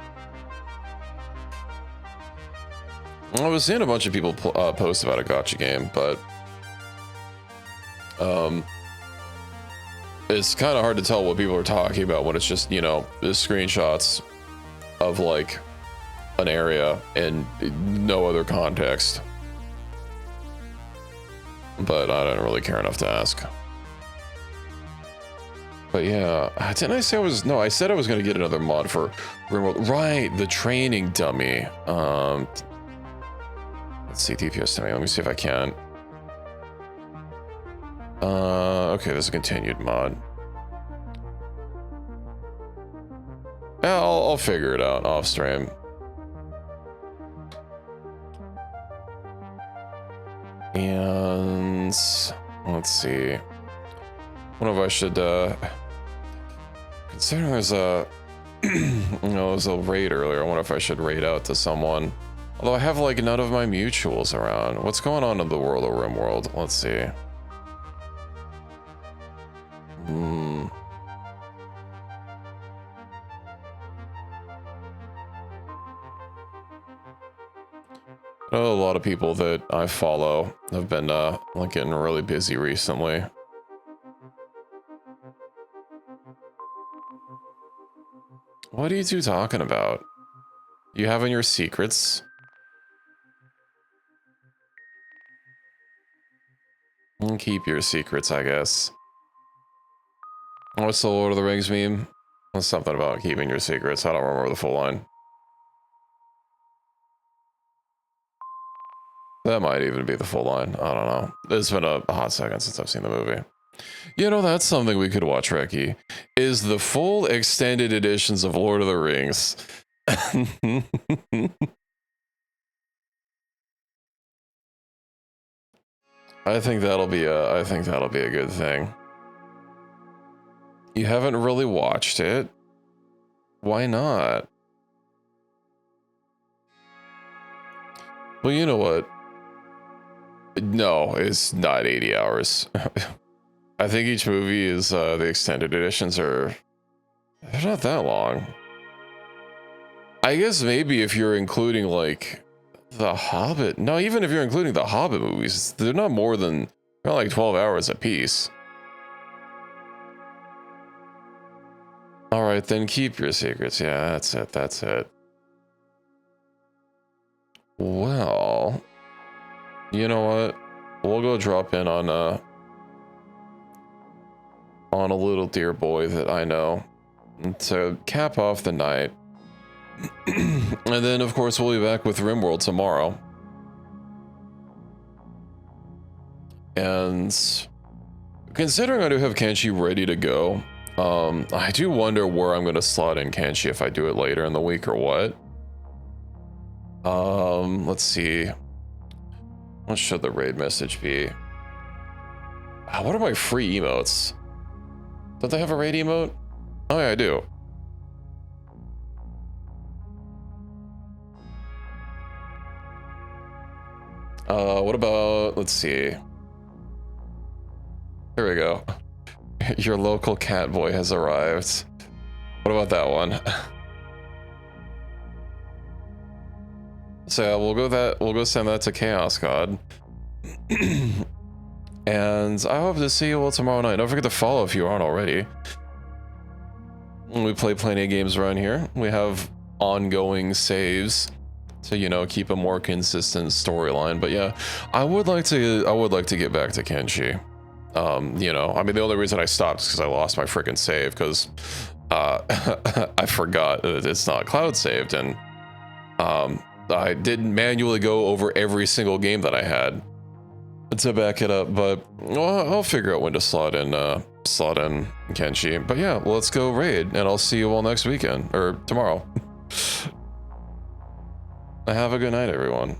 I was seeing a bunch of people post about a gacha game, but it's kind of hard to tell what people are talking about when it's just, you know, the screenshots of like an area and no other context. But I don't really care enough to ask. But yeah, didn't I say I said I was going to get another mod for RimWorld. Right, the training dummy. Let's see, TPS dummy. Let me see if I can. Okay, there's a continued mod. Yeah, I'll figure it out off stream. And let's see. I wonder if I should considering there's a there was a raid earlier. I wonder if I should raid out to someone. Although I have like none of my mutuals around. What's going on in the world of RimWorld? Let's see. I know a lot of people that I follow have been like getting really busy recently. What are you two talking about? You having your secrets? Keep your secrets, I guess. What's the Lord of the Rings meme? That's something about keeping your secrets. I don't remember the full line. That might even be the full line. I don't know. It's been a hot second since I've seen the movie. You know, that's something we could watch, Reki. Is the full extended editions of Lord of the Rings. I think that'll be a good thing. You haven't really watched it. Why not? Well, you know what? No, it's not 80 hours. I think each movie is, the extended editions they're not that long. I guess maybe if you're including, like, The Hobbit. No, even if you're including the Hobbit movies, they're not more than, they're like 12 hours a piece. Alright, then keep your secrets. Yeah, that's it, that's it. Well, you know what? We'll go drop in on a little dear boy that I know to cap off the night. And then, of course, we'll be back with RimWorld tomorrow. And considering I do have Kenshi ready to go, I do wonder where I'm going to slot in Kenshi, if I do it later in the week or what. Let's see. What should the raid message be? What are my free emotes? Don't they have a raid emote? Oh yeah, I do. What about, let's see. Here we go. Your local cat boy has arrived. What about that one? So yeah, we'll go send that to Chaos God. And I hope to see you all tomorrow night. Don't forget to follow if you aren't already. We play plenty of games around here. We have ongoing saves to, you know, keep a more consistent storyline. But yeah, I would like to get back to Kenshi. You know, I mean, the only reason I stopped is because I lost my freaking save, because I forgot that it's not cloud saved, and I didn't manually go over every single game that I had to back it up, but well, I'll figure out when to slot in Kenshi. But yeah, let's go raid, and I'll see you all next weekend, or tomorrow. Have a good night, everyone.